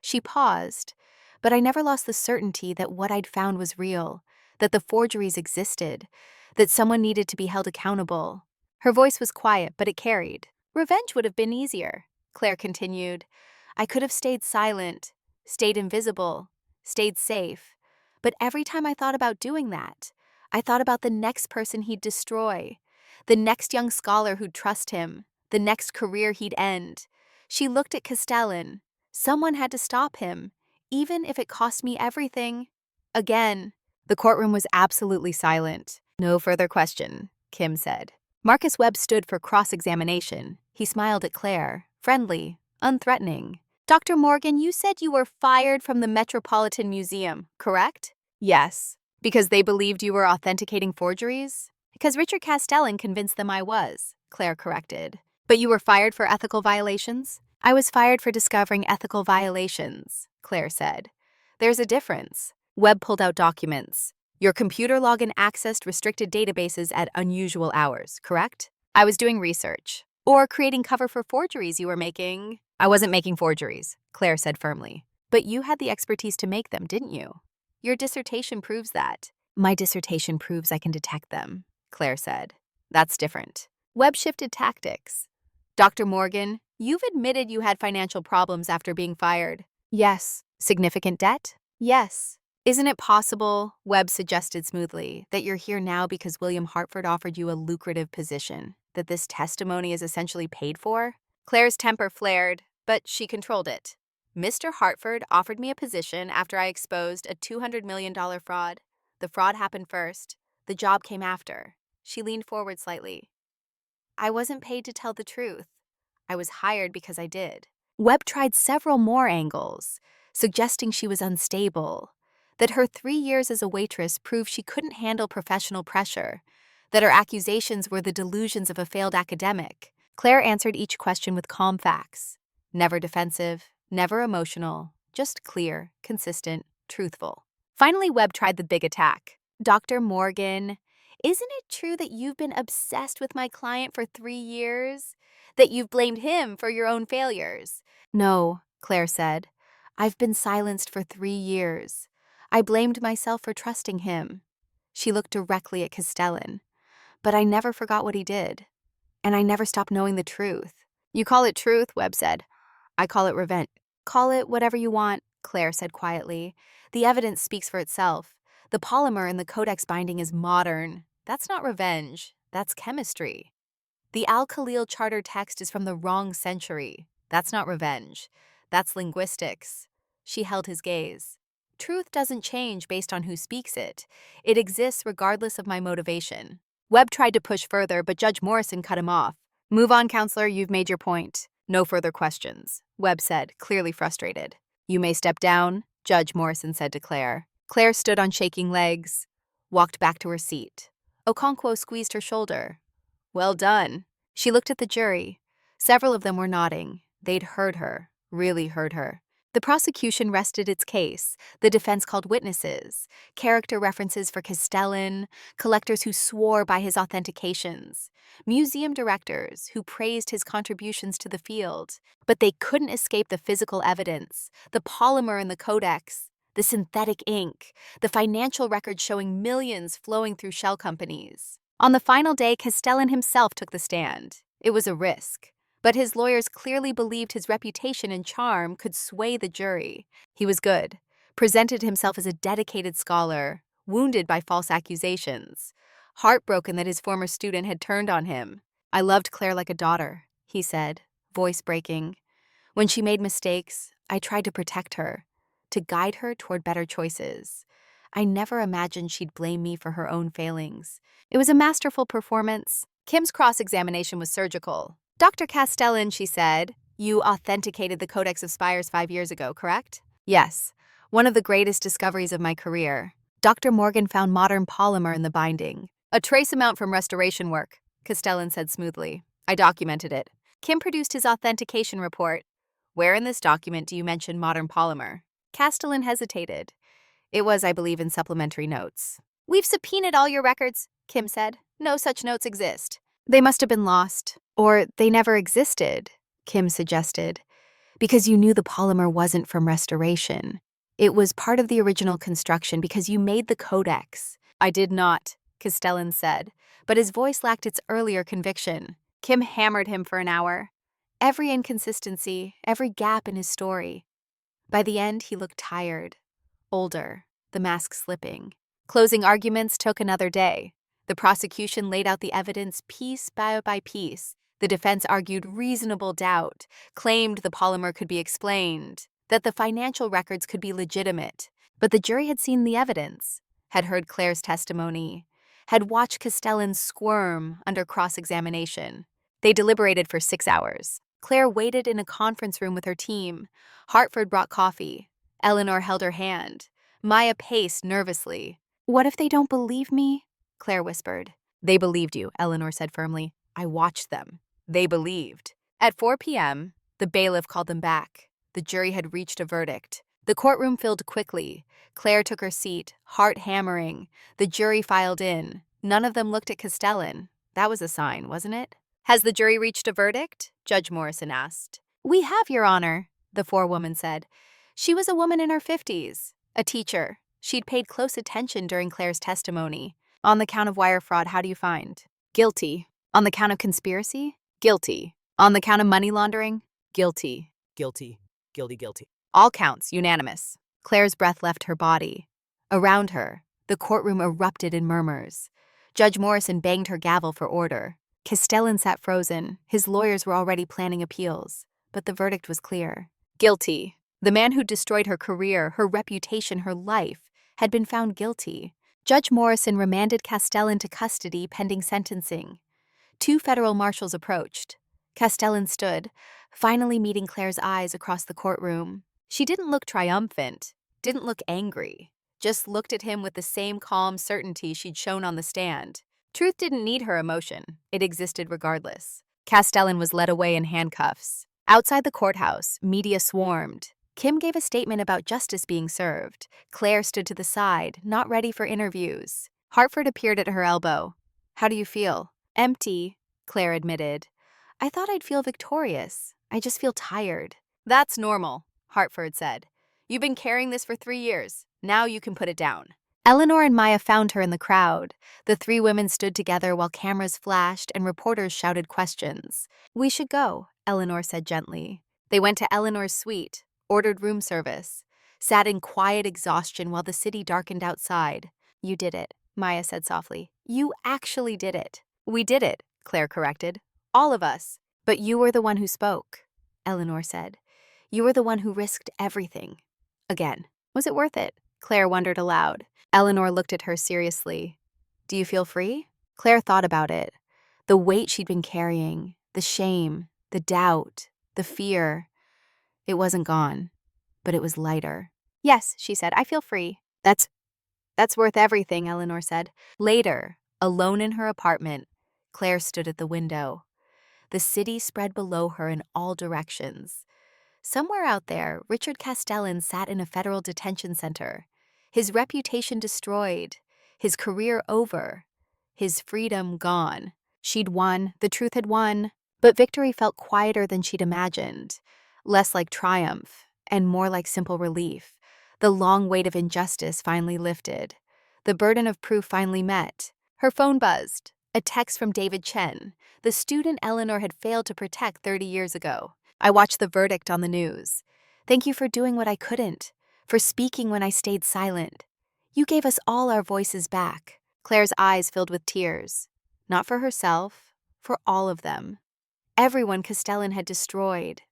[SPEAKER 1] She paused, but I never lost the certainty that what I'd found was real, that the forgeries existed, that someone needed to be held accountable. Her voice was quiet, but it carried. Revenge would have been easier, Claire continued. I could have stayed silent, stayed invisible, stayed safe. But every time I thought about doing that, I thought about the next person he'd destroy, the next young scholar who'd trust him, the next career he'd end. She looked at Castellan. Someone had to stop him, even if it cost me everything. Again, the courtroom was absolutely silent. No further question, Kim said. Marcus Webb stood for cross-examination. He smiled at Claire, friendly, unthreatening. Dr. Morgan, you said you were fired from the Metropolitan Museum, correct? Yes. Because they believed you were authenticating forgeries? Because Richard Castellan convinced them I was, Claire corrected. But you were fired for ethical violations? I was fired for discovering ethical violations, Claire said. There's a difference. Webb pulled out documents. Your computer login accessed restricted databases at unusual hours, correct? I was doing research. Or creating cover for forgeries you were making. I wasn't making forgeries, Claire said firmly. But you had the expertise to make them, didn't you? Your dissertation proves that. My dissertation proves I can detect them, Claire said. That's different. Webb shifted tactics. Dr. Morgan, you've admitted you had financial problems after being fired. Yes. Significant debt? Yes. Isn't it possible, Webb suggested smoothly, that you're here now because William Hartford offered you a lucrative position, that this testimony is essentially paid for? Claire's temper flared, but she controlled it. Mr. Hartford offered me a position after I exposed a $200 million fraud. The fraud happened first. The job came after. She leaned forward slightly. I wasn't paid to tell the truth. I was hired because I did. Webb tried several more angles, suggesting she was unstable, that her 3 years as a waitress proved she couldn't handle professional pressure, that her accusations were the delusions of a failed academic. Claire answered each question with calm facts. Never defensive, never emotional, just clear, consistent, truthful. Finally, Webb tried the big attack. Dr. Morgan, isn't it true that you've been obsessed with my client for 3 years? That you've blamed him for your own failures? No, Claire said. I've been silenced for 3 years. I blamed myself for trusting him. She looked directly at Castellan. But I never forgot what he did. And I never stopped knowing the truth. You call it truth, Webb said. I call it revenge. Call it whatever you want, Claire said quietly. The evidence speaks for itself. The polymer in the codex binding is modern. That's not revenge. That's chemistry. The Al-Khalil charter text is from the wrong century. That's not revenge. That's linguistics. She held his gaze. Truth doesn't change based on who speaks it. It exists regardless of my motivation. Webb tried to push further, but Judge Morrison cut him off. Move on, counselor, you've made your point. No further questions, Webb said, clearly frustrated. You may step down, Judge Morrison said to Claire. Claire stood on shaking legs, walked back to her seat. Okonkwo squeezed her shoulder. Well done. She looked at the jury. Several of them were nodding. They'd heard her, really heard her. The prosecution rested its case. The defense called witnesses, character references for Castellan, collectors who swore by his authentications, museum directors who praised his contributions to the field. But they couldn't escape the physical evidence, the polymer in the codex, the synthetic ink, the financial records showing millions flowing through shell companies. On the final day, Castellan himself took the stand. It was a risk. But his lawyers clearly believed his reputation and charm could sway the jury. He was good, presented himself as a dedicated scholar, wounded by false accusations, heartbroken that his former student had turned on him. I loved Claire like a daughter, he said, voice breaking. When she made mistakes, I tried to protect her, to guide her toward better choices. I never imagined she'd blame me for her own failings. It was a masterful performance. Kim's cross-examination was surgical. Dr. Castellan, she said, you authenticated the Codex of Spires 5 years ago, correct? Yes, one of the greatest discoveries of my career. Dr. Morgan found modern polymer in the binding. A trace amount from restoration work, Castellan said smoothly. I documented it. Kim produced his authentication report. Where in this document do you mention modern polymer? Castellan hesitated. It was, I believe, in supplementary notes. We've subpoenaed all your records, Kim said. No such notes exist. They must have been lost. Or they never existed, Kim suggested, because you knew the polymer wasn't from restoration. It was part of the original construction because you made the codex. I did not, Castellan said, but his voice lacked its earlier conviction. Kim hammered him for an hour. Every inconsistency, every gap in his story. By the end, he looked tired, older, the mask slipping. Closing arguments took another day. The prosecution laid out the evidence piece by piece. The defense argued reasonable doubt, claimed the polymer could be explained, that the financial records could be legitimate. But the jury had seen the evidence, had heard Claire's testimony, had watched Castellan squirm under cross-examination. They deliberated for 6 hours. Claire waited in a conference room with her team. Hartford brought coffee. Eleanor held her hand. Maya paced nervously. What if they don't believe me? Claire whispered. They believed you, Eleanor said firmly. I watched them. They believed. At 4 p.m., the bailiff called them back. The jury had reached a verdict. The courtroom filled quickly. Claire took her seat, heart hammering. The jury filed in. None of them looked at Castellan. That was a sign, wasn't it? Has the jury reached a verdict? Judge Morrison asked. We have, Your Honor, the forewoman said. She was a woman in her 50s, a teacher. She'd paid close attention during Claire's testimony. On the count of wire fraud, how do you find? Guilty. On the count of conspiracy? Guilty. On the count of money laundering? Guilty.
[SPEAKER 2] Guilty. Guilty.
[SPEAKER 1] All counts, unanimous. Claire's breath left her body. Around her, the courtroom erupted in murmurs. Judge Morrison banged her gavel for order. Castellan sat frozen. His lawyers were already planning appeals. But the verdict was clear. Guilty. The man who destroyed her career, her reputation, her life, had been found guilty. Judge Morrison remanded Castellan to custody pending sentencing. 2 federal marshals approached. Castellan stood, finally meeting Claire's eyes across the courtroom. She didn't look triumphant, didn't look angry, just looked at him with the same calm certainty she'd shown on the stand. Truth didn't need her emotion. It existed regardless. Castellan was led away in handcuffs. Outside the courthouse, media swarmed. Kim gave a statement about justice being served. Claire stood to the side, not ready for interviews. Hartford appeared at her elbow. How do you feel? Empty, Claire admitted. I thought I'd feel victorious. I just feel tired. That's normal, Hartford said. You've been carrying this for 3 years. Now you can put it down. Eleanor and Maya found her in the crowd. The 3 women stood together while cameras flashed and reporters shouted questions. We should go, Eleanor said gently. They went to Eleanor's suite, ordered room service, sat in quiet exhaustion while the city darkened outside. You did it, Maya said softly. You actually did it. We did it, Claire corrected. All of us. But you were the one who spoke, Eleanor said. You were the one who risked everything. Again. Was it worth it? Claire wondered aloud. Eleanor looked at her seriously. Do you feel free? Claire thought about it. The weight she'd been carrying, the shame, the doubt, the fear. It wasn't gone, but it was lighter. Yes, she said, I feel free. That's worth everything, Eleanor said. Later, alone in her apartment, Claire stood at the window. The city spread below her in all directions. Somewhere out there, Richard Castellan sat in a federal detention center. His reputation destroyed, his career over, his freedom gone. She'd won, the truth had won, but victory felt quieter than she'd imagined, less like triumph and more like simple relief. The long weight of injustice finally lifted. The burden of proof finally met. Her phone buzzed, a text from David Chen, the student Eleanor had failed to protect 30 years ago. I watched the verdict on the news. Thank you for doing what I couldn't, for speaking when I stayed silent. You gave us all our voices back. Claire's eyes filled with tears. Not for herself, for all of them. Everyone Castellan had destroyed.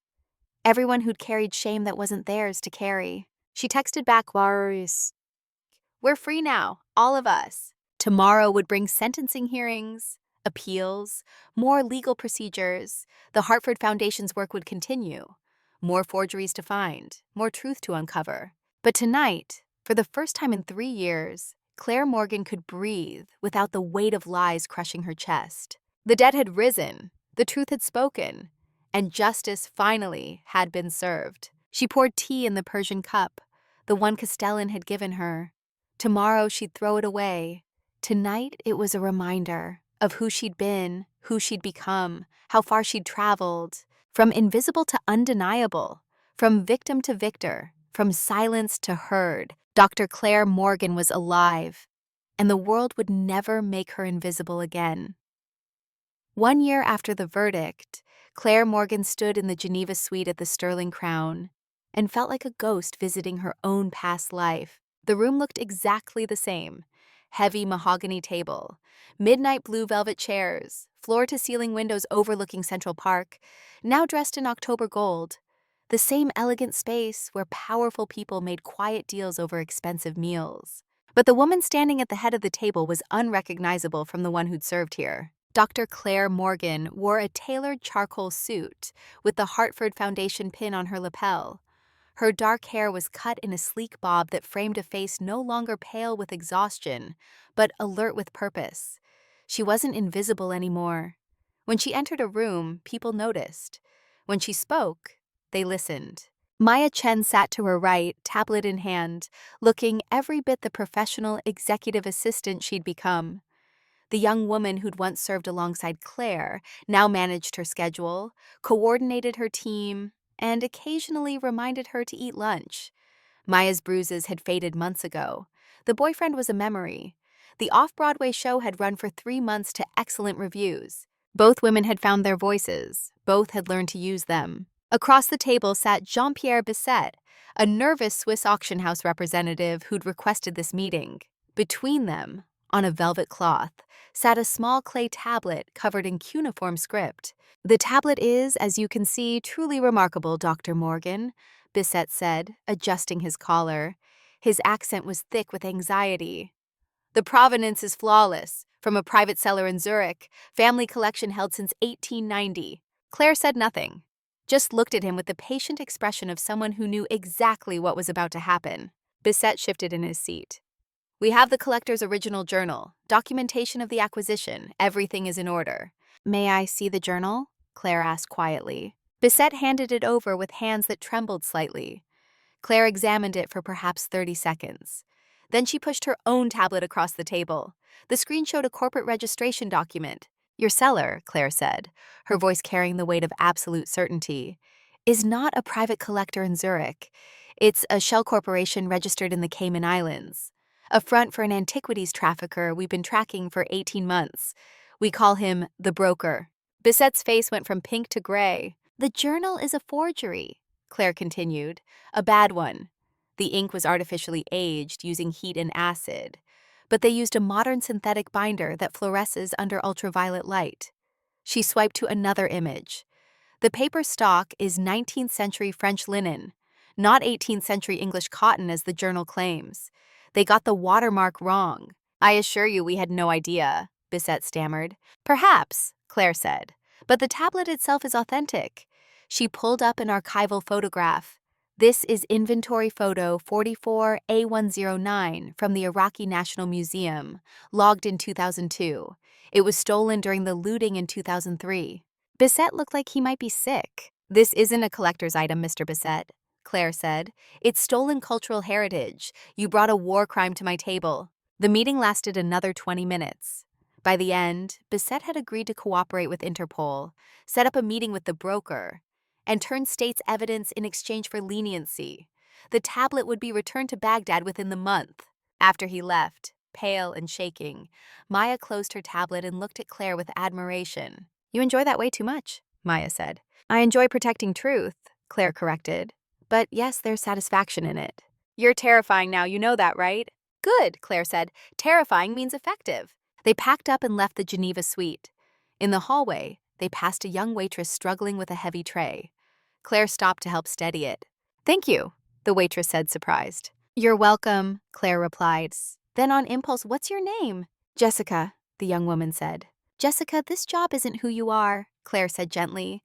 [SPEAKER 1] Everyone who'd carried shame that wasn't theirs to carry. She texted back, We're free now, all of us. Tomorrow would bring sentencing hearings, appeals, more legal procedures. The Hartford Foundation's work would continue. More forgeries to find, more truth to uncover. But tonight, for the first time in 3 years, Claire Morgan could breathe without the weight of lies crushing her chest. The dead had risen, the truth had spoken, and justice finally had been served. She poured tea in the Persian cup, the one Castellan had given her. Tomorrow she'd throw it away. Tonight it was a reminder of who she'd been, who she'd become, how far she'd traveled, from invisible to undeniable, from victim to victor, from silence to heard. Dr. Claire Morgan was alive, and the world would never make her invisible again. 1 year after the verdict, Claire Morgan stood in the Geneva suite at the Sterling Crown and felt like a ghost visiting her own past life. The room looked exactly the same. Heavy mahogany table, midnight blue velvet chairs, floor-to-ceiling windows overlooking Central Park, now dressed in October gold. The same elegant space where powerful people made quiet deals over expensive meals. But the woman standing at the head of the table was unrecognizable from the one who'd served here. Dr. Claire Morgan wore a tailored charcoal suit with the Hartford Foundation pin on her lapel. Her dark hair was cut in a sleek bob that framed a face no longer pale with exhaustion, but alert with purpose. She wasn't invisible anymore. When she entered a room, people noticed. When she spoke, they listened. Maya Chen sat to her right, tablet in hand, looking every bit the professional executive assistant she'd become. The young woman who'd once served alongside Claire now managed her schedule, coordinated her team, and occasionally reminded her to eat lunch. Maya's bruises had faded months ago. The boyfriend was a memory. The off-Broadway show had run for 3 months to excellent reviews. Both women had found their voices. Both had learned to use them. Across the table sat Jean-Pierre Bisset, a nervous Swiss auction house representative who'd requested this meeting. Between them, on a velvet cloth, sat a small clay tablet covered in cuneiform script. "The tablet is, as you can see, truly remarkable, Dr. Morgan," Bisset said, adjusting his collar. His accent was thick with anxiety. "The provenance is flawless, from a private seller in Zurich, family collection held since 1890. Claire said nothing, just looked at him with the patient expression of someone who knew exactly what was about to happen. Bisset shifted in his seat. "We have the collector's original journal, documentation of the acquisition, everything is in order." "May I see the journal?" Claire asked quietly. Bisset handed it over with hands that trembled slightly. Claire examined it for perhaps 30 seconds. Then she pushed her own tablet across the table. The screen showed a corporate registration document. "Your seller," Claire said, her voice carrying the weight of absolute certainty, "is not a private collector in Zurich. It's a shell corporation registered in the Cayman Islands. A front for an antiquities trafficker we've been tracking for 18 months. We call him the broker." Bisset's face went from pink to gray. "The journal is a forgery," Claire continued. "A bad one. The ink was artificially aged using heat and acid, but they used a modern synthetic binder that fluoresces under ultraviolet light." She swiped to another image. "The paper stock is 19th century French linen, not 18th century English cotton as the journal claims. They got the watermark wrong." "I assure you we had no idea," Bisset stammered. "Perhaps," Claire said, "but the tablet itself is authentic." She pulled up an archival photograph. "This is inventory photo 44A109 from the Iraqi National Museum, logged in 2002. It was stolen during the looting in 2003. Bisset looked like he might be sick. "This isn't a collector's item, Mr. Bisset," Claire said. "It's stolen cultural heritage. You brought a war crime to my table." The meeting lasted another 20 minutes. By the end, Bisset had agreed to cooperate with Interpol, set up a meeting with the broker, and turn state's evidence in exchange for leniency. The tablet would be returned to Baghdad within the month. After he left, pale and shaking, Maya closed her tablet and looked at Claire with admiration. "You enjoy that way too much," Maya said. "I enjoy protecting truth," Claire corrected. "But yes, there's satisfaction in it." "You're terrifying now, you know that, right?" "Good," Claire said. "Terrifying means effective." They packed up and left the Geneva suite. In the hallway, they passed a young waitress struggling with a heavy tray. Claire stopped to help steady it. "Thank you," the waitress said, surprised. "You're welcome," Claire replied. Then on impulse, "What's your name?" "Jessica," the young woman said. "Jessica, this job isn't who you are," Claire said gently.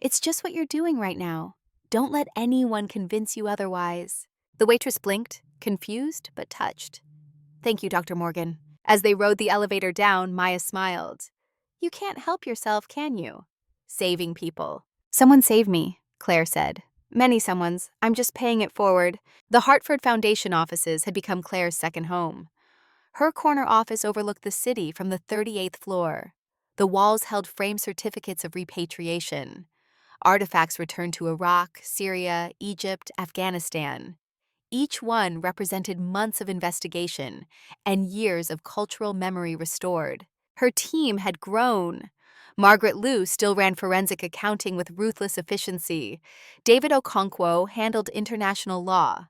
[SPEAKER 1] "It's just what you're doing right now. Don't let anyone convince you otherwise." The waitress blinked, confused but touched. "Thank you, Dr. Morgan." As they rode the elevator down, Maya smiled. "You can't help yourself, can you?" "Saving people." "Someone saved me," Claire said. "Many someones. I'm just paying it forward." The Hartford Foundation offices had become Claire's second home. Her corner office overlooked the city from the 38th floor. The walls held framed certificates of repatriation. Artifacts returned to Iraq, Syria, Egypt, Afghanistan. Each one represented months of investigation and years of cultural memory restored. Her team had grown. Margaret Liu still ran forensic accounting with ruthless efficiency. David Okonkwo handled international law.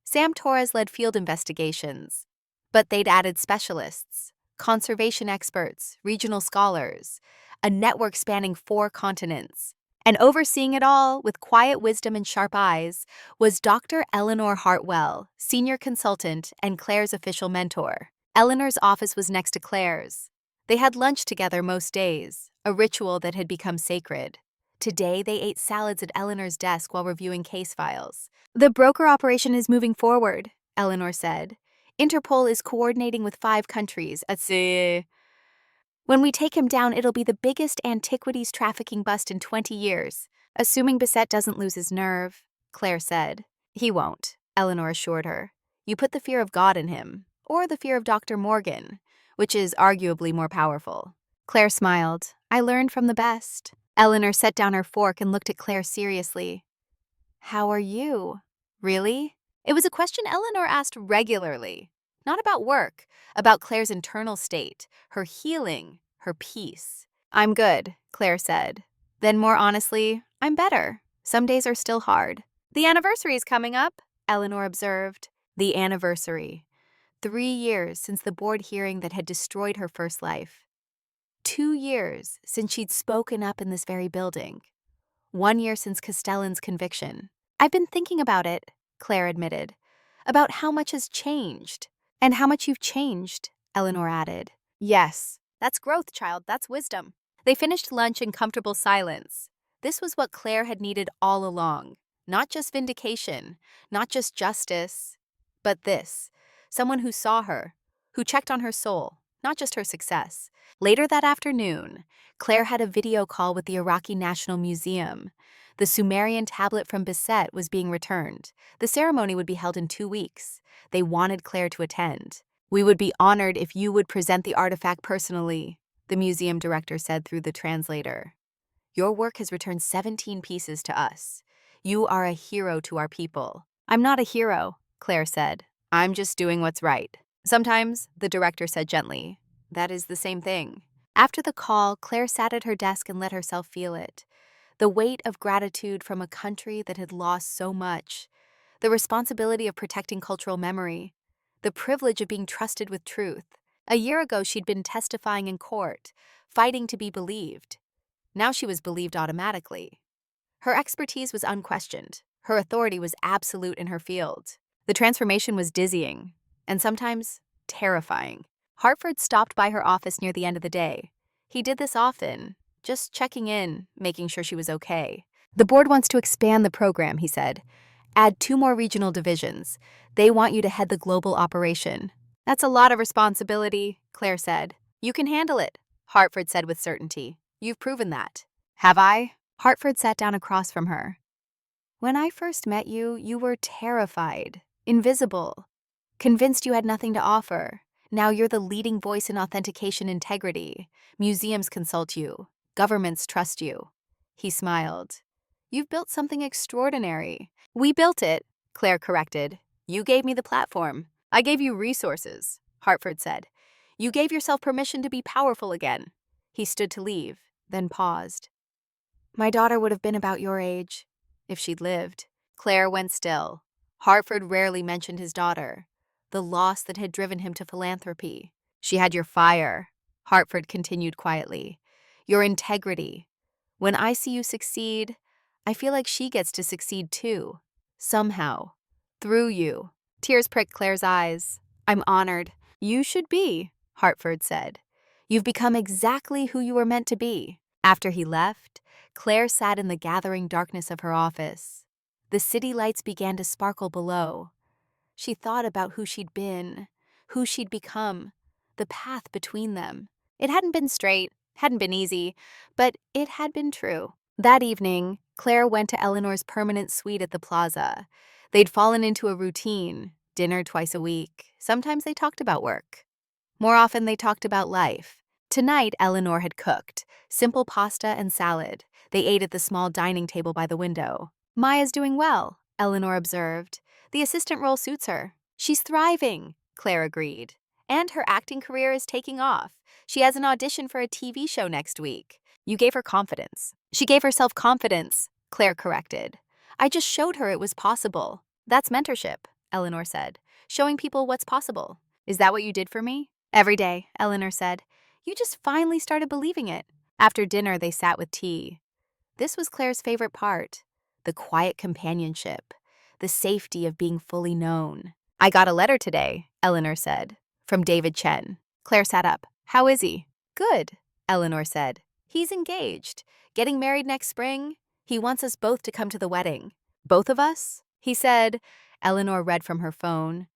[SPEAKER 1] Sam Torres led field investigations. But they'd added specialists, conservation experts, regional scholars, a network spanning 4 continents. And overseeing it all, with quiet wisdom and sharp eyes, was Dr. Eleanor Hartwell, senior consultant and Claire's official mentor. Eleanor's office was next to Claire's. They had lunch together most days, a ritual that had become sacred. Today, they ate salads at Eleanor's desk while reviewing case files. "The broker operation is moving forward," Eleanor said. "Interpol is coordinating with 5 countries. When we take him down, it'll be the biggest antiquities trafficking bust in 20 years. Assuming Bisset doesn't lose his nerve," Claire said. "He won't," Eleanor assured her. "You put the fear of God in him, or the fear of Dr. Morgan, which is arguably more powerful." Claire smiled. "I learned from the best." Eleanor set down her fork and looked at Claire seriously. "How are you?" "Really?" It was a question Eleanor asked regularly. Not about work, about Claire's internal state, her healing, her peace. I'm good, Claire said. Then more honestly, I'm better. Some days are still hard. The anniversary is coming up, Eleanor observed. The anniversary. 3 years since the board hearing that had destroyed her first life. 2 years since she'd spoken up in this very building. 1 year since Castellan's conviction. I've been thinking about it, Claire admitted. About how much has changed. And how much you've changed, Eleanor added. Yes, that's growth, child, that's wisdom. They finished lunch in comfortable silence. This was what Claire had needed all along. Not just vindication, not just justice, but this. Someone who saw her, who checked on her soul, not just her success. Later that afternoon, Claire had a video call with the Iraqi National Museum. The Sumerian tablet from Beset was being returned. The ceremony would be held in 2 weeks. They wanted Claire to attend. We would be honored if you would present the artifact personally, the museum director said through the translator. Your work has returned 17 pieces to us. You are a hero to our people. I'm not a hero, Claire said. I'm just doing what's right. Sometimes, the director said gently, that is the same thing. After the call, Claire sat at her desk and let herself feel it. The weight of gratitude from a country that had lost so much. The responsibility of protecting cultural memory. The privilege of being trusted with truth. A year ago, she'd been testifying in court, fighting to be believed. Now she was believed automatically. Her expertise was unquestioned. Her authority was absolute in her field. The transformation was dizzying, and sometimes terrifying. Hartford stopped by her office near the end of the day. He did this often, just checking in, making sure she was okay. The board wants to expand the program, he said. Add 2 more regional divisions. They want you to head the global operation. That's a lot of responsibility, Claire said. You can handle it, Hartford said with certainty. You've proven that. Have I? Hartford sat down across from her. When I first met you, you were terrified, invisible, convinced you had nothing to offer. Now you're the leading voice in authentication integrity. Museums consult you. Governments trust you. He smiled. You've built something extraordinary. We built it, Claire corrected. You gave me the platform. I gave you resources, Hartford said. You gave yourself permission to be powerful again. He stood to leave, then paused. My daughter would have been about your age, if she'd lived. Claire went still. Hartford rarely mentioned his daughter, the loss that had driven him to philanthropy. She had your fire, Hartford continued quietly. Your integrity. When I see you succeed, I feel like she gets to succeed too. Somehow. Through you. Tears pricked Claire's eyes. I'm honored. You should be, Hartford said. You've become exactly who you were meant to be. After he left, Claire sat in the gathering darkness of her office. The city lights began to sparkle below. She thought about who she'd been, who she'd become, the path between them. It hadn't been straight, hadn't been easy, but it had been true. That evening, Claire went to Eleanor's permanent suite at the plaza. They'd fallen into a routine, dinner twice a week. Sometimes they talked about work. More often, they talked about life. Tonight, Eleanor had cooked, simple pasta and salad. They ate at the small dining table by the window. Maya's doing well, Eleanor observed. The assistant role suits her. She's thriving, Claire agreed. And her acting career is taking off. She has an audition for a TV show next week. You gave her confidence. She gave herself confidence, Claire corrected. I just showed her it was possible. That's mentorship, Eleanor said. Showing people what's possible. Is that what you did for me? Every day, Eleanor said. You just finally started believing it. After dinner, they sat with tea. This was Claire's favorite part. The quiet companionship. The safety of being fully known. I got a letter today, Eleanor said. From David Chen. Claire sat up. How is he? Good, Eleanor said. He's engaged. Getting married next spring. He wants us both to come to the wedding. Both of us? He said. Eleanor read from her phone.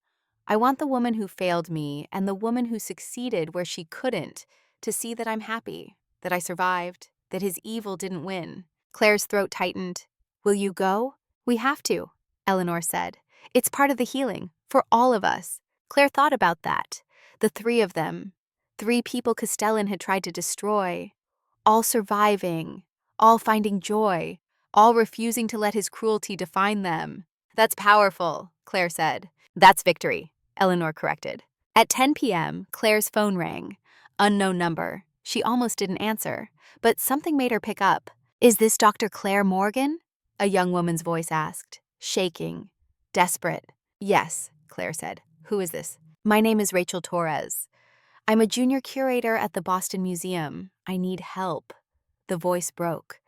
[SPEAKER 1] I want the woman who failed me and the woman who succeeded where she couldn't to see that I'm happy, that I survived, that his evil didn't win. Claire's throat tightened. Will you go? We have to, Eleanor said. It's part of the healing, for all of us. Claire thought about that. The 3 of them. 3 people Castellan had tried to destroy. All surviving, all finding joy, all refusing to let his cruelty define them. That's powerful, Claire said. That's victory, Eleanor corrected. At 10 p.m., Claire's phone rang. Unknown number. She almost didn't answer, but something made her pick up. "Is this Dr. Claire Morgan?" a young woman's voice asked, shaking, desperate. "Yes," Claire said. "Who is this?" "My name is Rachel Torres. I'm a junior curator at the Boston Museum. I need help." The voice broke.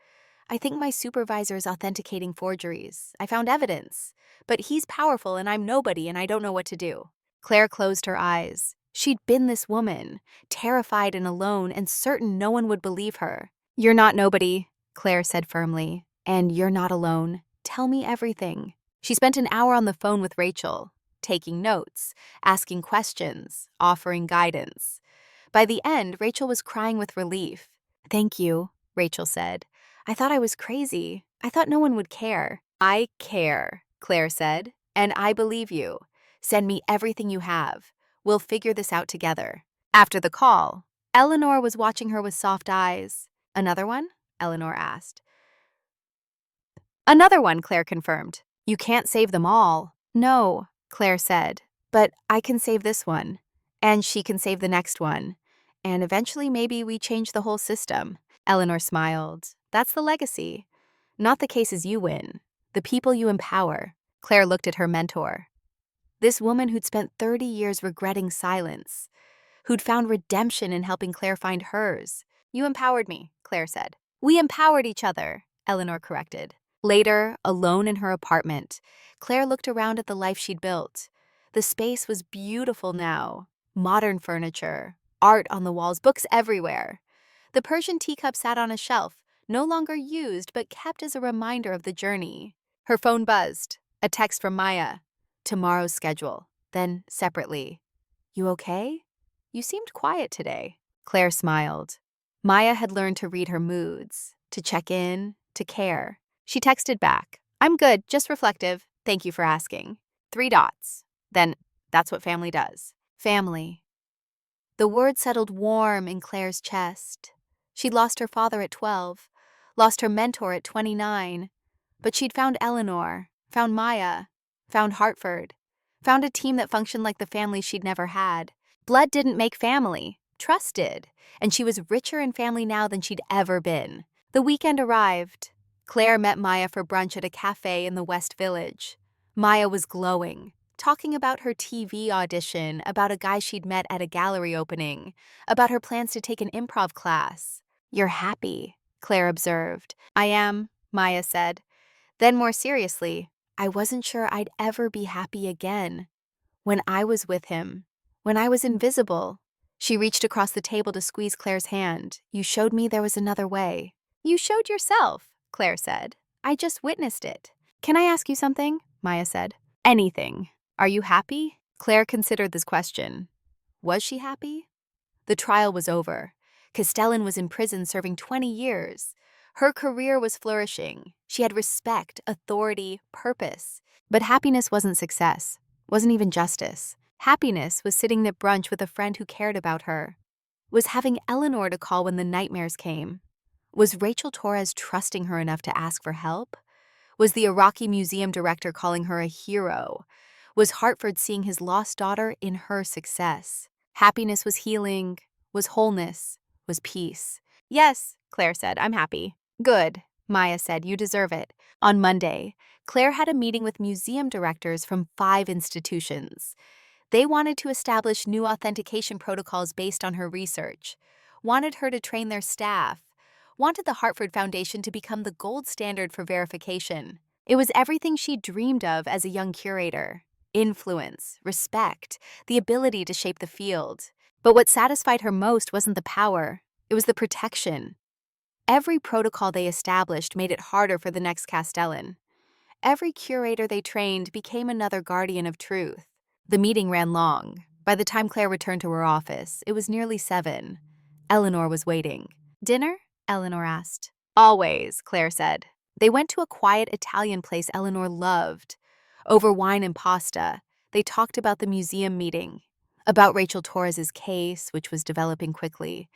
[SPEAKER 1] "I think my supervisor is authenticating forgeries. I found evidence. But he's powerful and I'm nobody and I don't know what to do." Claire closed her eyes. She'd been this woman, terrified and alone and certain no one would believe her. "You're not nobody," Claire said firmly. "And you're not alone. Tell me everything." She spent an hour on the phone with Rachel, taking notes, asking questions, offering guidance. By the end, Rachel was crying with relief. "Thank you," Rachel said. "I thought I was crazy. I thought no one would care." "I care," Claire said, "and I believe you. Send me everything you have. We'll figure this out together." After the call, Eleanor was watching her with soft eyes. "Another one?" Eleanor asked. "Another one," Claire confirmed. "You can't save them all." "No," Claire said, "but I can save this one. And she can save the next one. And eventually maybe we change the whole system." Eleanor smiled. "That's the legacy. Not the cases you win, the people you empower." Claire looked at her mentor. This woman who'd spent 30 years regretting silence, who'd found redemption in helping Claire find hers. "You empowered me," Claire said. "We empowered each other," Eleanor corrected. Later, alone in her apartment, Claire looked around at the life she'd built. The space was beautiful now. Modern furniture, art on the walls, books everywhere. The Persian teacup sat on a shelf, no longer used but kept as a reminder of the journey. Her phone buzzed. A text from Maya. "Tomorrow's schedule." Then, separately, "You okay? You seemed quiet today." Claire smiled. Maya had learned to read her moods, to check in, to care. She texted back, "I'm good, just reflective. Thank you for asking." 3 dots. Then, "That's what family does." Family. The word settled warm in Claire's chest. She'd lost her father at 12, lost her mentor at 29, but she'd found Eleanor, found Maya, found Hartford, found a team that functioned like the family she'd never had. Blood didn't make family, trust did, and she was richer in family now than she'd ever been. The weekend arrived. Claire met Maya for brunch at a cafe in the West Village. Maya was glowing, talking about her TV audition, about a guy she'd met at a gallery opening, about her plans to take an improv class. "You're happy," Claire observed. "I am," Maya said. Then more seriously, "I wasn't sure I'd ever be happy again. When I was with him, when I was invisible." She reached across the table to squeeze Claire's hand. "You showed me there was another way." "You showed yourself," Claire said. "I just witnessed it." "Can I ask you something?" Maya said. "Anything. Are you happy?" Claire considered this question. Was she happy? The trial was over. Castellan was in prison serving 20 years. Her career was flourishing. She had respect, authority, purpose. But happiness wasn't success, wasn't even justice. Happiness was sitting at brunch with a friend who cared about her. Was having Eleanor to call when the nightmares came. Was Rachel Torres trusting her enough to ask for help? Was the Iraqi museum director calling her a hero? Was Hartford seeing his lost daughter in her success? Happiness was healing, was wholeness, was peace. "Yes," Claire said, "I'm happy." "Good," Maya said, "you deserve it." On Monday, Claire had a meeting with museum directors from 5 institutions. They wanted to establish new authentication protocols based on her research, wanted her to train their staff, wanted the Hartford Foundation to become the gold standard for verification. It was everything she dreamed of as a young curator: influence, respect, the ability to shape the field. But what satisfied her most wasn't the power, it was the protection. Every protocol they established made it harder for the next Castellan. Every curator they trained became another guardian of truth. The meeting ran long. By the time Claire returned to her office, it was nearly 7. Eleanor was waiting. "Dinner?" Eleanor asked. "Always," Claire said. They went to a quiet Italian place Eleanor loved. Over wine and pasta, they talked about the museum meeting, about Rachel Torres's case, which was developing quickly,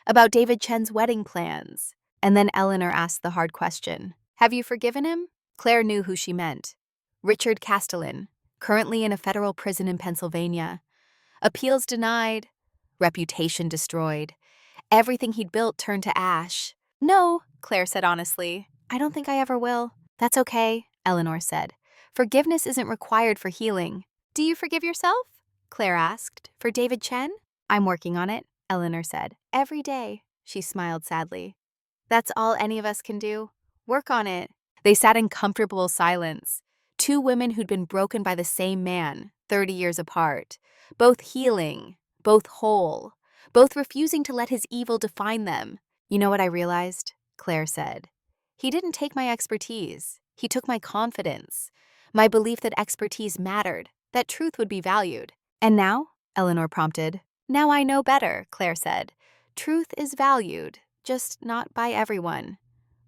[SPEAKER 1] about David Chen's wedding plans. And then Eleanor asked the hard question. "Have you forgiven him?" Claire knew who she meant. Richard Castellan, currently in a federal prison in Pennsylvania. Appeals denied, reputation destroyed. Everything he'd built turned to ash. "No," Claire said honestly. "I don't think I ever will." "That's okay," Eleanor said. "Forgiveness isn't required for healing." "Do you forgive yourself?" Claire asked. "For David Chen?" "I'm working on it," Eleanor said. "Every day." She smiled sadly. "That's all any of us can do. Work on it." They sat in comfortable silence. Two women who'd been broken by the same man, 30 years apart. Both healing, both whole, both refusing to let his evil define them. "You know what I realized?" Claire said. "He didn't take my expertise. He took my confidence. My belief that expertise mattered, that truth would be valued." "And now?" Eleanor prompted. "Now I know better," Claire said. "Truth is valued, just not by everyone,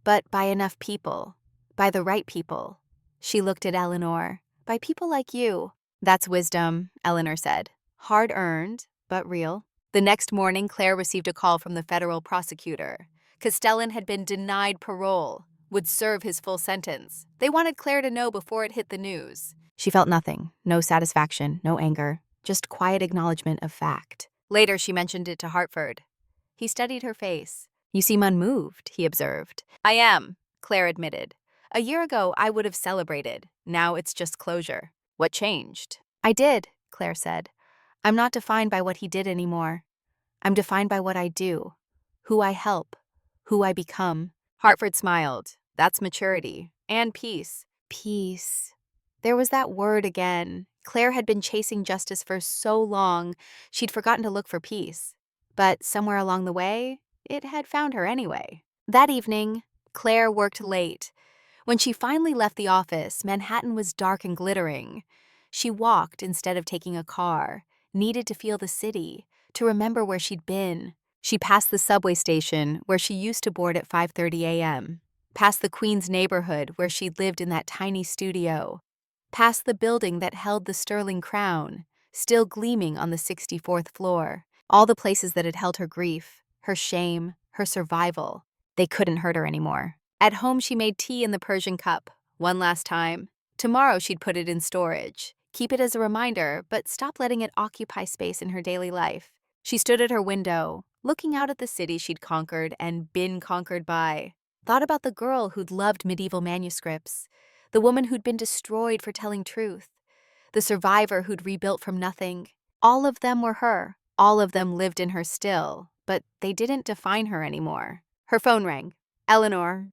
[SPEAKER 1] but by enough people, by the right people." She looked at Eleanor. "By people like you." "That's wisdom," Eleanor said. "Hard-earned, but real." The next morning, Claire received a call from the federal prosecutor. Castellan had been denied parole, would serve his full sentence. They wanted Claire to know before it hit the news. She felt nothing, no satisfaction, no anger, just quiet acknowledgement of fact. Later, she mentioned it to Hartford. He studied her face. "You seem unmoved," he observed. "I am," Claire admitted. "A year ago, I would have celebrated. Now it's just closure." "What changed?" "I did," Claire said. "I'm not defined by what he did anymore. I'm defined by what I do, who I help, who I become." Hartford smiled. "That's maturity. And peace." Peace. There was that word again. Claire had been chasing justice for so long, she'd forgotten to look for peace. But somewhere along the way, it had found her anyway. That evening, Claire worked late. When she finally left the office, Manhattan was dark and glittering. She walked instead of taking a car, needed to feel the city, to remember where she'd been. She passed the subway station, where she used to board at 5:30 a.m., past the Queens neighborhood where she'd lived in that tiny studio, past the building that held the Sterling Crown, still gleaming on the 64th floor. All the places that had held her grief, her shame, her survival. They couldn't hurt her anymore. At home, she made tea in the Persian cup, one last time. Tomorrow, she'd put it in storage. Keep it as a reminder, but stop letting it occupy space in her daily life. She stood at her window, looking out at the city she'd conquered and been conquered by. Thought about the girl who'd loved medieval manuscripts, the woman who'd been destroyed for telling truth, the survivor who'd rebuilt from nothing. All of them were her. All of them lived in her still, but they didn't define her anymore. Her phone rang. "Eleanor."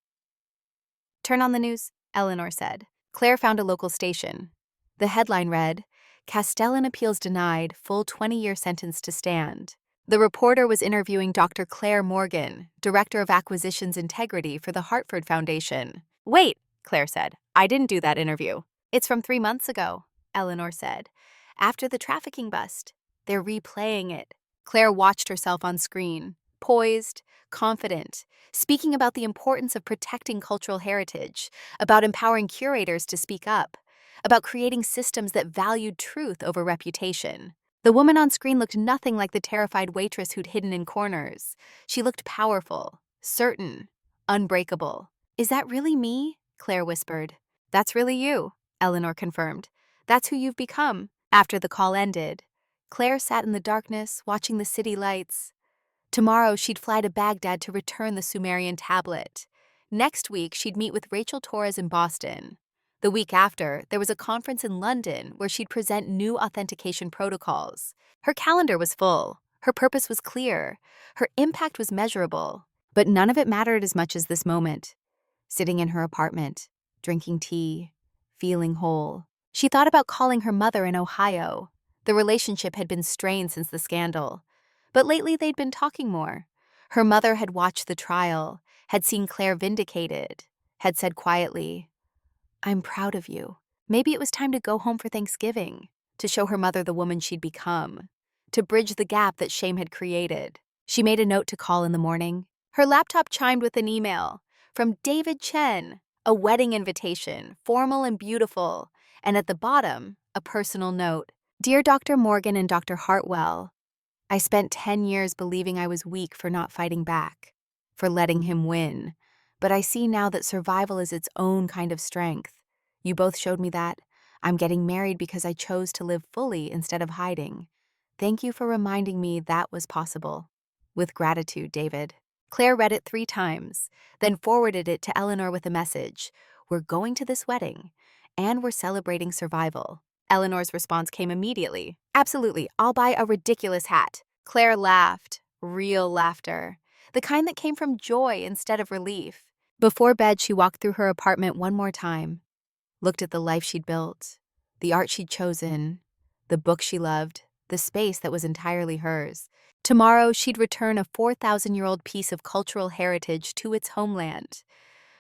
[SPEAKER 1] "Turn on the news," Eleanor said. Claire found a local station. The headline read, "Castellan appeals denied, full 20-year sentence to stand." The reporter was interviewing Dr. Claire Morgan, Director of Acquisitions Integrity for the Hartford Foundation. "Wait," Claire said. "I didn't do that interview." "It's from 3 months ago," Eleanor said. "After the trafficking bust. They're replaying it." Claire watched herself on screen, poised, confident, speaking about the importance of protecting cultural heritage, about empowering curators to speak up, about creating systems that valued truth over reputation. The woman on screen looked nothing like the terrified waitress who'd hidden in corners. She looked powerful, certain, unbreakable. "Is that really me?" Claire whispered. "That's really you," Eleanor confirmed. "That's who you've become." After the call ended, Claire sat in the darkness, watching the city lights. Tomorrow, she'd fly to Baghdad to return the Sumerian tablet. Next week, she'd meet with Rachel Torres in Boston. The week after, there was a conference in London where she'd present new authentication protocols. Her calendar was full. Her purpose was clear. Her impact was measurable. But none of it mattered as much as this moment. Sitting in her apartment, drinking tea, feeling whole. She thought about calling her mother in Ohio. The relationship had been strained since the scandal. But lately they'd been talking more. Her mother had watched the trial, had seen Claire vindicated, had said quietly, "I'm proud of you." Maybe it was time to go home for Thanksgiving, to show her mother the woman she'd become, to bridge the gap that shame had created. She made a note to call in the morning. Her laptop chimed with an email from David Chen, a wedding invitation, formal and beautiful, and at the bottom, a personal note. "Dear Dr. Morgan and Dr. Hartwell, I spent 10 years believing I was weak for not fighting back, for letting him win. But I see now that survival is its own kind of strength. You both showed me that. I'm getting married because I chose to live fully instead of hiding. Thank you for reminding me that was possible. With gratitude, David. Claire read it 3 times, then forwarded it to Eleanor with a message. We're going to this wedding, and we're celebrating survival. Eleanor's response came immediately. Absolutely, I'll buy a ridiculous hat. Claire laughed, real laughter, the kind that came from joy instead of relief. Before bed, she walked through her apartment one more time, looked at the life she'd built, the art she'd chosen, the book she loved, the space that was entirely hers. Tomorrow, she'd return a 4,000-year-old piece of cultural heritage to its homeland.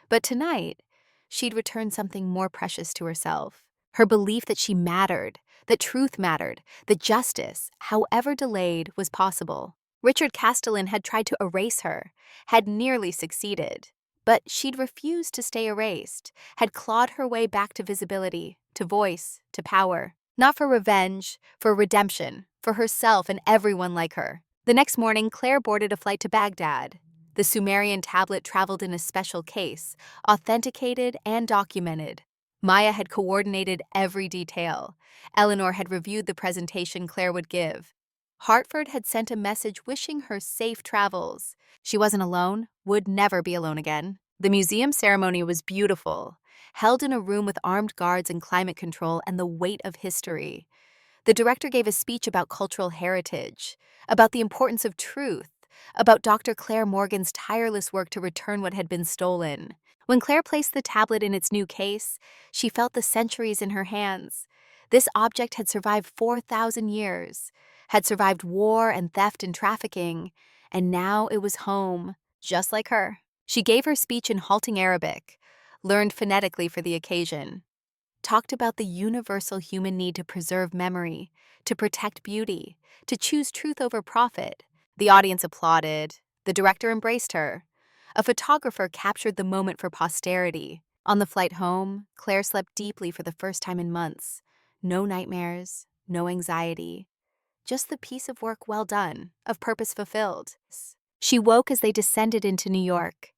[SPEAKER 1] But tonight, she'd return something more precious to herself. Her belief that she mattered, that truth mattered, that justice, however delayed, was possible. Richard Castellan had tried to erase her, had nearly succeeded. But she'd refused to stay erased, had clawed her way back to visibility, to voice, to power. Not for revenge, for redemption, for herself and everyone like her. The next morning, Claire boarded a flight to Baghdad. The Sumerian tablet traveled in a special case, authenticated and documented. Maya had coordinated every detail. Eleanor had reviewed the presentation Claire would give. Hartford had sent a message wishing her safe travels. She wasn't alone, would never be alone again. The museum ceremony was beautiful, held in a room with armed guards and climate control and the weight of history. The director gave a speech about cultural heritage, about the importance of truth, about Dr. Claire Morgan's tireless work to return what had been stolen. When Claire placed the tablet in its new case, she felt the centuries in her hands. This object had survived 4,000 years, had survived war and theft and trafficking, and now it was home, just like her. She gave her speech in halting Arabic, learned phonetically for the occasion, talked about the universal human need to preserve memory, to protect beauty, to choose truth over profit. The audience applauded. The director embraced her. A photographer captured the moment for posterity. On the flight home, Claire slept deeply for the first time in months. No nightmares, no anxiety, just the piece of work well done, of purpose fulfilled. She woke as they descended into New York.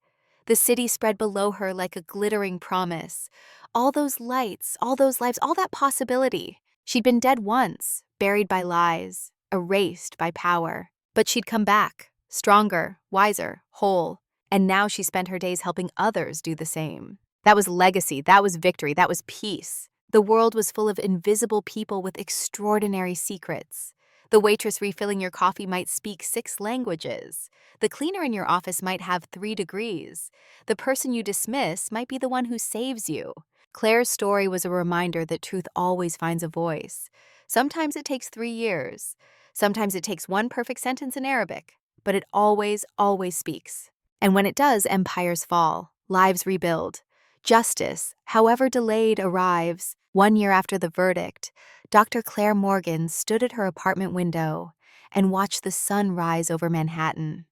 [SPEAKER 1] The city spread below her like a glittering promise. All those lights, all those lives, all that possibility. She'd been dead once, buried by lies, erased by power. But she'd come back, stronger, wiser, whole. And now she spent her days helping others do the same. That was legacy, that was victory, that was peace. The world was full of invisible people with extraordinary secrets. The waitress refilling your coffee might speak 6 languages. The cleaner in your office might have 3 degrees. The person you dismiss might be the one who saves you. Claire's story was a reminder that truth always finds a voice. Sometimes it takes 3 years. Sometimes it takes 1 perfect sentence in Arabic. But it always, always speaks. And when it does, empires fall, lives rebuild. Justice, however delayed, arrives. 1 year after the verdict, Dr. Claire Morgan stood at her apartment window and watched the sun rise over Manhattan.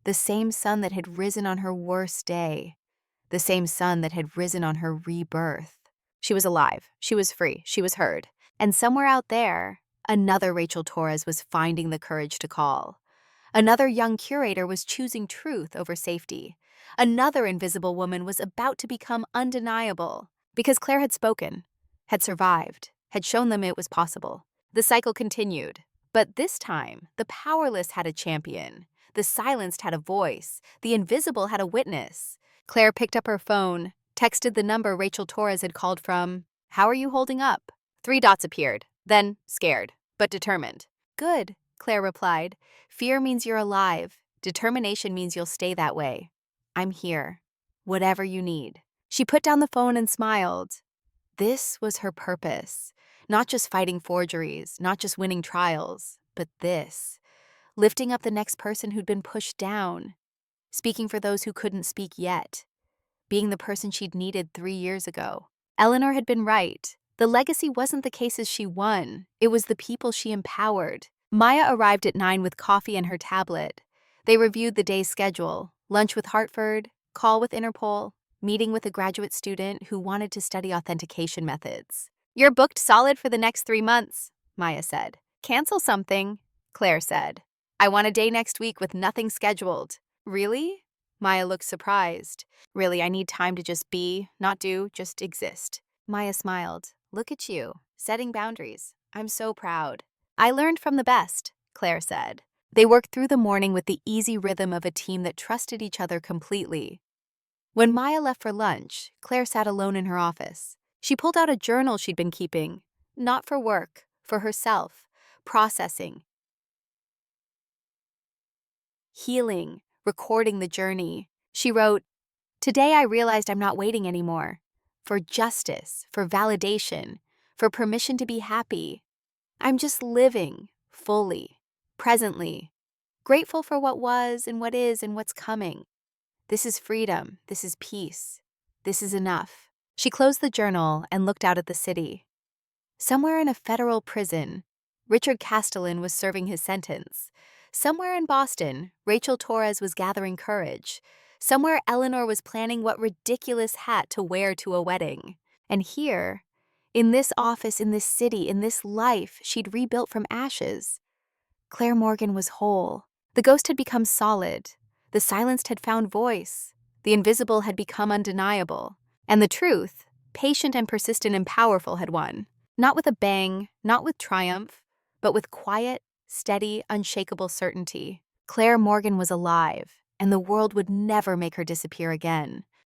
[SPEAKER 1] The same sun that had risen on her worst day. The same sun that had risen on her rebirth. She was alive. She was free. She was heard. And somewhere out there, another Rachel Torres was finding the courage to call. Another young curator was choosing truth over safety. Another invisible woman was about to become undeniable. Because Claire had spoken, had survived, had shown them it was possible. The cycle continued. But this time, the powerless had a champion. The silenced had a voice. The invisible had a witness. Claire picked up her phone, texted the number Rachel Torres had called from. How are you holding up? 3 dots appeared. Then, scared, but determined. Good, Claire replied. Fear means you're alive. Determination means you'll stay that way. I'm here. Whatever you need. She put down the phone and smiled. This was her purpose. Not just fighting forgeries, not just winning trials, but this. Lifting up the next person who'd been pushed down. Speaking for those who couldn't speak yet. Being the person she'd needed 3 years ago. Eleanor had been right. The legacy wasn't the cases she won. It was the people she empowered. Maya arrived at 9 with coffee and her tablet. They reviewed the day's schedule. Lunch with Hartford, call with Interpol, meeting with a graduate student who wanted to study authentication methods. You're booked solid for the next 3 months, Maya said. Cancel something, Claire said. I want a day next week with nothing scheduled. Really? Maya looked surprised. Really, I need time to just be, not do, just exist. Maya smiled. Look at you, setting boundaries. I'm so proud. I learned from the best, Claire said. They worked through the morning with the easy rhythm of a team that trusted each other completely. When Maya left for lunch, Claire sat alone in her office. She pulled out a journal she'd been keeping, not for work, for herself, processing, healing, recording the journey. She wrote, "Today I realized I'm not waiting anymore. For justice, for validation, for permission to be happy. I'm just living, fully, presently, grateful for what was and what is and what's coming. This is freedom, this is peace, this is enough." She closed the journal and looked out at the city. Somewhere in a federal prison, Richard Castellan was serving his sentence. Somewhere in Boston, Rachel Torres was gathering courage. Somewhere Eleanor was planning what ridiculous hat to wear to a wedding. And here, in this office, in this city, in this life she'd rebuilt from ashes, Claire Morgan was whole. The ghost had become solid. The silenced had found voice. The invisible had become undeniable. And the truth, patient and persistent and powerful, had won. Not with a bang, not with triumph, but with quiet, steady, unshakable certainty. Claire Morgan was alive, and the world would never make her disappear again.